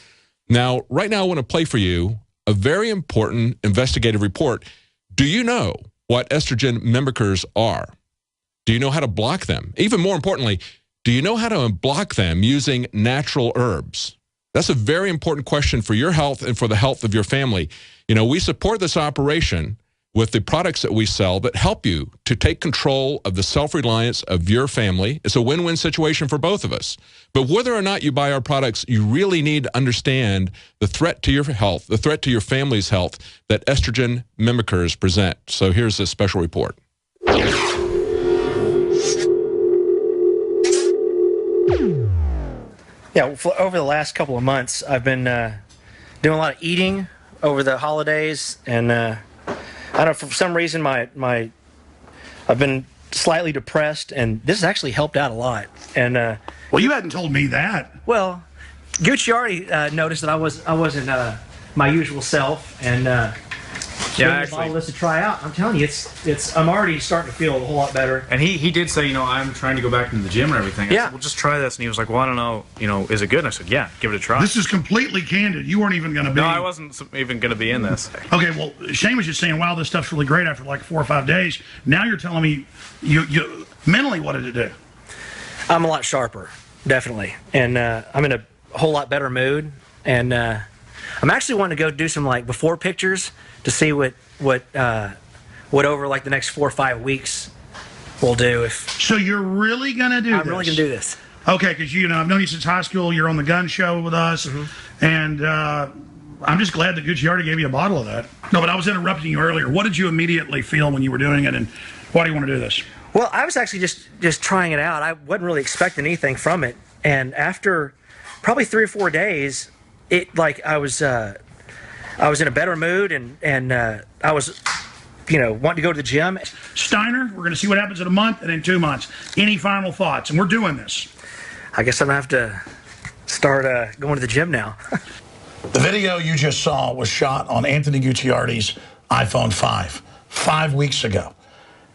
B: Now, right now I want to play for you a very important investigative report. Do you know what estrogen mimickers are? Do you know how to block them? Even more importantly, do you know how to block them using natural herbs? That's a very important question for your health and for the health of your family. You know, we support this operation with the products that we sell that help you to take control of the self-reliance of your family. It's a win-win situation for both of us. But whether or not you buy our products, you really need to understand the threat to your health, the threat to your family's health that estrogen mimickers present. So here's this special report.
X: Yeah, over the last couple of months, I've been doing a lot of eating over the holidays, and I don't know, for some reason I've been slightly depressed, and this has actually helped out a lot. And
F: well, you hadn't told me that.
X: Well, Gucci already noticed that I wasn't my usual self, and Yeah, I bottled this to try out. I'm telling you, I'm already starting to feel a whole lot better.
M: And he did say, you know, I'm trying to go back into the gym and everything. I said, well, just try this. And he was like, well, I don't know, you know, is it good? And I said, yeah, give it a try.
F: This is completely candid. You weren't even going to be.
M: No, I wasn't even going to be in this.
F: Okay, well, Shane was just saying, wow, this stuff's really great after like 4 or 5 days. Now you're telling me, you mentally, what did it do?
X: I'm a lot sharper, definitely. And I'm in a whole lot better mood. And I'm actually wanting to go do some like before pictures to see what over like the next 4 or 5 weeks we'll do.
F: So you're really going to do this?
X: I'm really going to do this.
F: Okay, because you know I've known you since high school. You're on the gun show with us, and I'm just glad that Gucciardi gave you a bottle of that. No, but I was interrupting you earlier. What did you immediately feel when you were doing it, and why do you want to do this?
X: Well, I was actually just trying it out. I wasn't really expecting anything from it, and after probably 3 or 4 days, I was in a better mood, and I was, you know, wanting to go to the gym.
F: Steiner, we're going to see what happens in a month and in 2 months. Any final thoughts? And we're doing this.
X: I guess I'm going to have to start going to the gym now.
F: The video you just saw was shot on Anthony Gucciardi's iPhone 5 weeks ago.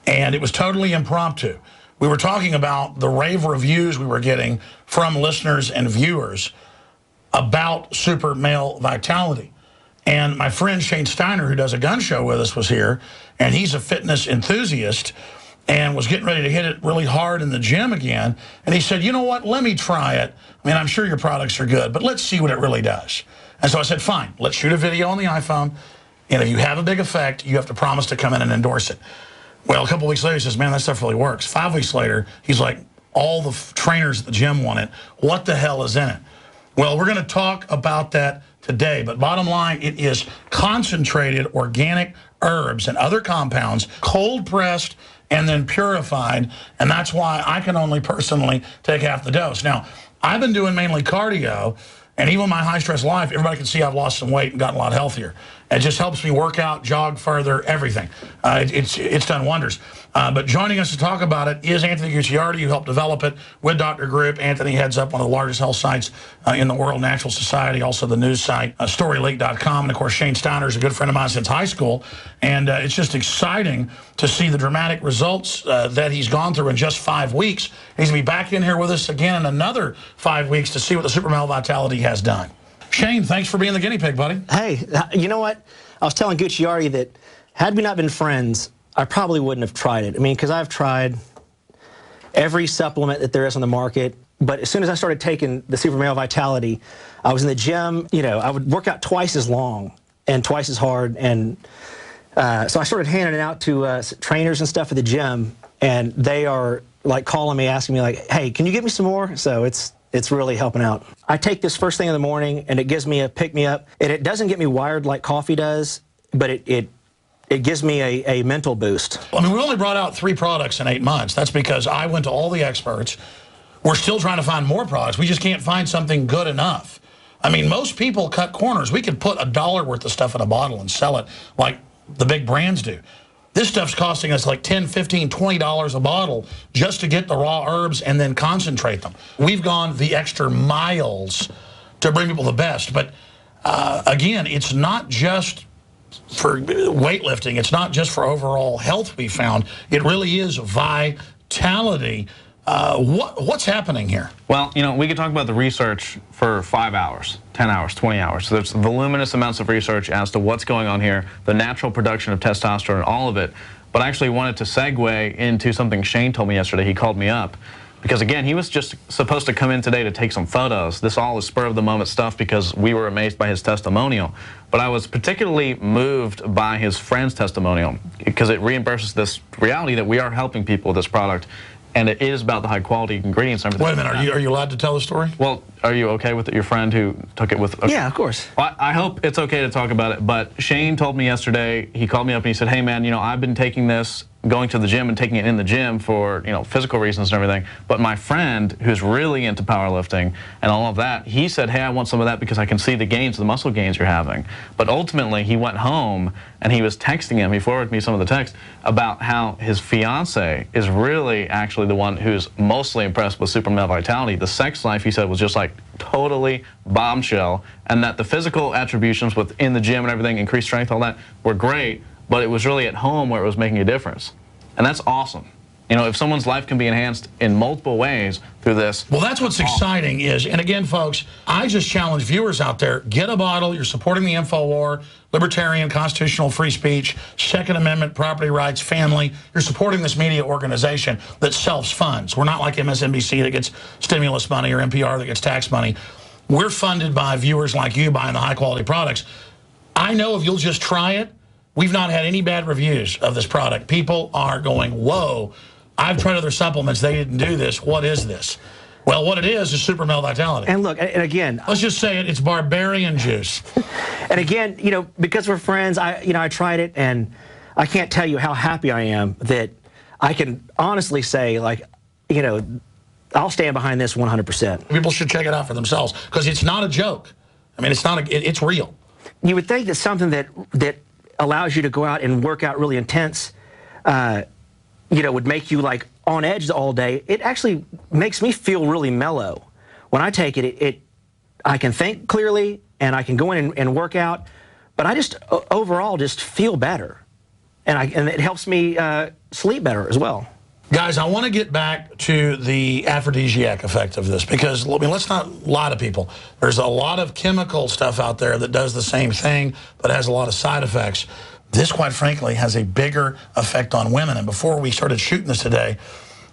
F: And it was totally impromptu. We were talking about the rave reviews we were getting from listeners and viewers about super male vitality. And my friend Shane Steiner, who does a gun show with us, was here, and he's a fitness enthusiast and was getting ready to hit it really hard in the gym again. And he said, you know what, let me try it. I mean, I'm sure your products are good, but let's see what it really does. And so I said, fine, let's shoot a video on the iPhone, and if you have a big effect, you have to promise to come in and endorse it. Well, a couple weeks later, he says, man, that stuff really works. 5 weeks later, he's like, all the trainers at the gym want it. What the hell is in it? Well, we're going to talk about that today, but bottom line, it is concentrated organic herbs and other compounds, cold pressed and then purified, and that's why I can only personally take half the dose. Now, I've been doing mainly cardio, and even my high-stress life, everybody can see I've lost some weight and gotten a lot healthier. It just helps me work out, jog further, everything. It's done wonders. But joining us to talk about it is Anthony Gucciardi, who helped develop it with Dr. Group. Anthony heads up one of the largest health sites in the world, Natural Society, also the news site, StoryLeak.com. And, of course, Shane Steiner is a good friend of mine since high school. And it's just exciting to see the dramatic results that he's gone through in just 5 weeks. He's going to be back in here with us again in another 5 weeks to see what the Super Male Vitality has done. Shane, thanks for being the guinea pig, buddy.
X: Hey, you know what? I was telling Gucciardi that had we not been friends, I probably wouldn't have tried it. I mean, because I've tried every supplement that there is on the market, but as soon as I started taking the Super Male Vitality, I was in the gym, you know, I would work out twice as long and twice as hard, and so I started handing it out to trainers and stuff at the gym, and they are like calling me, asking me like, hey, can you get me some more? So it's really helping out. I take this first thing in the morning, and it gives me a pick-me-up. And it doesn't get me wired like coffee does, but it gives me a mental boost.
F: I mean, we only brought out 3 products in 8 months. That's because I went to all the experts. We're still trying to find more products. We just can't find something good enough. I mean, most people cut corners. We could put $1 worth of stuff in a bottle and sell it like the big brands do. This stuff's costing us like $10, $15, $20 a bottle just to get the raw herbs and then concentrate them. We've gone the extra miles to bring people the best. But again, it's not just for weightlifting. It's not just for overall health we found. It really is vitality. What's happening here?
N: Well, you know, we could talk about the research for 5 hours, 10 hours, 20 hours. So there's voluminous amounts of research as to what's going on here, the natural production of testosterone, all of it. But I actually wanted to segue into something Shane told me yesterday. He called me up because, again, he was just supposed to come in today to take some photos. This all is spur-of-the-moment stuff because we were amazed by his testimonial. But I was particularly moved by his friend's testimonial because it reimburses this reality that we are helping people with this product. And it is about the high-quality ingredients and everything.
F: Wait a minute, are you allowed to tell the story?
N: Well, are you okay with it? Your friend who took it with... Okay.
X: Yeah, of course.
N: Well, I hope it's okay to talk about it, but Shane told me yesterday, he called me up and he said, hey, man, you know, I've been taking this, going to the gym and taking it in the gym for, you know, physical reasons and everything, but my friend, who's really into powerlifting and all of that, he said, hey, I want some of that because I can see the gains, the muscle gains you're having. But ultimately, he went home and he was texting him, he forwarded me some of the text, about how his fiance is really actually the one who's mostly impressed with Super Male Vitality. The sex life, he said, was just like totally bombshell, and that the physical attributions within the gym and everything, increased strength, all that, were great, but it was really at home where it was making a difference. And that's awesome. You know, if someone's life can be enhanced in multiple ways through this.
F: Well, that's what's exciting is, and again, folks, I just challenge viewers out there, get a bottle. You're supporting the InfoWar, libertarian, constitutional, free speech, Second Amendment, property rights, family. You're supporting this media organization that self-funds. We're not like MSNBC that gets stimulus money or NPR that gets tax money. We're funded by viewers like you buying the high-quality products. I know if you'll just try it, we've not had any bad reviews of this product. People are going, whoa, I've tried other supplements. They didn't do this. What is this? Well, what it is super male vitality.
X: And look, and again,
F: let's just say it. It's barbarian juice.
X: And again, you know, because we're friends, I tried it, and I can't tell you how happy I am that I can honestly say, like, you know, I'll stand behind this 100%.
F: People should check it out for themselves because it's not a joke. I mean, it's not. It's real.
X: You would think that something that allows you to go out and work out really intense, you know, would make you like on edge all day. It actually makes me feel really mellow. When I take it, I can think clearly and I can go in and work out, but I just overall just feel better, and it helps me sleep better as well.
F: Guys, I want to get back to the aphrodisiac effect of this because, I mean, let's not lie to people. There's a lot of chemical stuff out there that does the same thing but has a lot of side effects. This, quite frankly, has a bigger effect on women. And before we started shooting this today,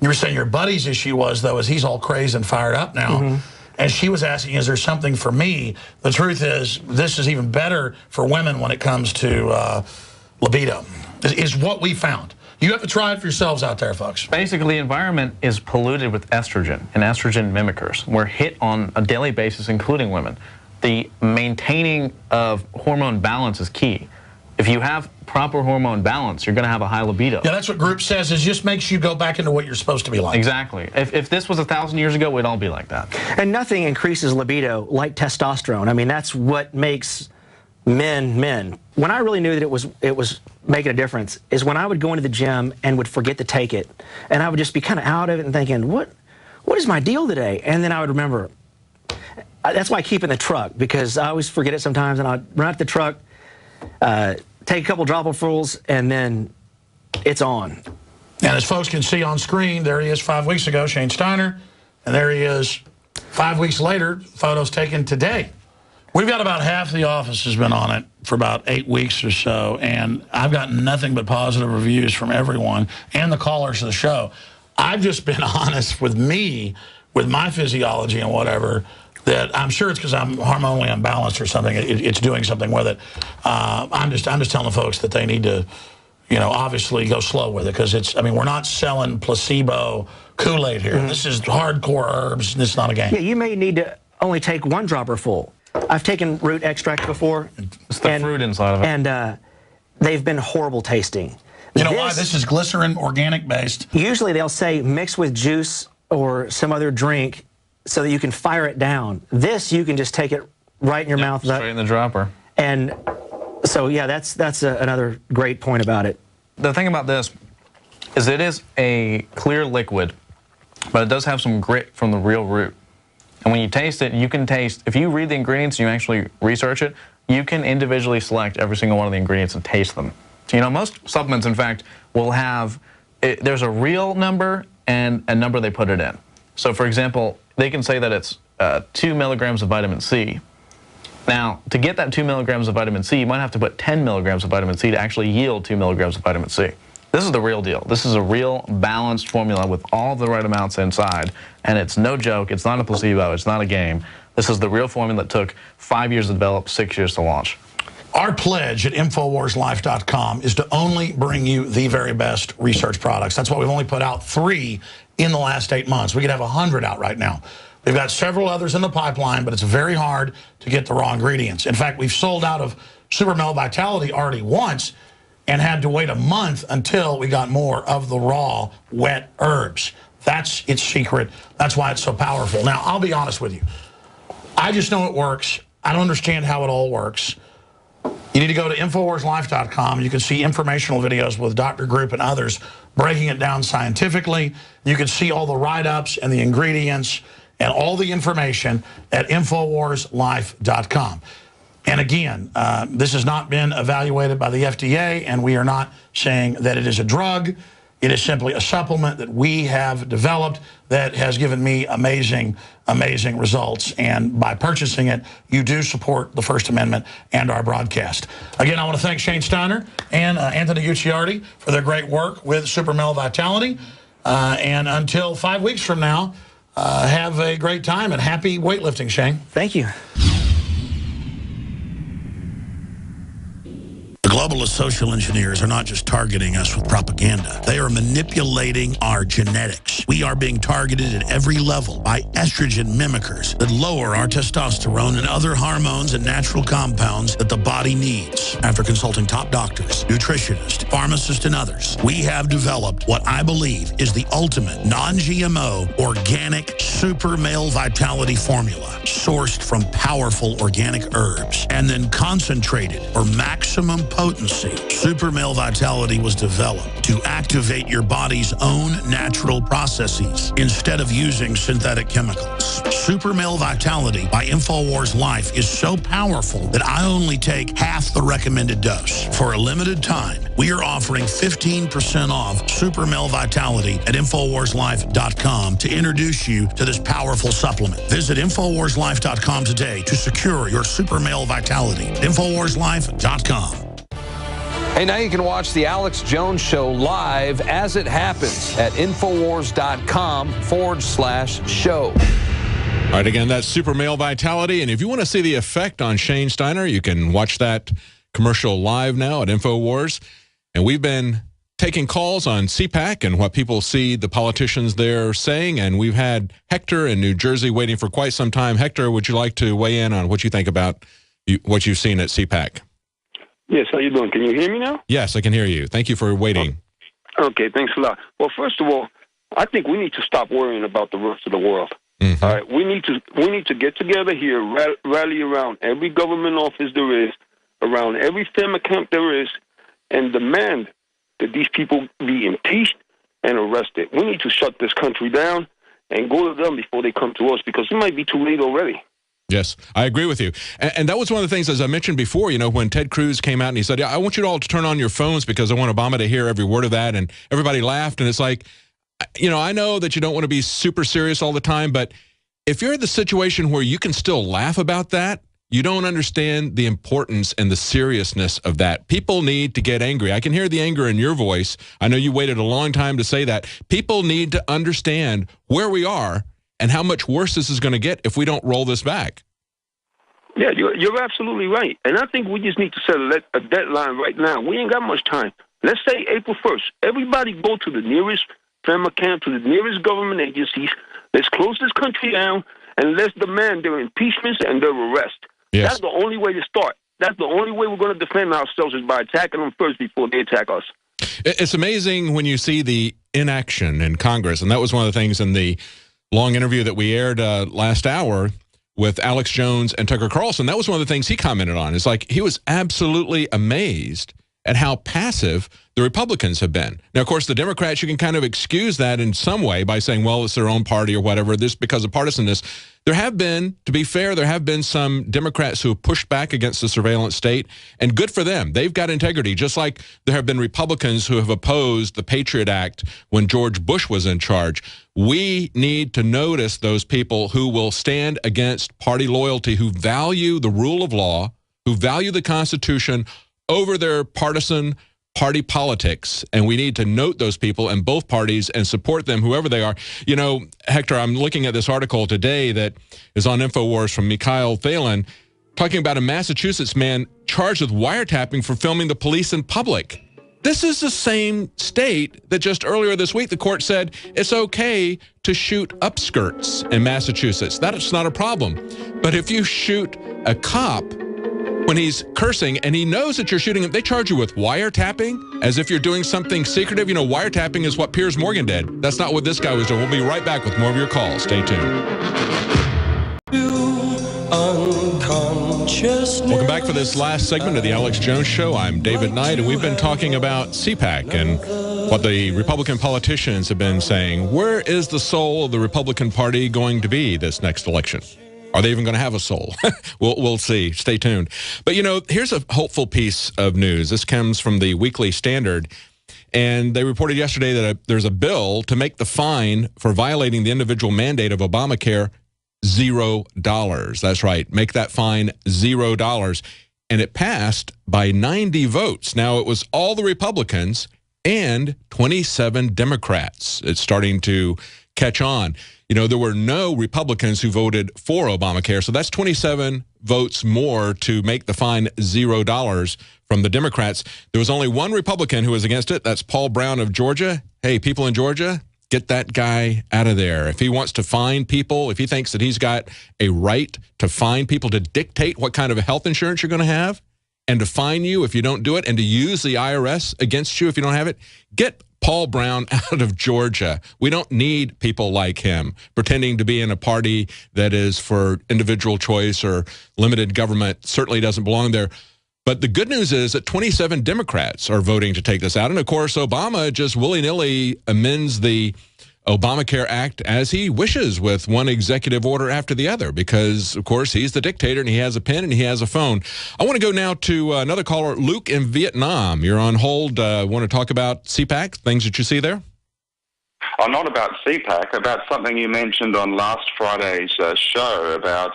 F: you were saying your buddy's issue was, though, is he's all crazed and fired up now. And she was asking, is there something for me? The truth is, this is even better for women when it comes to libido, is what we found. You have to try it for yourselves out there, folks.
N: Basically, the environment is polluted with estrogen and estrogen mimickers. We're hit on a daily basis, including women. The maintaining of hormone balance is key. If you have proper hormone balance, you're going to have a high libido.
F: Yeah, that's what Group says. It just makes you go back into what you're supposed to be like.
N: Exactly. If this was 1,000 years ago, we'd all be like that.
X: And nothing increases libido like testosterone. I mean, that's what makes men men. When I really knew that it was making a difference is when I would go into the gym and would forget to take it, and I would just be kind of out of it and thinking, what is my deal today? And then I would remember. That's why I keep it in the truck, because I always forget it sometimes, and I'd run out the truck, take a couple dropperfuls, and then it's on.
F: And as folks can see on screen, there he is 5 weeks ago, Shane Steiner, and there he is 5 weeks later, photos taken today. We've got about half the office has been on it for about 8 weeks or so, and I've gotten nothing but positive reviews from everyone and the callers of the show. I've just been honest with me, with my physiology and whatever, that I'm sure it's because I'm hormonally unbalanced or something. It's doing something with it. I'm just telling the folks that they need to, you know, obviously go slow with it, because it's, I mean, we're not selling placebo Kool-Aid here. This is hardcore herbs. This is not a game.
X: Yeah, you may need to only take one dropper full. I've taken root extract before.
N: It's the fruit inside of it.
X: And they've been horrible tasting.
F: You know why? This is glycerin, organic based.
X: Usually they'll say mix with juice or some other drink so that you can fire it down. This, you can just take it right in your mouth.
N: Straight in the dropper.
X: And so, yeah, that's another great point about it.
N: The thing about this is it is a clear liquid, but it does have some grit from the real root. And when you taste it, you can taste, if you read the ingredients and you actually research it, you can individually select every single one of the ingredients and taste them. So, you know, most supplements, in fact, will have, there's a real number and a number they put it in. So, for example, they can say that it's 2 milligrams of vitamin C. Now, to get that 2 milligrams of vitamin C, you might have to put 10 milligrams of vitamin C to actually yield 2 milligrams of vitamin C. This is the real deal. This is a real balanced formula with all the right amounts inside, and it's no joke. It's not a placebo. It's not a game. This is the real formula that took 5 years to develop, 6 years to launch.
F: Our pledge at InfoWarsLife.com is to only bring you the very best research products. That's why we've only put out 3 in the last 8 months. We could have 100 out right now. We've got several others in the pipeline, but it's very hard to get the raw ingredients. In fact, we've sold out of Super Male Vitality already once and had to wait a month until we got more of the raw, wet herbs. That's its secret. That's why it's so powerful. Now, I'll be honest with you. I just know it works. I don't understand how it all works. You need to go to InfoWarsLife.com. You can see informational videos with Dr. Group and others breaking it down scientifically. You can see all the write-ups and the ingredients and all the information at InfoWarsLife.com. And again, this has not been evaluated by the FDA, and we are not saying that it is a drug. It is simply a supplement that we have developed that has given me amazing, amazing results. And by purchasing it, you do support the First Amendment and our broadcast. Again, I want to thank Shane Steiner and Anthony Gucciardi for their great work with Super Male Vitality. And until 5 weeks from now, have a great time and happy weightlifting, Shane.
X: Thank you.
F: The globalist social engineers are not just targeting us with propaganda. They are manipulating our genetics. We are being targeted at every level by estrogen mimickers that lower our testosterone and other hormones and natural compounds that the body needs. After consulting top doctors, nutritionists, pharmacists, and others, we have developed what I believe is the ultimate non-GMO organic super male vitality formula, sourced from powerful organic herbs and then concentrated for maximum potency. Super Male Vitality was developed to activate your body's own natural processes instead of using synthetic chemicals. Super Male Vitality by InfoWars Life is so powerful that I only take half the recommended dose. For a limited time, we are offering 15% off Super Male Vitality at InfoWarsLife.com to introduce you to this powerful supplement. Visit InfoWarsLife.com today to secure your Super Male Vitality. InfoWarsLife.com.
Q: Hey, now you can watch The Alex Jones Show live as it happens at Infowars.com/show.
B: All right, again, that's Super Male Vitality. And if you want to see the effect on Shane Steiner, you can watch that commercial live now at InfoWars. And we've been taking calls on CPAC and what people see the politicians there saying. And we've had Hector in New Jersey waiting for quite some time. Hector, would you like to weigh in on what you think about what you've seen at CPAC?
R: Yes, how you doing? Can you hear me now?
B: Yes, I can hear you. Thank you for waiting.
R: Okay, thanks a lot. Well, first of all, I think we need to stop worrying about the rest of the world. Mm-hmm. All right, we need to get together here, rally around every government office there is, around every FEMA camp there is, and demand that these people be impeached and arrested. We need to shut this country down and go to them before they come to us, because it might be too late already.
B: Yes, I agree with you. And that was one of the things, as I mentioned before, you know, when Ted Cruz came out and he said, yeah, I want you all to turn on your phones because I want Obama to hear every word of that. And everybody laughed. And it's like, you know, I know that you don't want to be super serious all the time, but if you're in the situation where you can still laugh about that, you don't understand the importance and the seriousness of that. People need to get angry. I can hear the anger in your voice. I know you waited a long time to say that. People need to understand where we are and how much worse this is going to get if we don't roll this back.
R: Yeah, you're absolutely right. And I think we just need to set a deadline right now. We ain't got much time. Let's say April 1st. Everybody go to the nearest FEMA camp, to the nearest government agencies. Let's close this country down and let's demand their impeachments and their arrest. Yes. That's the only way to start. That's the only way we're going to defend ourselves, is by attacking them first before they attack us.
B: It's amazing when you see the inaction in Congress. And that was one of the things in the long interview that we aired last hour with Alex Jones and Tucker Carlson. That was one of the things he commented on. It's like he was absolutely amazed at how passive the Republicans have been. Now, of course, the Democrats, you can kind of excuse that in some way by saying, well, it's their own party or whatever, this because of partisanness. There have been, to be fair, there have been some Democrats who have pushed back against the surveillance state, and good for them. They've got integrity, just like there have been Republicans who have opposed the Patriot Act when George Bush was in charge. We need to notice those people who will stand against party loyalty, who value the rule of law, who value the Constitution over their partisan party politics, and we need to note those people in both parties and support them, whoever they are. You know, Hector, I'm looking at this article today that is on InfoWars from Mikhail Thalen, talking about a Massachusetts man charged with wiretapping for filming the police in public. This is the same state that just earlier this week the court said it's okay to shoot upskirts in Massachusetts. That's not a problem. But if you shoot a cop when he's cursing and he knows that you're shooting him, they charge you with wiretapping as if you're doing something secretive. You know, wiretapping is what Piers Morgan did. That's not what this guy was doing. We'll be right back with more of your calls. Stay tuned. Welcome back for this last segment of the Alex Jones Show. I'm David Knight, and we've been talking about CPAC and what the Republican politicians have been saying. Where is the soul of the Republican Party going to be this next election? Are they even going to have a soul? We'll see. Stay tuned. But, you know, here's a hopeful piece of news. This comes from the Weekly Standard. And they reported yesterday that there's a bill to make the fine for violating the individual mandate of Obamacare $0. That's right. Make that fine $0. And it passed by 90 votes. Now, it was all the Republicans and 27 Democrats. It's starting to catch on. You know, there were no Republicans who voted for Obamacare, so that's 27 votes more to make the fine $0 from the Democrats. There was only one Republican who was against it. That's Paul Brown of Georgia. Hey, people in Georgia, get that guy out of there. If he wants to fine people, if he thinks that he's got a right to fine people, to dictate what kind of health insurance you're going to have, and to fine you if you don't do it, and to use the IRS against you if you don't have it, get Paul Brown out of Georgia. We don't need people like him pretending to be in a party that is for individual choice or limited government. Certainly doesn't belong there. But the good news is that 27 Democrats are voting to take this out. And, of course, Obama just willy-nilly amends the Obamacare Act as he wishes, with one executive order after the other, because, of course, he's the dictator and he has a pen and he has a phone. I want to go now to another caller, Luke in Vietnam. You're on hold. Want to talk about CPAC, things that you see there?
O: Oh, not about CPAC, about something you mentioned on last Friday's show about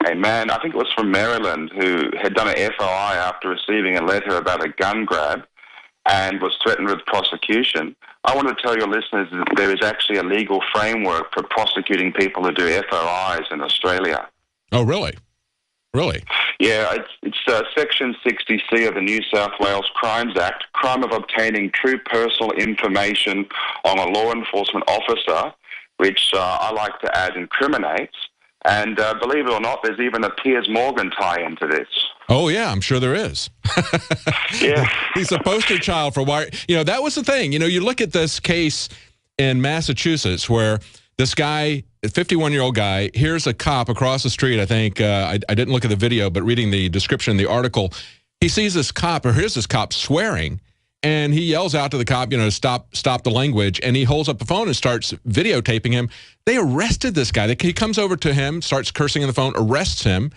O: a man, I think it was from Maryland, who had done an FOI after receiving a letter about a gun grab and was threatened with prosecution. I want to tell your listeners that there is actually a legal framework for prosecuting people who do FOIs in Australia.
B: Oh, really? Really?
O: Yeah, it's Section 60C of the New South Wales Crimes Act, crime of obtaining true personal information on a law enforcement officer, which I like to add incriminates. And believe it or not, there's even a Piers Morgan tie into this.
B: Oh, yeah, I'm sure there is.
O: Yeah.
B: He's a poster child for why. You know, that was the thing. You know, you look at this case in Massachusetts where this guy, a 51-year-old guy, here's a cop across the street. I think I didn't look at the video, but reading the description in the article, he sees this cop, or here's this cop swearing, and he yells out to the cop, you know, stop the language, and he holds up the phone and starts videotaping him. They arrested this guy. He comes over to him, starts cursing on the phone, arrests him,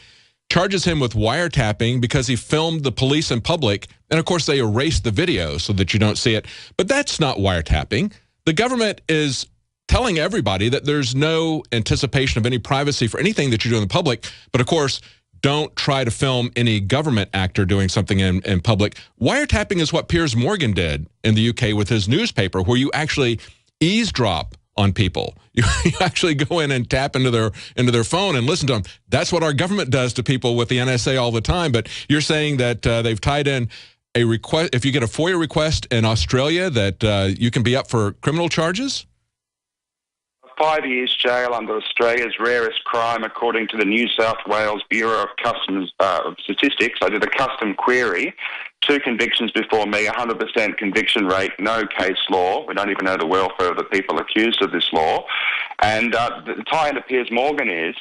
B: charges him with wiretapping because he filmed the police in public, and of course they erase the video so that you don't see it. But that's not wiretapping. The government is telling everybody that there's no anticipation of any privacy for anything that you do in the public, but of course, don't try to film any government actor doing something in public. Wiretapping is what Piers Morgan did in the UK with his newspaper, where you actually eavesdrop on people. You actually go in and tap into their phone and listen to them. That's what our government does to people with the NSA all the time. But you're saying that they've tied in a request. If you get a FOIA request in Australia, that you can be up for criminal charges?
O: 5 years jail under Australia's rarest crime, according to the New South Wales Bureau of Customs Statistics. I did a custom query. 2 convictions before me, 100% conviction rate, no case law. We don't even know the welfare of the people accused of this law. And the tie into Piers Morgan is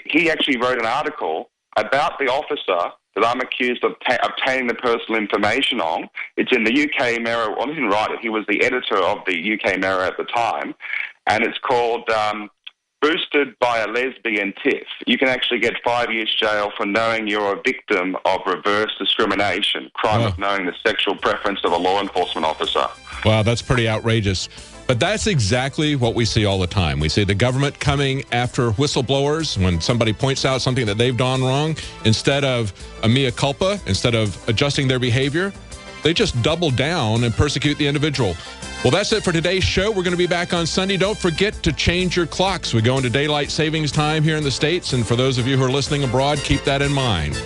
O: he actually wrote an article about the officer that I'm accused of obtaining the personal information on. It's in the UK Mirror. Well, he didn't write it. He was the editor of the UK Mirror at the time. And it's called Boosted by a Lesbian Tiff. You can actually get 5 years jail for knowing you're a victim of reverse discrimination, crime of knowing the sexual preference of a law enforcement officer.
B: Wow, that's pretty outrageous. But that's exactly what we see all the time. We see the government coming after whistleblowers when somebody points out something that they've done wrong. Instead of a mea culpa, instead of adjusting their behavior, they just double down and persecute the individual. Well, that's it for today's show. We're going to be back on Sunday. Don't forget to change your clocks. We go into daylight savings time here in the States, and for those of you who are listening abroad, keep that in mind.